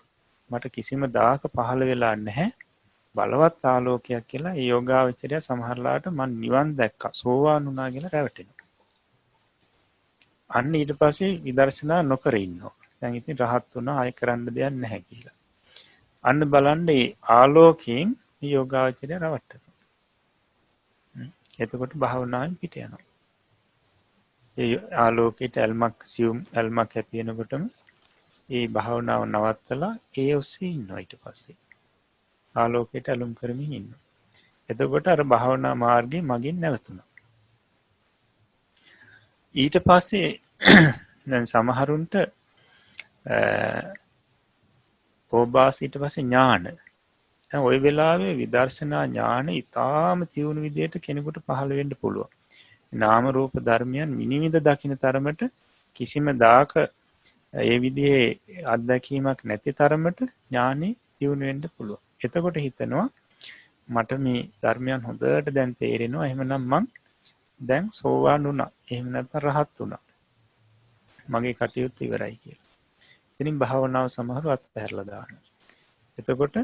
මට කිසිම දායක පහළ වෙලා නැහැ. බලවත් ආලෝකයක් කියලා ඒ යෝගාවචරය සමහරලාට මන් නිවන් දැක්කා සෝවාන් වුණා කියලා රැවටෙනවා. අන්න ඊට පස්සේ විදර්ශනා නොකර ඉන්නවා. දැන් ඉතින් රහත් වුණා ආයෙ කරන්න දෙයක් නැහැ කියලා. අන්න බලන්න මේ ආලෝකයෙන් මේ යෝගාවචරය රවට්ටනවා. එතකොට භාවනාවෙන් පිට යනවා. ඒ ආලෝකයට ඇල්මක් සියුම් ඇල්මක් ඇති වෙනකොටම ඒ භාවනාව නවත්තලා ඒ ඔස්සේ ඉන්නවා ඊට පස්සේ. ආලෝකයට ඇලුම් කරමින් ඉන්නවා. එතකොට අර භාවනා මාර්ගයේ මගින් නැවතුණා. ඊට පස්සේ දැන් සමහරුන්ට ඕභාස ඊට පස්සේ ඥාන. දැන් ওই වෙලාවේ විදර්ශනා ඥාන ඊටාම තියුණු විදිහට කෙනෙකුට පහළ වෙන්න පුළුවන්. නාම රූප ධර්මයන් විනිවිද දකින්න තරමට කිසිම දාක ඒ විදිහේ අත්දැකීමක් නැති තරමට ඥානෙ තියුණු වෙන්න පුළුවන්. එතකොට හිතනවා මට මේ ධර්මයන් හොඳට දැන් තේරෙනවා. එහෙමනම් මං දැන් සෝවාන් වුණා. එහෙම නැත්නම් රහත් වුණා. මගේ කටයුතු ඉවරයි කියලා. ඉතින් භාවනාව සමහරව අත්හැරලා දානවා. එතකොට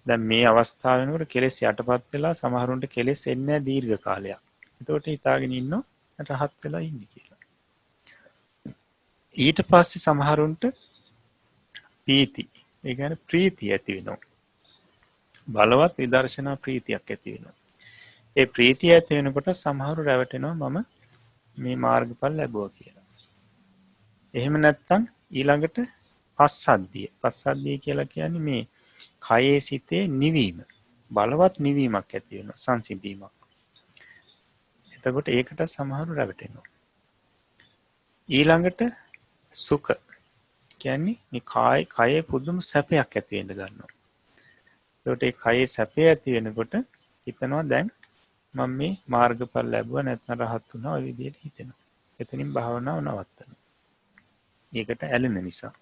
දැන් මේ අවස්ථාව වෙනකොට කෙලෙස් යටපත් වෙලා සමහරුන්ට කෙලෙස් එන්නේ නැහැ දීර්ඝ කාලයක්. එතකොට හිතාගෙන ඉන්නෝ රහත් වෙලා ඉන්නේ කියලා. ඊට පස්සේ සමහරුන්ට පීති, ඒ කියන්නේ ප්‍රීතිය ඇති වෙනවා. බලවත් විදර්ශනා ප්‍රීතියක් ඇති වෙනවා. ඒ ප්‍රීතිය ඇති වෙනකොට සමහරු රැවටෙනවා මම මේ මාර්ගඵල ලැබුවා කියලා. එහෙම නැත්නම් ඊළඟට පස්සද්ධිය කියලා කියන්නේ මේ කයේ සිතේ නිවීම. බලවත් නිවීමක් ඇති වෙනවා, සංසිඳීමක්. එතකොට ඒකට සමහරු රැවටෙනවා. ඊළඟට සුඛ කියන්නේ මේ කයේ පුදුම සැපයක් ඇති වෙන්න ගන්නවා. ඒකට ඒ කයේ සැපය ඇති වෙනකොට හිතනවා දැන් මම මේ මාර්ගඵල ලැබුවා නැත්නම් රහත් වුණා ඔය විදිහට හිතෙනවා. එතනින් භාවනාව නවත්තනවා. ඒකට ඇලෙන නිසා.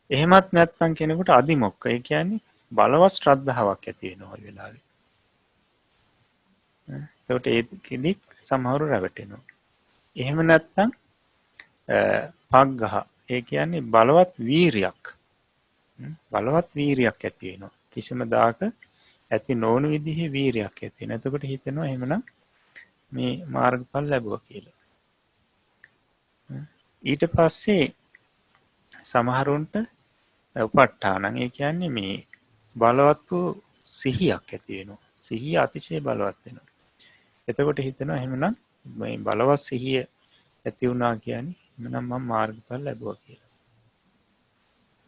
එහෙමත් නැත්නම් කෙනෙකුට අදිමොක්ක. ඒ කියන්නේ බලවත් ශ්‍රද්ධාවක් ඇති වෙනවා ওই වෙලාවේ. ඒකට ඒකෙදි සමහරව රැවටෙනවා. එහෙම නැත්නම් පග්ගහ. ඒ කියන්නේ බලවත් වීරියක්. බලවත් වීරියක් ඇති වෙනවා. කිසිම දාක ඇති නොවන විදිහේ වීරියක් ඇති වෙනවා. එතකොට හිතෙනවා එහෙමනම් මේ මාර්ගඵල ලැබුවා කියලා. ඊට පස්සේ සමහරුන්ට උප ဋ ාණං ඒ කියන්නේ මේ බලවත් වූ සිහියක් ඇති වෙනවා. සිහිය අතිශය බලවත් වෙනවා. එතකොට හිතෙනවා එහෙමනම් මේ බලවත් සිහිය ඇති වුණා කියන්නේ එහෙනම් මම මාර්ගඵල ලැබුවා කියලා.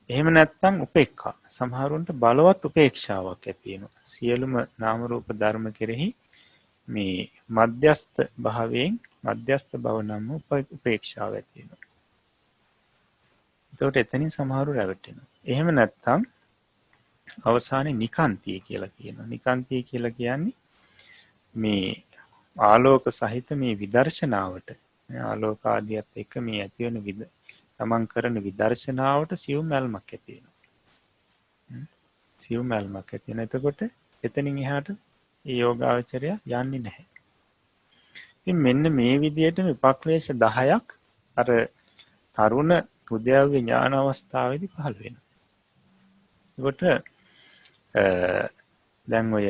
එහෙම නැත්නම් උපේක්ඛා. සමහරුන්ට බලවත් උපේක්ෂාවක් ඇති වෙනවා. සියලුම නාම රූප ධර්ම කෙරෙහි මේ මධ්‍යස්ත භාවයෙන් මධ්‍යස්ත භව නම් උපේක්ෂාව ඇති වෙනවා. එතකොට එතනින් සමහරු රැවටෙනවා. එහෙම නැත්නම් අවසානයේ නිකාන්තිය කියලා කියනවා. නිකාන්තිය කියලා කියන්නේ මේ ආලෝක සහිත මේ විදර්ශනාවට ආලෝක ආදියත් එක්ක මේ ඇති වෙන තමන් කරන විදර්ශනාවට සියුම් ඇල්මක් ඇති වෙනවා. සියුම් ඇල්මක් ඇති වෙන. එතකොට එතනින් එහාට මේ යෝගාවචරය යන්නේ නැහැ. ඉතින් මෙන්න මේ විදිහට විපක්ලේශ 10ක් අර තරුණ උද්‍යව්‍ය ඥාන අවස්ථාවේදී පහළ වෙනවා. ඒකට දැන් ඔය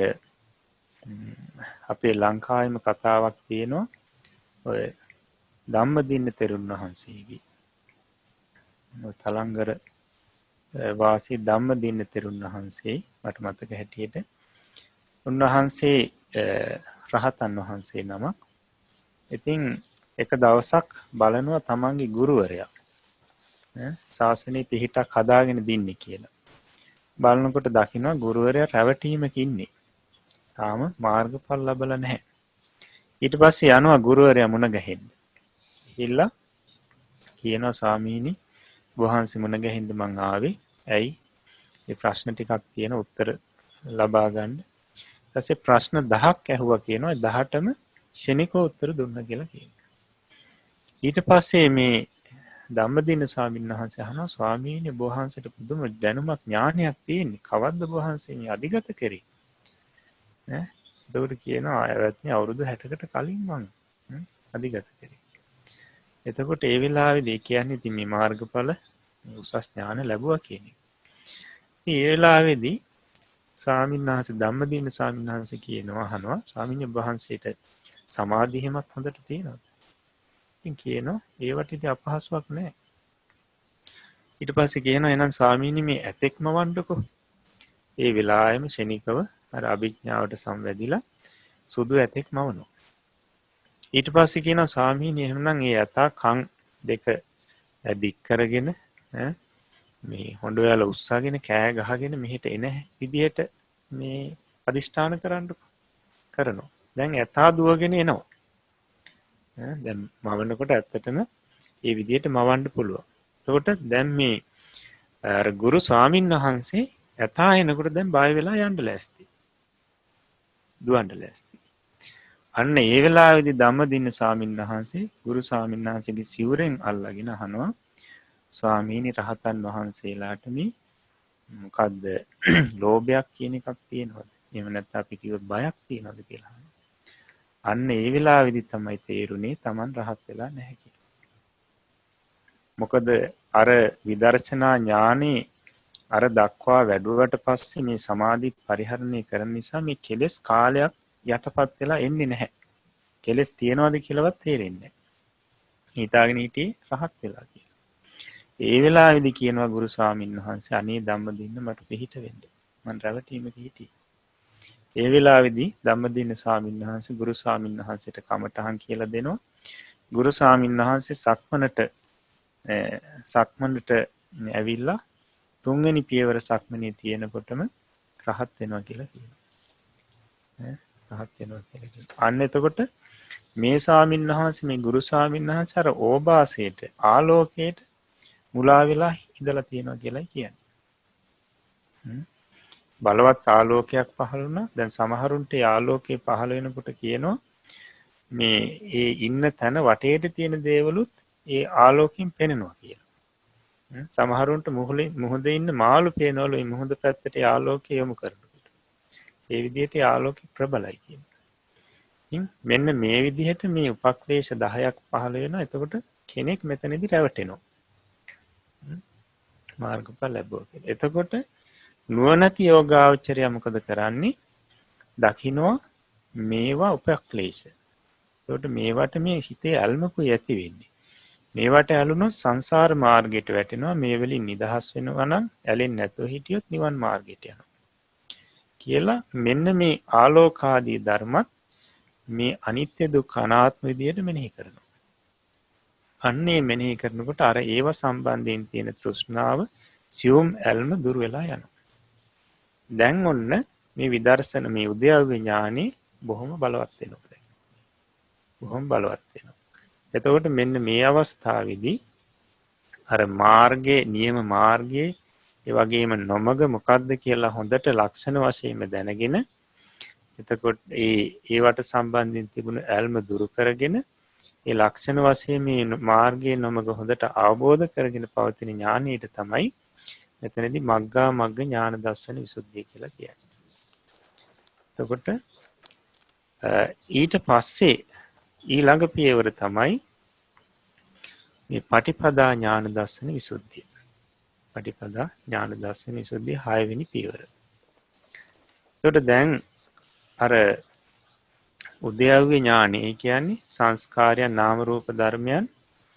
අපේ ලංකාවේම කතාවක් තියෙනවා. ඔය ධම්මදින්න තෙරුන් වහන්සේගේ තලංගර වාසී ධම්මදින්න තෙරුන් වහන්සේ මට මතක හැටියට උන්වහන්සේ රහතන් වහන්සේ නමක්. ඉතින් එක දවසක් බලනවා තමන්ගේ ගුරුවරයා ශාසනයේ පිහිටක් හදාගෙන දින්නේ කියලා. බලනකොට දකින්න ගුරුවරයා රැවටීමක ඉන්නේ. තාම මාර්ගඵල ලැබලා නැහැ. ඊට පස්සේ යනවා ගුරුවරයා මුණ ගැහෙන්න. ගිහිල්ලා කියනවා ස්වාමීනි වහන්සේ මුණ ගැහෙන්න මං ආවේ. ඇයි? මේ ප්‍රශ්න ටිකක් තියෙන උත්තර ලබා ගන්න. ඊපස්සේ ප්‍රශ්න 10ක් ඇහුවා කියනවා. 18ම ශනිකව උත්තර දුන්නා කියලා කියනවා. ඊට පස්සේ මේ ධම්මදින ස්වාමීන් වහන්සේ අහනවා ස්වාමීනි වහන්සේට පුදුම දැනුමක් ඥානයක් තියෙන්නේ. කවද්ද වහන්සේ මේ අධිගත කරේ? ඈ ඒකට කියනවා ආයවත්නි අවුරුදු 60කට කලින් මං අධිගත කරේ. එතකොට ඒ වෙලාවේදී කියන්නේ ඉතින් මේ මාර්ගඵල උසස් ඥාන ලැබුවා කියන එක. ඉතින් ඒ වෙලාවේදී ස්වාමීන් වහන්සේ ධම්මදින ස්වාමීන් වහන්සේ කියනවා අහනවා ස්වාමීන් වහන්සේට සමාධියමත් හොඳට තියෙනවද? ඉතින් කියනවා ඒවට ඉතින් අපහසුයක් නැහැ. ඊට පස්සේ කියනවා එහෙනම් ස්වාමීනි මේ ඇතෙක්ම වණ්ඩකෝ. ඒ වෙලාවෙම ශනිකව අර අභිඥාවට සම්වැදිලා සුදු ඇතෙක් මවනවා. ඊට පස්සේ කියනවා ස්වාමීනි එහෙනම් ඒ ඇතා කන් දෙක දික් කරගෙන මේ හොඬ වල උස්සගෙන කෑ ගහගෙන මෙහෙට එන විදිහට මේ අදිෂ්ඨාන කරනවා. දැන් ඇතා දුවගෙන එනවා. දැන් මවනකොට ඇත්තටම ඒ විදිහට මවන්න පුළුවන්. එතකොට දැන් මේ අර ගුරු ස්වාමීන් වහන්සේ ඇතා එනකොට දැන් බය වෙලා යන්න ලෑස්ති. දුවන්න ලෑස්ති. අන්න ඒ වෙලාවේදී ධම්මදින්න ස්වාමීන් වහන්සේ ගුරු ස්වාමීන් වහන්සේගේ සිවුරෙන් අල්ලගෙන අහනවා ස්වාමීනි රහතන් වහන්සේලාට මේ මොකද්ද ලෝභයක් කියන එකක් තියෙනවද? එහෙම නැත්නම් අපි කිව්වොත් බයක් තියෙනවද කියලා. අන්න ඒ වෙලාවේදී තමයි තේරුනේ Taman රහත් වෙලා නැහැ කියලා. මොකද අර විදර්ශනා ඥානේ අර දක්වා වැඩුවට පස්සේ මේ සමාධි පරිහරණය කරන නිසා මේ කෙලෙස් කාලයක් යටපත් වෙලා එන්නේ නැහැ. කෙලෙස් තියනවාද කියලාවත් තේරෙන්නේ නැහැ. හිතාගෙන හිටියේ රහත් වෙලා කියලා. ඒ වෙලාවේදී කියනවා ගුරු ස්වාමීන් වහන්සේ අනේ ධම්මදින්න මට පිහිට වෙන්න. මම රැවටීමක හිටියේ. ඒ වෙලාවේදී ධම්මදින්න ස්වාමීන් වහන්සේ ගුරු ස්වාමීන් වහන්සේට කමටහන් කියලා දෙනවා. ගුරු ස්වාමීන් වහන්සේ සක්මනට ඇවිල්ලා තුන්වෙනි පියවර සක්මනේ තියෙනකොටම රහත් වෙනවා කියලා කියනවා. රහත් වෙනවා කියලා කියනවා. අන්න එතකොට මේ ස්වාමීන් වහන්සේ මේ ගුරු ස්වාමීන් වහන්සේ අර ඕභාසයට ආලෝකයට මුලා වෙලා ඉඳලා තියෙනවා කියලායි කියන්නේ. බලවත් ආලෝකයක් පහළ වුණා. දැන් සමහරුන්ට ඒ ආලෝකය පහළ වෙනකොට කියනවා මේ ඒ ඉන්න තැන වටේට තියෙන දේවලුත් ඒ ආලෝකයෙන් පෙනෙනවා කියලා. සමහරුන්ට මුහුදේ ඉන්න මාළු පේනවලු මේ මුහුද පැත්තට ආලෝකය යොමු කරනකොට. ඒ විදිහට ආලෝකය ප්‍රබලයි කියනවා. ඉතින් මෙන්න මේ විදිහට මේ උපක්ලේශ 10ක් පහළ වෙනවා. එතකොට කෙනෙක් මෙතනදී රැවටෙනවා. මාර්ගඵල ලැබුවා කියලා. එතකොට නුවණැති යෝගාවචරය මොකද කරන්නේ? දකින්නවා මේවා උපක්ලේශ. එතකොට මේවට මේ හිතේ ඇල්මකුයි ඇති වෙන්නේ. මේවට ඇලුනොත් සංසාර මාර්ගයට වැටෙනවා. මේ වලින් නිදහස් වෙනවා නම් ඇලෙන්නේ නැතුව හිටියොත් නිවන් මාර්ගයට යනවා. කියලා මෙන්න මේ ආලෝකාදී ධර්මත් මේ අනිත්‍ය දුක්ඛ අනාත්ම විදියට මෙනෙහි කරනවා. අන්නේ මෙනෙහි කරනකොට අර ඒව සම්බන්ධයෙන් තියෙන තෘෂ්ණාව සියුම් ඇල්ම දුර වෙලා යනවා. දැන් ඔන්න මේ විදර්ශන මේ උද්‍යව්‍ය ඥානෙ බොහොම බලවත් වෙනවා. බොහොම බලවත් වෙනවා. එතකොට මෙන්න මේ අවස්ථාවේදී අර මාර්ගයේ නියම මාර්ගයේ ඒ වගේම නොමග මොකද්ද කියලා හොඳට ලක්ෂණ වශයෙන්ම දැනගෙන එතකොට ඒවට සම්බන්ධයෙන් තිබුණු ඇල්ම දුරු කරගෙන ඒ ලක්ෂණ වශයෙන් මේ මාර්ගයේ නොමග හොඳට අවබෝධ කරගෙන පවතින ඥානීයට තමයි මෙතනදී මග්ගා මග්ග ඥාන දර්ශන විසුද්ධිය කියලා කියන්නේ. එතකොට ඊට පස්සේ ඊළඟ පියවර තමයි මේ පටිපදා ඥාන දර්ශන විසුද්ධිය. පටිපදා ඥාන දර්ශන විසුද්ධිය 6 වෙනි පියවර. එතකොට දැන් අර උද්‍යව්‍ය ඥානෙ කියන්නේ සංස්කාරයන් නාම රූප ධර්මයන්.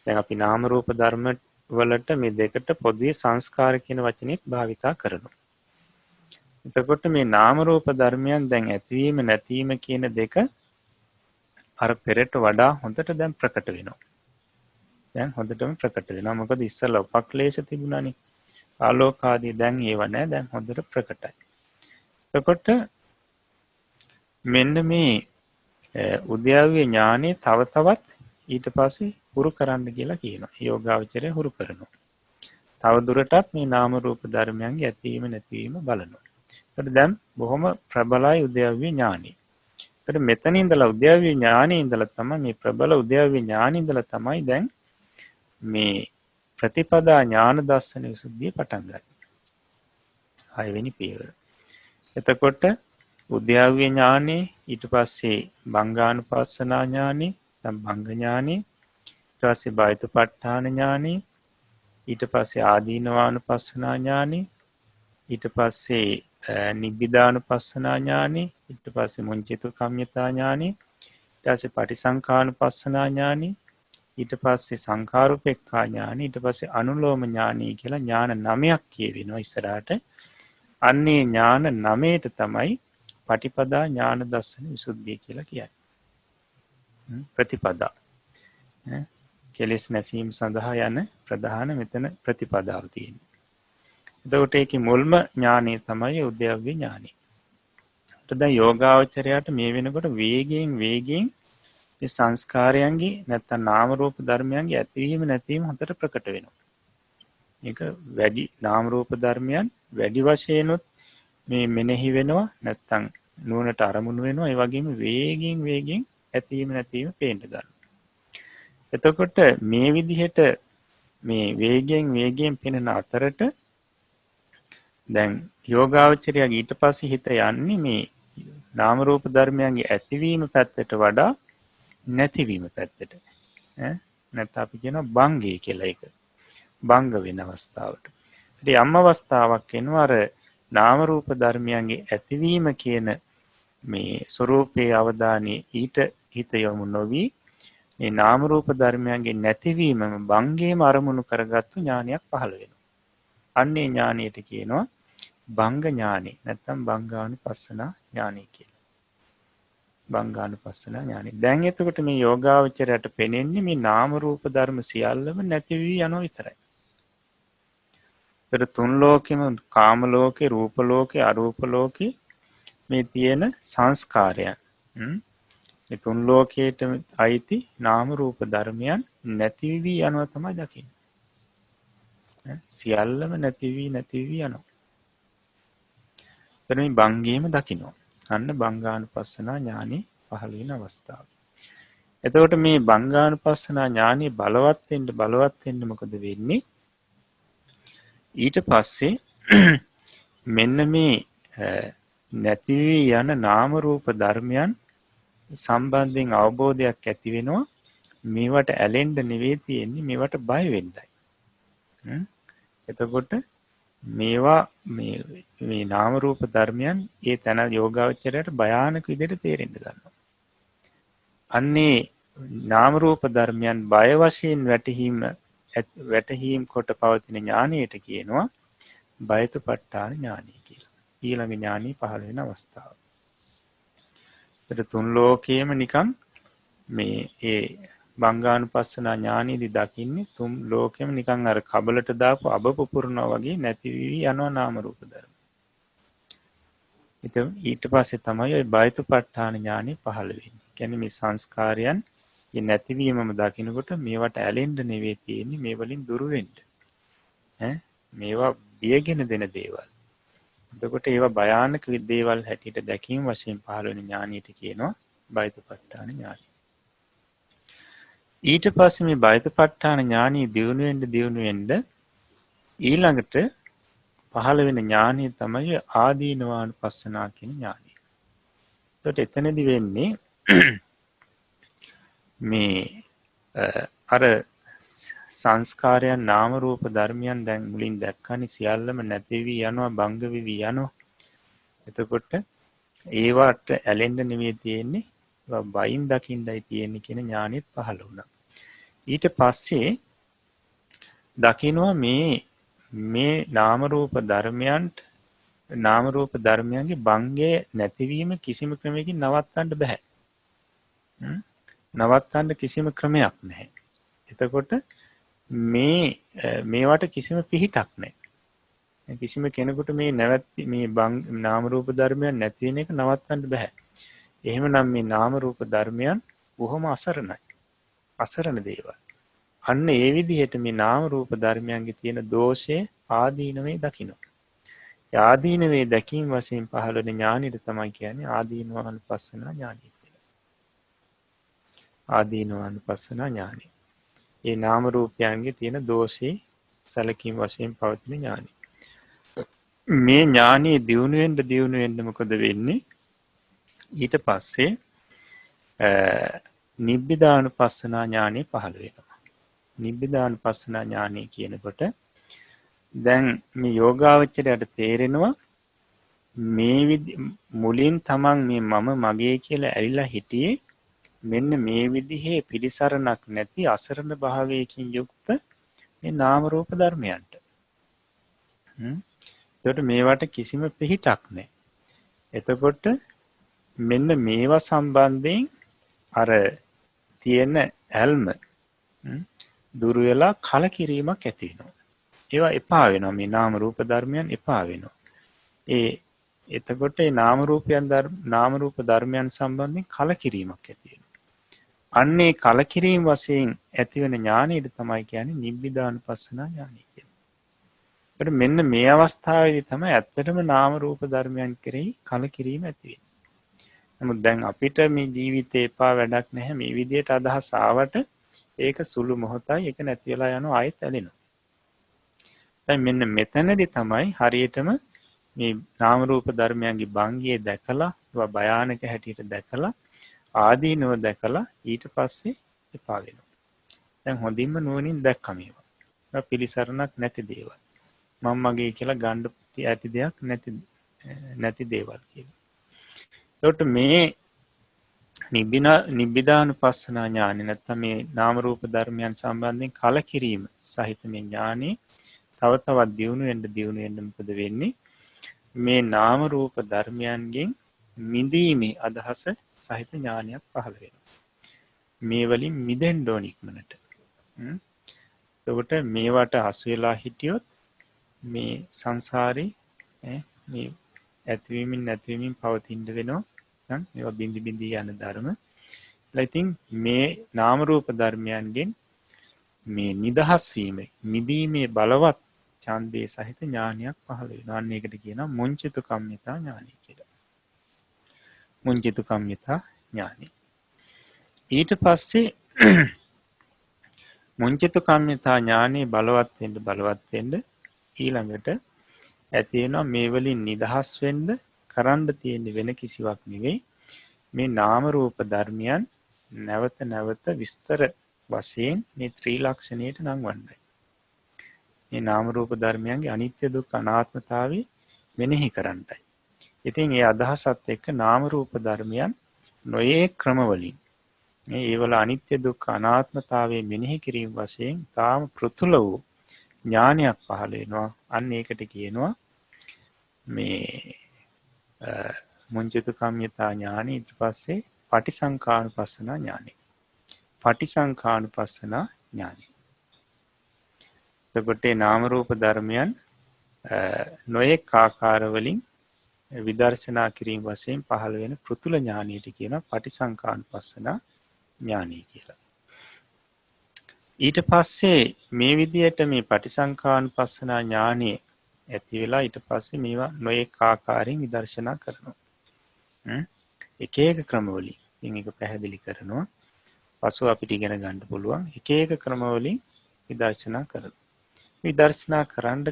දැන් අපි නාම රූප ධර්ම වලට මේ දෙකට පොදුවේ සංස්කාර කියන වචනයත් භාවිතා කරනවා. එතකොට මේ නාම රූප ධර්මයන් දැන් ඇතිවීම නැතිවීම කියන දෙක අර පෙරට වඩා හොඳට දැන් ප්‍රකට වෙනවා. දැන් හොඳටම ප්‍රකට වෙනවා. මොකද ඉස්සෙල්ලා උපක්ලේශ තිබුණානේ. ආලෝක ආදී දැන් ඒව නැහැ. දැන් හොඳට ප්‍රකටයි. එතකොට මෙන්න මේ උද්‍යව්‍ය ඥානෙ තව තවත් ඊට පස්සේ හුරු කරන්න කියලා කියනවා. යෝගාවචරය හුරු කරනවා. තව දුරටත් මේ නාම රූප ධර්මයන්ගේ ඇතිවීම නැතිවීම බලනවා. ඒකට දැන් බොහොම ප්‍රබලයි උද්‍යව්‍ය ඥානෙ. ඒකට මෙතන ඉඳලා උද්‍යව්‍ය ඥානෙ ඉඳලා තමයි මේ ප්‍රබල උද්‍යව්‍ය ඥානෙ ඉඳලා තමයි දැන් මේ ප්‍රතිපදා ඥාන දර්ශන විසුද්ධිය පටන් ගන්න. 6 වෙනි පියවර. එතකොට උද්‍යව්‍ය ඥානෙ ඊට පස්සේ බංගානුපස්සනා ඥානෙ, බංග ඥානෙ, ඊට පස්සේ බයිතුපට්ඨාන ඥානෙ, ඊට පස්සේ ආදීනවානුපස්සනා ඥානෙ, ඊට පස්සේ නිබ්බිදානුපස්සනා ඥානෙ, ඊට පස්සේ මුංචිතු කම්මිතා ඥානෙ, ඊට පස්සේ පටිසංඛානුපස්සනා ඥානෙ, ඊට පස්සේ සංඛාරුපෙක්ඛා ඥානෙ, ඊට පස්සේ අනුලෝම ඥානෙ කියලා ඥාන 9ක් කියවෙනවා ඉස්සරහට. අන්නේ ඥාන 9ට තමයි පටිපදා ඥාන දර්ශන විසුද්ධිය කියලා කියන්නේ. ප්‍රතිපදා. කෙලෙස් නැසීම සඳහා යන ප්‍රධාන මෙතන ප්‍රතිපදාව තියෙනවා. එතකොට ඒකේ මුල්ම ඥානය තමයි උද්‍යව්‍ය ඥානය. දැන් යෝගාවචරයට මේ වෙනකොට වේගයෙන් මේ සංස්කාරයන්ගේ නැත්තම් නාම රූප ධර්මයන්ගේ ඇතිවීම නැතිවීම හතර ප්‍රකට වෙනවා. මේක වැඩි නාම රූප ධර්මයන් වැඩි වශයෙන්ුත් මේ මෙනෙහි වෙනවා නැත්තම් නුවණට අරමුණු වෙනවා. ඒ වගේම වේගයෙන් ඇතිවීම නැතිවීම පේන්න ගන්නවා. එතකොට මේ විදිහට මේ වේගයෙන් පෙනෙන අතරට දැන් යෝගාවචරයගේ ඊට පස්සේ හිත යන්නේ මේ නාම රූප ධර්මයන්ගේ ඇතිවීම පැත්තට වඩා නැතිවීම පැත්තට. නැත්නම් අපි කියනවා බංගේ කියලා එක. බංග වෙන අවස්ථාවට. ඉතින් යම් අවස්ථාවක් එනවා අර නාම රූප ධර්මයන්ගේ ඇතිවීම කියන මේ ස්වરૂපයේ අවධානය ඊට හිත යොමු නොවි මේ නාම රූප ධර්මයන්ගේ නැතිවීමම බංගේම අරමුණු කරගත්තු ඥානයක් පහළ වෙනවා. අන්නේ ඥානයට කියනවා බංග ඥානෙ නැත්නම් බංගානුපස්සනා ඥානෙ කියලා. බංගානුපස්සනා ඥානෙ. දැන් එතකොට මේ යෝගාවචරයට පෙනෙන්නේ මේ නාම රූප ධර්ම සියල්ලම නැති වී යනවා විතරයි. ඒතර තුන් ලෝකෙම කාම ලෝකේ, රූප ලෝකේ, අරූප ලෝකේ මේ තියෙන සංස්කාරයන්. මේ තුන් ලෝකයට අයිති නාම රූප ධර්මයන් නැති වී යනවා තමයි දකින්නේ. සියල්ලම නැති වී යනවා. එතන බංගේම දකින්න. අන්න බංගානුපස්සනා ඥානෙ පහළ වෙන අවස්ථාව. එතකොට මේ බංගානුපස්සනා ඥානෙ බලවත් වෙන්න මොකද වෙන්නේ? ඊට පස්සේ මෙන්න මේ නැති වී යන නාම රූප ධර්මයන් සම්බන්ධයෙන් අවබෝධයක් ඇති වෙනවා. මේවට ඇලෙන්න නෙවෙයි තියෙන්නේ, මේවට බය වෙන්නයි. එතකොට මේවා මේ නාම රූප ධර්මයන් ඒ තන යෝගාවචරයට භයානක විදිහට තේරෙන්න ගන්නවා. අන්නේ නාම රූප ධර්මයන් බය වශයෙන් වැටහීම් කොට පවතින ඥානයට කියනවා බයතුපට්ඨාන ඥානය කියලා. ඊළඟ ඥානي පහළ වෙන අවස්ථාව. ඒතර තුන් ලෝකයේම නිකන් මේ ඒ බංගානුපස්සනා ඥානෙදි දකින්නේ තුන් ලෝකෙම නිකන් අර කබලට දාපු අබ පුපුරනවා වගේ නැති වී යනවා නාම රූප ධර්ම. ඊට පස්සේ තමයි ওই බයතුපට්ඨාන ඥානෙ පහළ වෙන්නේ. කියන්නේ මේ සංස්කාරයන් මේ නැතිවීමම දකිනකොට මේවට ඇලෙන්න නෙවෙයි තියෙන්නේ, මේ වලින් දුරු වෙන්න. මේවා බියගෙන දෙන දේවල්. එතකොට ඒවා භයානක දේවල් හැටියට දැකීම වශයෙන් පහළ වෙන ඥානියට කියනවා බයතුපට්ඨාන ඥානය. ඊට පස්සේ මේ බයතුපට්ඨාන ඥානිය දියුණු වෙන්න ඊළඟට පහළ වෙන ඥානිය තමයි ආදීනවානුපස්සනා කියන ඥානිය. එතකොට එතනදි වෙන්නේ මේ අර සංස්කාරයන් නාම රූප ධර්මයන් දැන් මුලින් දැක්කනේ සියල්ලම නැති වී යනවා භංග වෙවි යනවා. එතකොට ඒවට ඇලෙන්න නෙමෙයි තියෙන්නේ ඒවා බයින් දකින්නයි තියෙන්නේ කියන ඥානෙත් පහළ වුණා. ඊට පස්සේ දකින්නවා මේ නාම රූප ධර්මයන්ගේ භංගය නැතිවීම කිසිම ක්‍රමයකින් නවත්තන්න බෑ. නවත්තන්න කිසිම ක්‍රමයක් නැහැ. එතකොට මේවට කිසිම පිහිටක් නැහැ. කිසිම කෙනෙකුට මේ නාම රූප ධර්මයන් නැති වෙන එක නවත්තන්න බෑ. එහෙමනම් මේ නාම රූප ධර්මයන් බොහොම අසරණයි. අසරණ දේවල්. අන්න ඒ විදිහට මේ නාම රූප ධර්මයන්ගේ තියෙන දෝෂය ආදීනවේ දකින්න. ආදීනවේ දැකීම වශයෙන් පහළ වෙන ඥානෙට තමයි කියන්නේ ආදීනවානුපස්සනා ඥානය කියලා. ආදීනවානුපස්සනා ඥානය. ඒ නාම රූපයන්ගේ තියෙන දෝෂේ සැලකීම් වශයෙන් පවතින ඥානය. මේ ඥානෙ දියුණු වෙන්න මොකද වෙන්නේ? ඊට පස්සේ නිබ්බිදානුපස්සනා ඥානෙ පහළ වෙනවා. නිබ්බිදානුපස්සනා ඥානෙ කියනකොට දැන් මේ යෝගාවචරයට තේරෙනවා මුලින් තමන් මේ මම මගේ කියලා ඇලිලා හිටියේ මෙන්න මේ විදිහේ පිළිසරණක් නැති අසරණ භාවයකින් යුක්ත මේ නාම රූප ධර්මයන්ට. එතකොට මේවට කිසිම පිහිටක් නැහැ. එතකොට මෙන්න මේවා සම්බන්ධයෙන් අර තියෙන ඇල්ම දුරු වෙලා කලකිරීමක් ඇති වෙනවා. ඒවා එපා වෙනවා. මේ නාම රූප ධර්මයන් එපා වෙනවා. එතකොට මේ නාම රූප ධර්මයන් සම්බන්ධයෙන් කලකිරීමක් ඇති වෙනවා. අන්නේ කලකිරීම වශයෙන් ඇතිවන ඥානෙට තමයි කියන්නේ නිබ්බිදානුපස්සනා ඥානය කියලා. ඒකට මෙන්න මේ අවස්ථාවේදී තමයි ඇත්තටම නාම රූප ධර්මයන් කෙරෙහි කලකිරීම ඇති වෙන්නේ. නමුත් දැන් අපිට මේ ජීවිතේ එපා වැඩක් නැහැ මේ විදිහට අදහස් ආවට ඒක සුළු මොහොතයි ඒක නැති වෙලා යනවා ආයෙත් ඇලෙනවා. දැන් මෙන්න මෙතනදී තමයි හරියටම මේ නාම රූප ධර්මයන්ගේ භංගය දැකලා ඒවා භයානක හැටියට දැකලා ආදීනව දැකලා ඊට පස්සේ එපා වෙනවා. දැන් හොඳින්ම නුවණින් දැක්කම ඒවා පිළිසරණක් නැති දේවල්. මම මගේ කියලා ගන්න ඇති දෙයක් නැති දේවල් කියලා. ඒකට මේ නිබ්බිදානුපස්සනා ඥානෙ නැත්නම් මේ නාම රූප ධර්මයන් සම්බන්ධයෙන් කලකිරීම සහිත මේ ඥානෙ තව තවත් දියුණු වෙන්න මොකද වෙන්නේ? මේ නාම රූප ධර්මයන්ගෙන් මිදීමේ අදහස සහිත ඥානයක් පහළ වෙනවා. මේ වලින් මිදෙන්න ඕන ඉක්මනට. එතකොට මේවට හසු වෙලා හිටියොත් මේ සංසාරේ මේ ඇතිවීමින් නැතිවීමින් පවතින්න වෙනවා. නම් මේවා බිඳි බිඳි යන ධර්ම. ඉතින් මේ නාම රූප ධර්මයන්ගෙන් මේ නිදහස් වීම, මිදීමේ බලවත් ඡන්දේ සහිත ඥානයක් පහළ වෙනවා. අන්න ඒකට කියනවා මුංචිතු කම්මිතා ඥානය කියලා. මුංචිතු කම්මිතා ඥානය. ඊට පස්සේ මුංචිතු කම්මිතා ඥානෙ බලවත් වෙන්න ඊළඟට ඇති වෙනවා මේ වලින් නිදහස් වෙන්න කරන්න තියෙන වෙන කිසිවක් නෙවෙයි මේ නාම රූප ධර්මයන් නැවත විස්තර වශයෙන් මේ ත්‍රිලක්ෂණයට නංවන්නයි. මේ නාම රූප ධර්මයන්ගේ අනිත්‍ය දුක්ඛ අනාත්මතාවය මෙනෙහි කරන්නයි. ඉතින් ඒ අදහසත් එක්ක නාම රූප ධර්මයන් නොයේ ක්‍රම වලින් මේ ඒවල අනිත්‍ය දුක්ඛ අනාත්මතාවය මෙනෙහි කිරීම වශයෙන් තාම පෘතුල වූ ඥානයක් පහළ වෙනවා. අන්න ඒකට කියනවා මේ මුංචිතු කම්මිතා ඥානෙ. ඊට පස්සේ පටිසංඛානුපස්සනා ඥානෙ. පටිසංඛානුපස්සනා ඥානෙ. එතකොට නාම රූප ධර්මයන් නොයෙක් ආකාර වලින් විදර්ශනා කිරීම වශයෙන් පහළ වෙන පෘතුල ඥානයට කියනවා පටිසංඛානුපස්සනා ඥානය කියලා. ඊට පස්සේ මේ විදිහට මේ පටිසංඛානුපස්සනා ඥානෙ ඇති වෙලා ඊට පස්සේ මේවා නොයෙක් ආකාරයෙන් විදර්ශනා කරනවා. එක එක ක්‍රම වලින් මේක පැහැදිලි කරනවා. පසුව අපිට ඉගෙන ගන්න පුළුවන් එක එක ක්‍රම වලින් විදර්ශනා කරනවා. විදර්ශනා කරන්න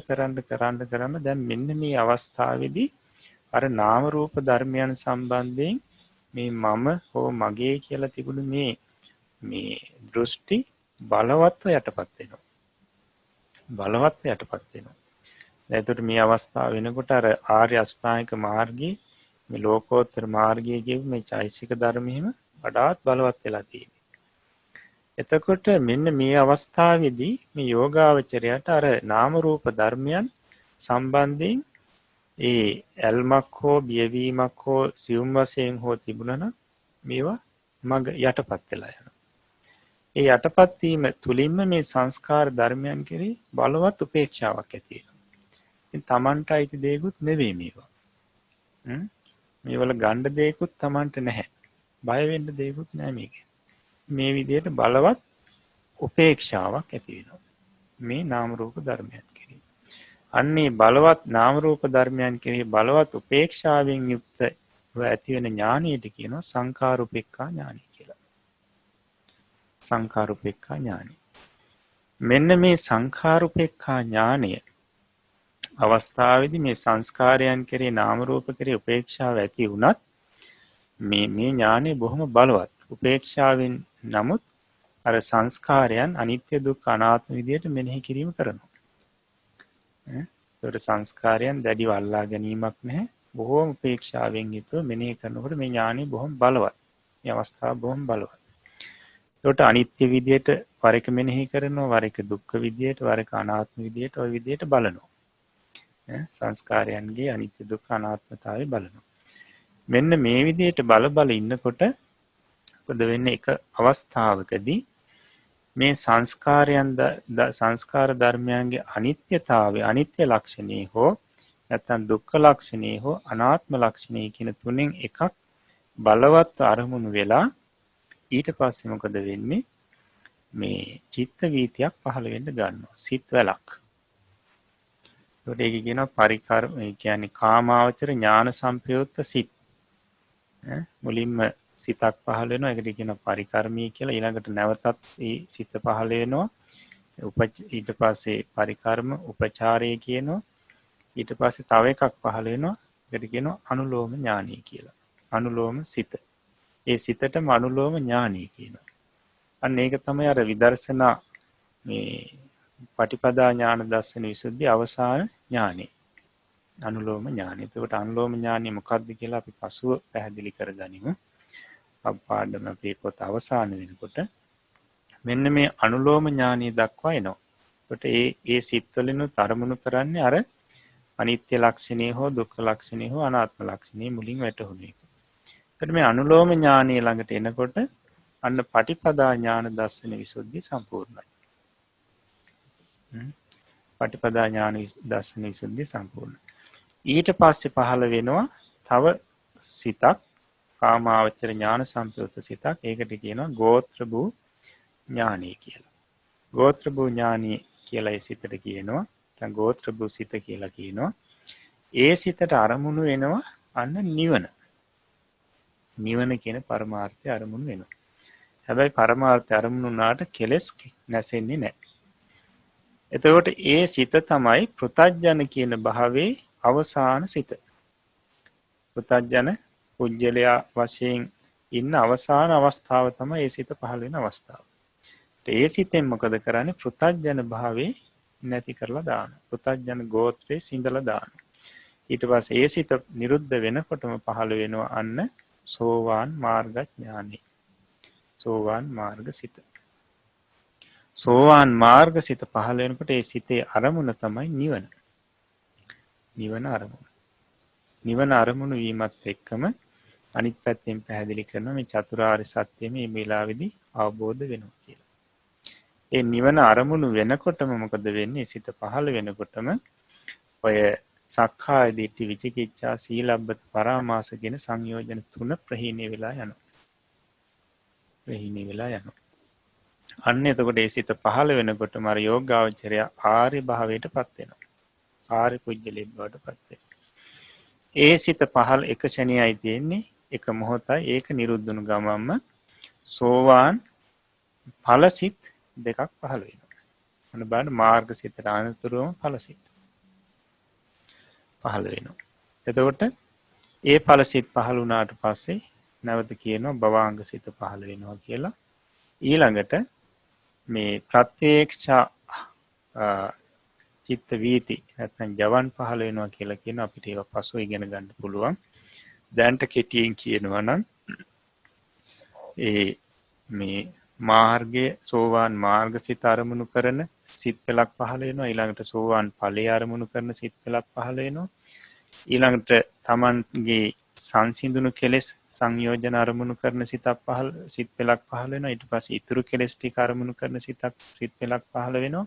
දැන් මෙන්න මේ අවස්ථාවේදී අර නාම රූප ධර්මයන් සම්බන්ධයෙන් මේ මම හෝ මගේ කියලා තිබුණු මේ මේ දෘෂ්ටි බලවත්ව යටපත් වෙනවා. බලවත්ව යටපත් වෙනවා. එතකොට මේ අවස්ථාව වෙනකොට අර ආර්ය අෂ්ටාංගික මාර්ගයේ මේ ලෝකෝත්තර මාර්ගයේ කියපු මේ චෛසික ධර්මෙහිම වඩාත් බලවත් වෙලා තියෙනවා. එතකොට මෙන්න මේ අවස්ථාවේදී මේ යෝගාවචරයට අර නාම රූප ධර්මයන් සම්බන්ධයෙන් ඒ ඇල්මක් හෝ බියවීමක් හෝ සියුම් වශයෙන් හෝ තිබුණා නම් මේවා මග යටපත් වෙලා යනවා. ඒ යටපත් වීම තුලින්ම මේ සංස්කාර ධර්මයන් කෙරෙහි බලවත් උපේක්ෂාවක් ඇති වෙනවා. ඉතින් Tamanට අයිති දෙයක්වත් නෙවෙයි මේවා. මේවල ගණ්ඩ දෙයක්වත් Tamanට නැහැ. බය වෙන්න දෙයක්වත් නැහැ මේකේ. මේ විදිහට බලවත් උපේක්ෂාවක් ඇති වෙනවා. මේ නාම රූප ධර්මයන් කෙරෙහි. අන්නේ බලවත් නාම රූප ධර්මයන් කෙරෙහි බලවත් උපේක්ෂාවෙන් යුක්ත ඇති වෙන ඥානයට කියනවා සංඛාරුපෙක්ඛා ඥානය කියලා. සංඛාරුපෙක්ඛා ඥානය. මෙන්න මේ සංඛාරුපෙක්ඛා ඥානය අවස්ථාවේදී මේ සංස්කාරයන් කෙරෙහි නාම රූප කෙරෙහි උපේක්ෂාව ඇති වුණත් මේ ඥානය බොහොම බලවත්. උපේක්ෂාවෙන් නමුත් අර සංස්කාරයන් අනිත්‍ය දුක්ඛ අනාත්ම විදියට මෙනෙහි කිරීම කරනවා. ඒකට සංස්කාරයන් දැඩිව අල්ලා ගැනීමක් නැහැ. බොහෝම උපේක්ෂාවෙන් යුතුව මෙනෙහි කරනකොට මේ ඥානය බොහොම බලවත්. මේ අවස්ථාව බොහොම බලවත්. ඒකට අනිත්‍ය විදියට වර එක මෙනෙහි කරනවා, වර එක දුක්ඛ විදියට, වර එක අනාත්ම විදියට ওই විදියට බලනවා. සංස්කාරයන්ගේ අනිත්‍ය දුක්ඛ අනාත්මතාවය බලනවා. මෙන්න මේ විදියට බල ඉන්නකොට මොකද වෙන්නේ? එක අවස්ථාවකදී මේ සංස්කාර ධර්මයන්ගේ අනිත්‍යතාවය, අනිත්‍ය ලක්ෂණේ හෝ නැත්නම් දුක්ඛ ලක්ෂණේ හෝ අනාත්ම ලක්ෂණේ කියන තුනෙන් එකක් බලවත් අරමුණු වෙලා ඊට පස්සේ මොකද වෙන්නේ? මේ චිත්ත වීතියක් පහළ වෙන්න ගන්නවා. සිත් වැලක්. ඒකට ඒක කියනවා පරිකර්ම. ඒ කියන්නේ කාමාවචර ඥාන සංප්‍රයුක්ත සිත්. මුලින්ම සිතක් පහළ වෙනවා. ඒකට කියනවා පරිකර්මී කියලා. ඊළඟට නැවතත් ඒ සිත පහළ වෙනවා. ඊට පස්සේ පරිකර්ම උපචාරය කියනවා. ඊට පස්සේ තව එකක් පහළ වෙනවා. ඒකට කියනවා අනුලෝම ඥානය කියලා. අනුලෝම සිත. ඒ සිතටම අනුලෝම ඥානය කියනවා. අන්න ඒක තමයි අර විදර්ශනා මේ පටිපදා ඥාන දර්ශන විසුද්ධි අවසාන ඥානෙ. අනුලෝම ඥානෙ. එතකොට අනුලෝම ඥානෙ මොකක්ද කියලා අපි පසුව පැහැදිලි කරගනිමු. පාඩම අපේ පොත අවසාන වෙනකොට මෙන්න මේ අනුලෝම ඥානෙ දක්වා එනවා. එතකොට ඒ සිත්වලිනුත් අරමුණු කරන්නේ අර අනිත්‍ය ලක්ෂණේ හෝ දුක්ඛ ලක්ෂණේ හෝ අනාත්ම ලක්ෂණේ මුලින් වැටහුණු එක. එතකොට මේ අනුලෝම ඥානෙ ළඟට එනකොට අන්න පටිපදා ඥාන දර්ශන විසුද්ධිය සම්පූර්ණයි. පටිපදා ඥාන දර්ශන විසුද්ධිය සම්පූර්ණයි. ඊට පස්සේ පහළ වෙනවා තව සිතක්, කාමාවචර ඥාන සංප්‍රයුක්ත සිතක්. ඒකට කියනවා ගෝත්‍ර භූ ඥානය කියලා. ගෝත්‍ර භූ ඥානය කියලා ඒ සිතට කියනවා. දැන් ගෝත්‍ර භූ සිත කියලා කියනවා. ඒ සිතට අරමුණු වෙනවා අන්න නිවන. නිවන කියන පරමාර්ථය අරමුණු වෙනවා. හැබැයි පරමාර්ථය අරමුණු වුණාට කෙලස් නැසෙන්නේ නැහැ. එතකොට ඒ සිත තමයි පෘථග්ජන කියන භාවයේ අවසාන සිත. පෘථග්ජන පුජ්‍යලයා වශයෙන් ඉන්න අවසාන අවස්ථාව තමයි ඒ සිත පහළ වෙන අවස්ථාව. ඒ සිතෙන් මොකද කරන්නේ? පෘථග්ජන භාවයේ නැති කරලා දානවා. පෘථග්ජන ගෝත්‍රයේ සිඳලා දානවා. ඊට පස්සේ ඒ සිත නිරුද්ධ වෙනකොටම පහළ වෙනවා අන්න සෝවාන් මාර්ග ඥානෙ. සෝවාන් මාර්ග සිත. සෝවාන් මාර්ග සිත පහළ වෙනකොට ඒ සිතේ අරමුණ තමයි නිවන. නිවන අරමුණ. නිවන අරමුණු වීමත් එක්කම අනිත් පැත්තෙන් පැහැදිලි කරනවා මේ චතුරාර්ය සත්‍ය මේ වෙලාවේදී අවබෝධ වෙනවා කියලා. ඒ නිවන අරමුණු වෙනකොටම මොකද වෙන්නේ? සිත පහළ වෙනකොටම ඔය සක්කාය දිට්ඨි විචිකිච්ඡා සීලබ්බත පරාමාස කියන සංයෝජන තුන ප්‍රහීණය වෙලා යනවා. ප්‍රහීණය වෙලා යනවා. අන්න එතකොට ඒ සිත පහළ වෙනකොටම අර යෝගාවචරය ආර්ය භාවයටපත් වෙනවා. ආර්ය පුජ්‍යලෙක් බවටපත් වෙනවා. ඒ සිත පහළ එක ෂණයයි තියෙන්නේ, එක මොහොතයි. ඒක නිරුද්ධුණු ගමන්ම සෝවාන් ඵලසිත දෙකක් පහළ වෙනවා. අන්න බලන්න මාර්ග සිතට අනුතරම ඵලසිත පහළ වෙනවා. එතකොට ඒ ඵලසිත පහළ වුණාට පස්සේ නැවත කියනවා භවාංග සිත පහළ වෙනවා කියලා. ඊළඟට මේ ප්‍රත්‍යක්ෂා චිත්ත වීති නැත්නම් ජවන් පහළ වෙනවා කියලා කියන අපිට ඒක පසුව ඉගෙන ගන්න පුළුවන්. දැන්ට කෙටියෙන් කියනවා නම් ඒ මේ මාර්ගයේ සෝවාන් මාර්ගසිත අරමුණු කරන සිත් පෙළක් පහළ වෙනවා. ඊළඟට සෝවාන් ඵලයේ අරමුණු කරන සිත් පෙළක් පහළ වෙනවා. ඊළඟට තමන්ගේ සංසිඳුණු කෙලෙස් සංයෝජන අරමුණු කරන සිත් පෙළක් පහළ වෙනවා. ඊට පස්සේ ඉතුරු කෙලෙස් ටික අරමුණු කරන සිත් පෙළක් පහළ වෙනවා.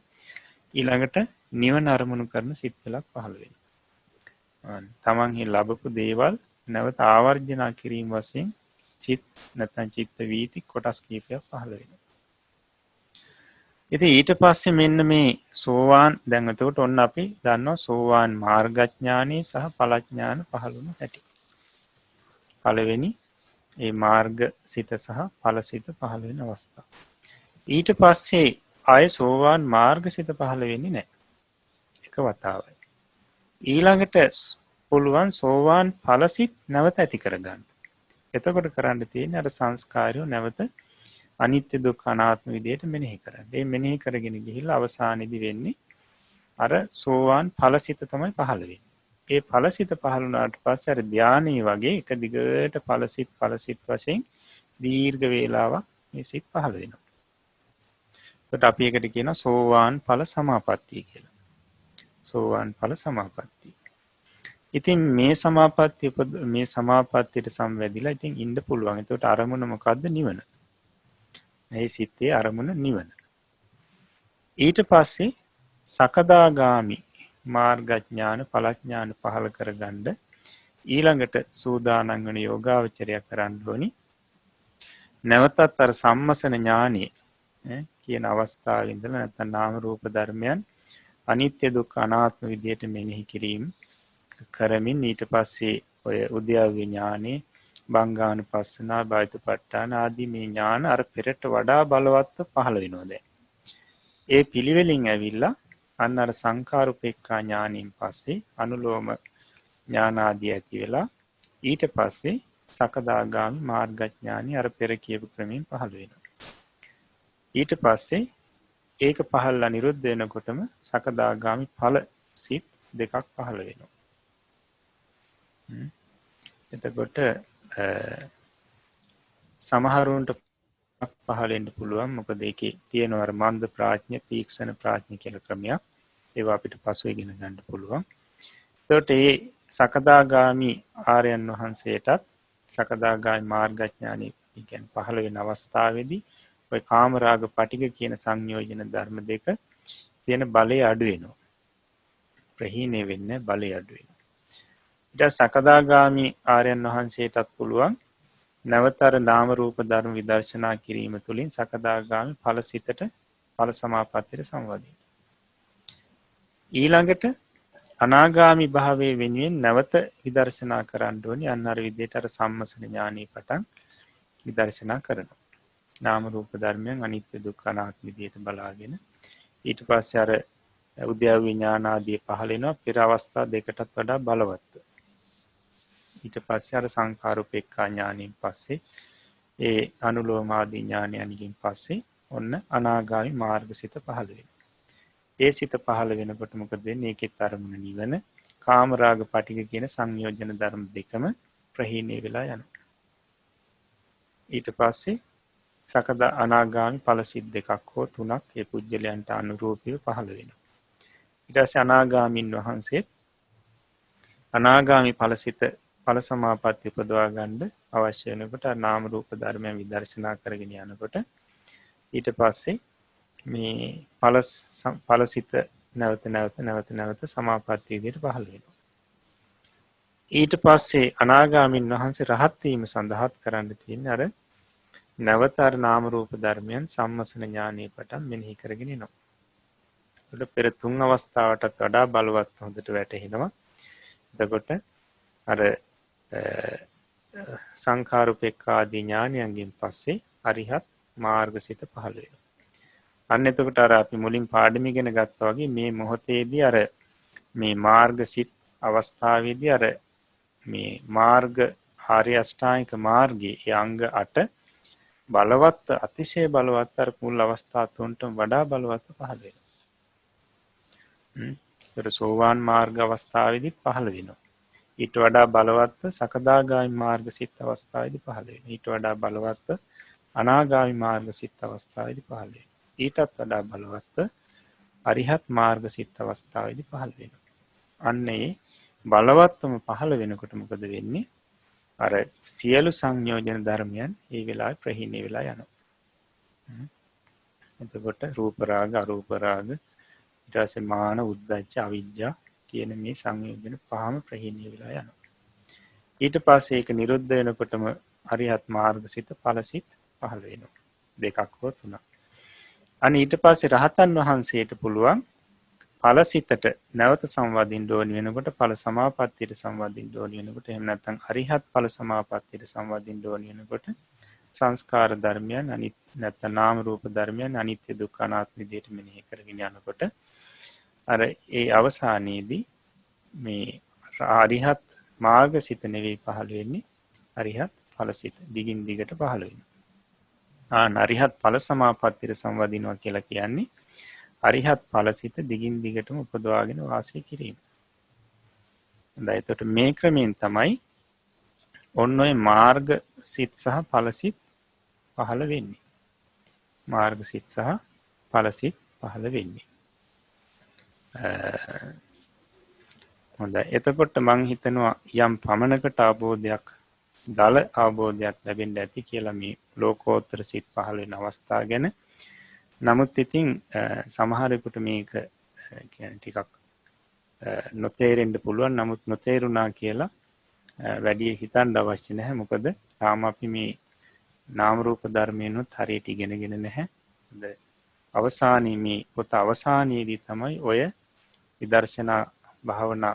ඊළඟට නිවන අරමුණු කරන සිත් පෙළක් පහළ වෙනවා. තමන් ලැබපු දේවල් නැවත ආවර්ජනා කිරීම වශයෙන් චිත් නැත්නම් චිත්ත වීති කොටස් කීපයක් පහළ වෙනවා. ඉතින් ඊට පස්සේ මෙන්න මේ සෝවාන් දැන් එතකොට ඔන්න අපි දන්නවා සෝවාන් මාර්ගඥානී සහ ඵලඥාන පහළ වුණු හැටි. පළවෙනි ඒ මාර්ග සිත සහ ඵල සිත පහළ වෙන අවස්ථාව. ඊට පස්සේ ආය සෝවාන් මාර්ග සිත පහළ වෙන්නේ නැහැ. එක වතාවයි. ඊළඟට පුළුවන් සෝවාන් ඵල සිත් නැවත ඇති කරගන්න. එතකොට කරන්න තියෙන්නේ අර සංස්කාරය නැවත අනිත්‍ය දුක්ඛ අනාත්ම විදියට මෙනෙහි කරන්න. මේ මෙනෙහි කරගෙන ගිහිල්ලා අවසානයේදී වෙන්නේ අර සෝවාන් ඵලසිත තමයි පහළ වෙන්නේ. ඒ ඵලසිත පහළ වුණාට පස්සේ අර ධානයේ වගේ එක දිගට ඵලසිත වශයෙන් දීර්ඝ වේලාවක් මේ සිත් පහළ වෙනවා. ඒකට අපි එකට කියනවා සෝවාන් ඵල සමාපත්තිය කියලා. සෝවාන් ඵල සමාපත්තිය. ඉතින් මේ සමාපත්තියට සම්වැදිලා ඉතින් ඉන්න පුළුවන්. ඒකට අරමුණ මොකද්ද? නිවන. මේ සිතේ අරමුණ නිවන. ඊට පස්සේ සකදාගාමි මාර්ගඥාන ඵලඥාන පහල කරගන්න ඊළඟට සූදානම් වෙන යෝගාවචරය කරන්න ඕනි. නැවතත් අර සම්මසන ඥානෙ කියන අවස්ථාවේ ඉඳලා නැත්නම් නාම රූප ධර්මයන් අනිත්‍ය දුක්ඛ අනාත්ම විදියට මෙනෙහි කිරීම කරමින් ඊට පස්සේ ඔය උද්‍යව්‍ය ඥානෙ බංගානුපස්සනා බාහිතපට්ඨාන ආදී මේ ඥාන අර පෙරට වඩා බලවත්ව පහළ වෙනවා දැන්. ඒ පිළිවෙලින් ඇවිල්ලා අන්න අර සංඛාරුපේක්ඛා ඥානින් පස්සේ අනුලෝම ඥාන ආදී ඇති වෙලා ඊට පස්සේ සකදාගාමි මාර්ගඥානි අර පෙර කියපු ක්‍රමයෙන් පහළ වෙනවා. ඊට පස්සේ ඒක පහළලා නිරුද්ධ වෙනකොටම සකදාගාමි ඵල සිත් දෙකක් පහළ වෙනවා. එතකොට සමහරුන්ට පහළ වෙන්න පුළුවන්. මොකද ඒකේ තියෙනවා අර මන්ද ප්‍රඥ, තීක්ෂණ ප්‍රඥ කියලා ක්‍රමයක්. ඒවා අපිට පසුව ඉගෙන ගන්න පුළුවන්. එතකොට මේ සකදාගාමි ආර්යයන් වහන්සේටත් සකදාගාමි මාර්ගඥානි කියන්නේ පහළ වෙන අවස්ථාවේදී ඔය කාමරාග පටිඝ කියන සංයෝජන ධර්ම දෙක තියෙන බලය අඩු වෙනවා. ප්‍රහීණය වෙන්නේ බලය අඩු වෙනවා. ඊට සකදාගාමි ආර්යයන් වහන්සේටත් පුළුවන් නැවතර නාම රූප ධර්ම විදර්ශනා කිරීම තුළින් සකදාගාමි ඵලසිතට ඵල සමාපත්තියට සම්වදින්න. ඊළඟට අනාගාමි භාවයේ වෙනුවෙන් නැවත විදර්ශනා කරන්න ඕනි. අන්න අර විදිහට අර සම්මසන ඥානෙ පටන් විදර්ශනා කරනවා. නාම රූප ධර්මයන් අනිත්‍ය දුක්ඛ අනාත්ම විදිහට බලාගෙන ඊට පස්සේ අර උද්‍යව විඥාන ආදී පහළ වෙනවා පෙර අවස්ථා දෙකටත් වඩා බලවත්. ඊට පස්සේ අර සංඛාරුපේක්ඛා ඥානෙන් පස්සේ ඒ අනුලෝම ආදී ඥානයන්ගෙන් පස්සේ ඔන්න අනාගාමි මාර්ගසිත පහළ වෙනවා. ඒ සිත පහළ වෙනකොට මොකද වෙන්නේ? ඒකේ තරමුණ නිවන කාමරාග පටිඝ කියන සංයෝජන ධර්ම දෙකම ප්‍රහීණය වෙලා යනවා. ඊට පස්සේ සකදා අනාගාමි ඵලසිත දෙකක් හෝ තුනක් ඒ පුජ්‍යලයන්ට අනුරූපීව පහළ වෙනවා. ඊට පස්සේ අනාගාමින් වහන්සේ අනාගාමි ඵලසිත ඵල සමාපatti උපදවා ගන්න අවශ්‍ය වෙනකොට නාම රූප ධර්මයන් විදර්ශනා කරගෙන යනකොට ඊට පස්සේ මේ ඵලසිත නැවත සමාපatti විදිහට පහළ වෙනවා. ඊට පස්සේ අනාගාමින් වහන්සේ රහත් වීම සඳහාත් කරන්න තියෙන්නේ අර නැවත අර නාම රූප ධර්මයන් සම්මසන ඥානෙ පටන් මෙනෙහි කරගෙන එනවා. ඒකට පෙර තුන් අවස්ථාවටත් වඩා බලවත් හොඳට වැටහෙනවා. එතකොට අර සංඛාරුපේක්ඛා ආදී ඥානයන්ගෙන් පස්සේ අරිහත් මාර්ගසිත පහළ වෙනවා. අන්න එතකොට අර අපි මුලින් පාඩම ඉගෙන ගත්තා වගේ මේ මොහොතේදී අර මේ මාර්ගසිත අවස්ථාවේදී අර මේ මාර්ග ආර්ය අෂ්ටාංගික මාර්ගයේ අංග 8 බලවත් අතිශය බලවත් අර මුල් අවස්ථා තුනට වඩා බලවත් පහළ වෙනවා. ඒතර සෝවාන් මාර්ග අවස්ථාවේදී පහළ වෙනවා. ඊට වඩා බලවත් සකදාගාමි මාර්ග සිත් අවස්ථාවේදී පහළ වෙනවා. ඊට වඩා බලවත් අනාගාමි මාර්ග සිත් අවස්ථාවේදී පහළ වෙනවා. ඊටත් වඩා බලවත් අරිහත් මාර්ග සිත් අවස්ථාවේදී පහළ වෙනවා. අන්න ඒ බලවත්වම පහළ වෙනකොට මොකද වෙන්නේ? අර සියලු සංයෝජන ධර්මයන් ඒ වෙලාවේ ප්‍රහීන වෙලා යනවා. එතකොට රූප රාග, අරූප රාග, ඊට පස්සේ මාන, උද්ධච්ච, අවිජ්ජා කියන මේ සංයෝජන පහම ප්‍රහීන වෙලා යනවා. ඊට පස්සේ ඒක නිරුද්ධ වෙනකොටම අරිහත් මාර්ගසිත ඵලසිත පහළ වෙනවා. දෙකක් හෝ තුනක්. අනේ ඊට පස්සේ රහතන් වහන්සේට පුළුවන් ඵලසිතට නැවත සංවදින්න ඕනි වෙනකොට ඵල සමාපත්තියට සංවදින්න ඕනි වෙනකොට එහෙම නැත්නම් අරිහත් ඵල සමාපත්තියට සංවදින්න ඕනි වෙනකොට සංස්කාර ධර්මයන් අනිත් නැත්නම් නාම රූප ධර්මයන් අනිත්‍ය දුක්ඛ අනාත්ම විදිහට මෙනෙහි කරගෙන යනකොට අර ඒ අවසානයේදී මේ අරිහත් මාර්ගසිත නෙවෙයි පහළ වෙන්නේ අරිහත් ඵලසිත දිගින් දිගට පහළ වෙනවා. අරිහත් ඵල සමාපත්තියට සංවදිනවා කියලා කියන්නේ අරිහත් ඵලසිත දිගින් දිගටම උපදවාගෙන වාසය කිරීම. හොඳයි. එතකොට මේ ක්‍රමයෙන් තමයි ඔන්න ඔය මාර්ග සිත් සහ ඵලසිත පහළ වෙන්නේ. මාර්ග සිත් සහ ඵලසිත පහළ වෙන්නේ. හොඳයි. එතකොට මං හිතනවා යම් පමණකට අවබෝධයක් දල අවබෝධයක් ලැබෙන්න ඇති කියලා මේ ලෝකෝත්තර සිත් පහළ වෙන අවස්ථාව ගැන. නමුත් ඉතින් සමහරෙකුට මේක කියන්නේ ටිකක් නොතේරෙන්න පුළුවන්. නමුත් නොතේරුණා කියලා වැඩි හිතන්න අවශ්‍ය නැහැ. මොකද තාම අපි මේ නාම රූප ධර්මයන්ොත් හරියට ඉගෙනගෙන නැහැ. අවසානයේ මේ පොත අවසානයේදී තමයි ඔය විදර්ශනා භාවනා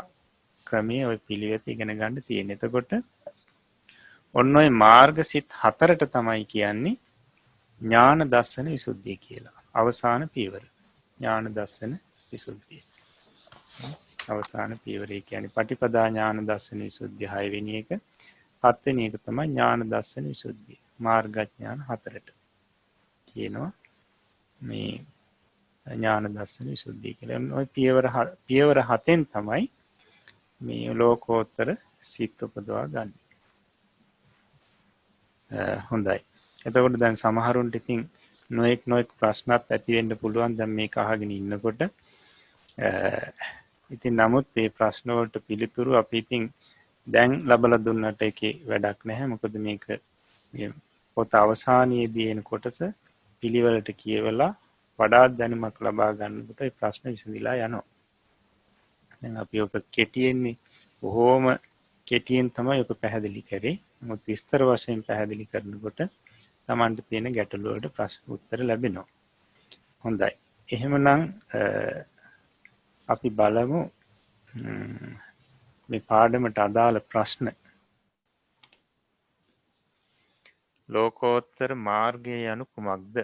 ක්‍රමයේ ඔය පිළිවෙත ඉගෙන ගන්න තියෙන්නේ. එතකොට ඔන්න ඔය මාර්ගසිත හතරට තමයි කියන්නේ ඥාන දර්ශන විසුද්ධිය කියලා. අවසාන පියවර. ඥාන දර්ශන විසුද්ධිය. අවසාන පියවරේ කියන්නේ පටිපදා ඥාන දර්ශන විසුද්ධිය 6 වෙනි එක. 7 වෙනි එක තමයි ඥාන දර්ශන විසුද්ධිය. මාර්ගඥාන හතරට කියනවා මේ ඥාන දර්ශන විසුද්ධිය කියලා. ඔය පියවර 7න් තමයි මේ ලෝකෝත්තර සිත් උපදවා ගන්න. හොඳයි. එතකොට දැන් සමහරුන්ට ඉතින් නොඑක් ප්‍රශ්නත් ඇති වෙන්න පුළුවන් දැන් මේක අහගෙන ඉන්නකොට. ඉතින් නමුත් මේ ප්‍රශ්න වලට පිළිතුරු අපි ඉතින් දැන් ලබලා දුන්නට ඒකේ වැඩක් නැහැ. මොකද මේක මේ පොත අවසානයේදී එන කොටස පිළිවෙලට කියවලා වඩාත් දැනුමක් ලබා ගන්නකොට ඒ ප්‍රශ්න විසඳලා යනවා. දැන් අපි ඔක කෙටියෙන්නේ බොහොම කෙටියෙන් තමයි ඔක පැහැදිලි කරේ. නමුත් විස්තර වශයෙන් පැහැදිලි කරනකොට Tamanට තියෙන ගැටලු වලට ප්‍රශ්න උත්තර ලැබෙනවා. හොඳයි. එහෙමනම් අපි බලමු මේ පාඩමට අදාළ ප්‍රශ්න. ලෝකෝත්තර මාර්ගය යනු කුමක්ද?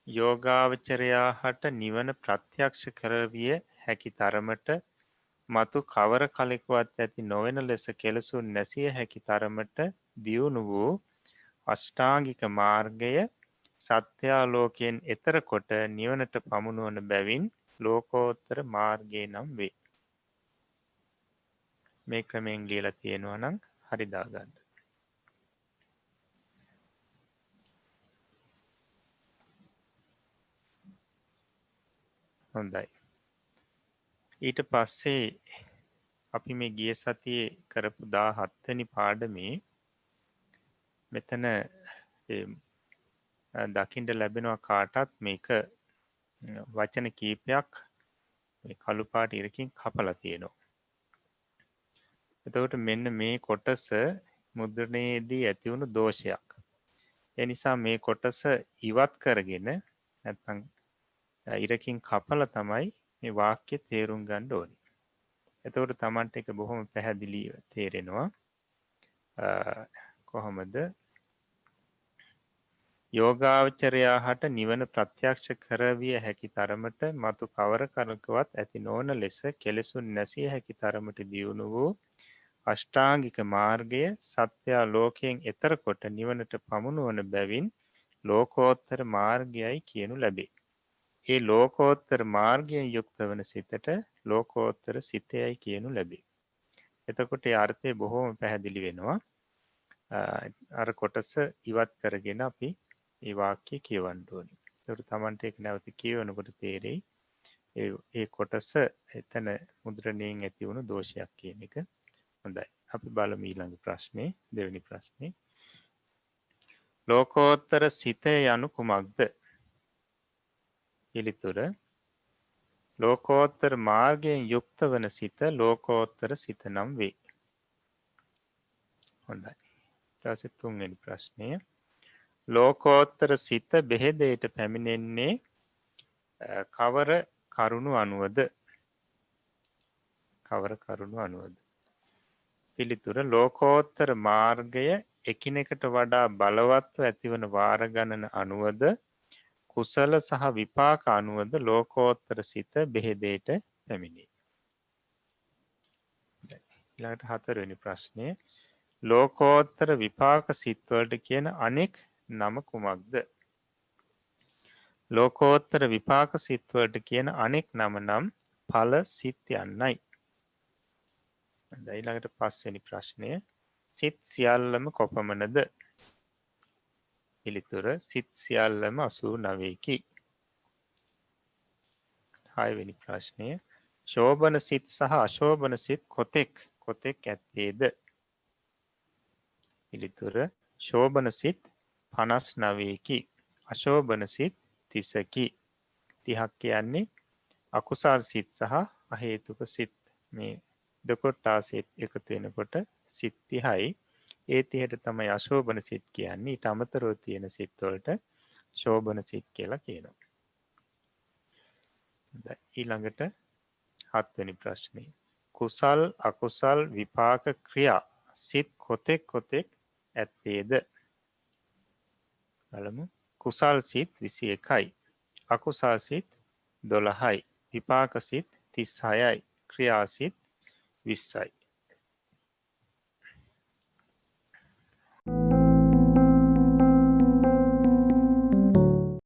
යෝගාවචරයා හට නිවන ප්‍රත්‍යක්ෂ කරවිය හැකි තරමට මතු කවර කලෙකවත් ඇති නොවන ලෙස කෙලසුන් නැසිය හැකි තරමට දියුණු වූ අෂ්ටාංගික මාර්ගය සත්‍යාලෝකයෙන් එතර කොට නිවනට පමුණුවන බැවින් ලෝකෝත්තර මාර්ගය නම් වේ. මේ ක්‍රමයෙන් ලියලා තියෙනවා නම් හරි දාගන්න. හොඳයි. ඊට පස්සේ අපි මේ ගිය සතියේ කරපු 17 වෙනි පාඩමේ මෙතන දකින්න ලැබෙනවා කාටත් මේක වචන කීපයක් මේ කළු පාට ඉරකින් කපලා තියෙනවා. එතකොට මෙන්න මේ කොටස මුද්‍රණයේදී ඇති වුණු දෝෂයක්. ඒ නිසා මේ කොටස ඉවත් කරගෙන නැත්නම් ඉරකින් කපලා තමයි මේ වාක්‍ය තේරුම් ගන්න ඕනේ. එතකොට Tamanට ඒක බොහොම පැහැදිලිව තේරෙනවා. කොහොමද යෝගාවචරයා හට නිවන ප්‍රත්‍යක්ෂ කරවිය හැකි තරමට මතු කවර කලකවත් ඇති නොවන ලෙස කෙලෙසුන් නැසිය හැකි තරමට දියුණු වූ අෂ්ටාංගික මාර්ගය සත්‍යයා ලෝකයෙන් එතර කොට නිවනට පමුණුවන බැවින් ලෝකෝත්තර මාර්ගයයි කියනු ලැබේ. ඒ ලෝකෝත්තර මාර්ගයෙන් යුක්ත වන සිතට ලෝකෝත්තර සිතයයි කියනු ලැබේ. එතකොට ඒ අර්ථය බොහෝම පැහැදිලි වෙනවා. අර කොටස ඉවත් කරගෙන අපි ඒ වාක්‍ය කියවන්න ඕනේ. ඒකට Tamanට ඒක නැවත කියවනකොට තේරෙයි ඒ කොටස එතන මුද්‍රණයෙන් ඇති වුණු දෝෂයක් කියන එක. හොඳයි. අපි බලමු ඊළඟ ප්‍රශ්නේ. දෙවෙනි ප්‍රශ්නේ. ලෝකෝත්තර සිත යනු කුමක්ද? පිළිතුර ලෝකෝත්තර මාර්ගයෙන් යුක්ත වන සිත ලෝකෝත්තර සිත නම් වේ. හොඳයි. ඊට පස්සේ තුන්වෙනි ප්‍රශ්නය. ලෝකෝත්තර සිත බෙහෙදයට පැමිණෙන්නේ කවර කරුණු අනුවද? කවර කරුණු අනුවද? පිළිතුර ලෝකෝත්තර මාර්ගය එකිනෙකට වඩා බලවත්ව ඇතිවන වාර ගණන අනුවද කුසල සහ විපාක අනුවද ලෝකෝත්තර සිත බෙහෙදයට පැමිණේ. ඊළඟට හතරවෙනි ප්‍රශ්නය. ලෝකෝත්තර විපාක සිත්වලට කියන අනෙක් නම කුමක්ද? ලෝකෝත්තර විපාක සිත්වලට කියන අනෙක් නම නම් ඵල සිත් යන්නයි. ඊළඟට පස්වෙනි ප්‍රශ්නය. සිත් සියල්ලම කොපමණද? පිළිතුර සිත් සියල්ලම 89කි. හයවෙනි ප්‍රශ්නය. ශෝභන සිත් සහ අශෝභන සිත් කොතෙක් ඇත්තේද? පිළිතුර ශෝභන සිත් 59කි. අශෝභන සිත් 30කි. 30ක් කියන්නේ අකුසල් සිත් සහ අහේතුක සිත්. මේ දෙකොට්ටාසෙත් එකතු වෙනකොට සිත් 30යි. ඒ 30ට තමයි අශෝභන සිත් කියන්නේ. ඊට අමතරව තියෙන සිත් වලට ශෝභන සිත් කියලා කියනවා. ඊළඟට හත්වෙනි ප්‍රශ්නේ. කුසල් අකුසල් විපාක ක්‍රියා සිත් කොතෙක් ඇත්තේද? බලමු. කුසල් සිත් 21යි. අකුසල් සිත් 12යි. විපාක සිත් 36යි. ක්‍රියා සිත් 20යි.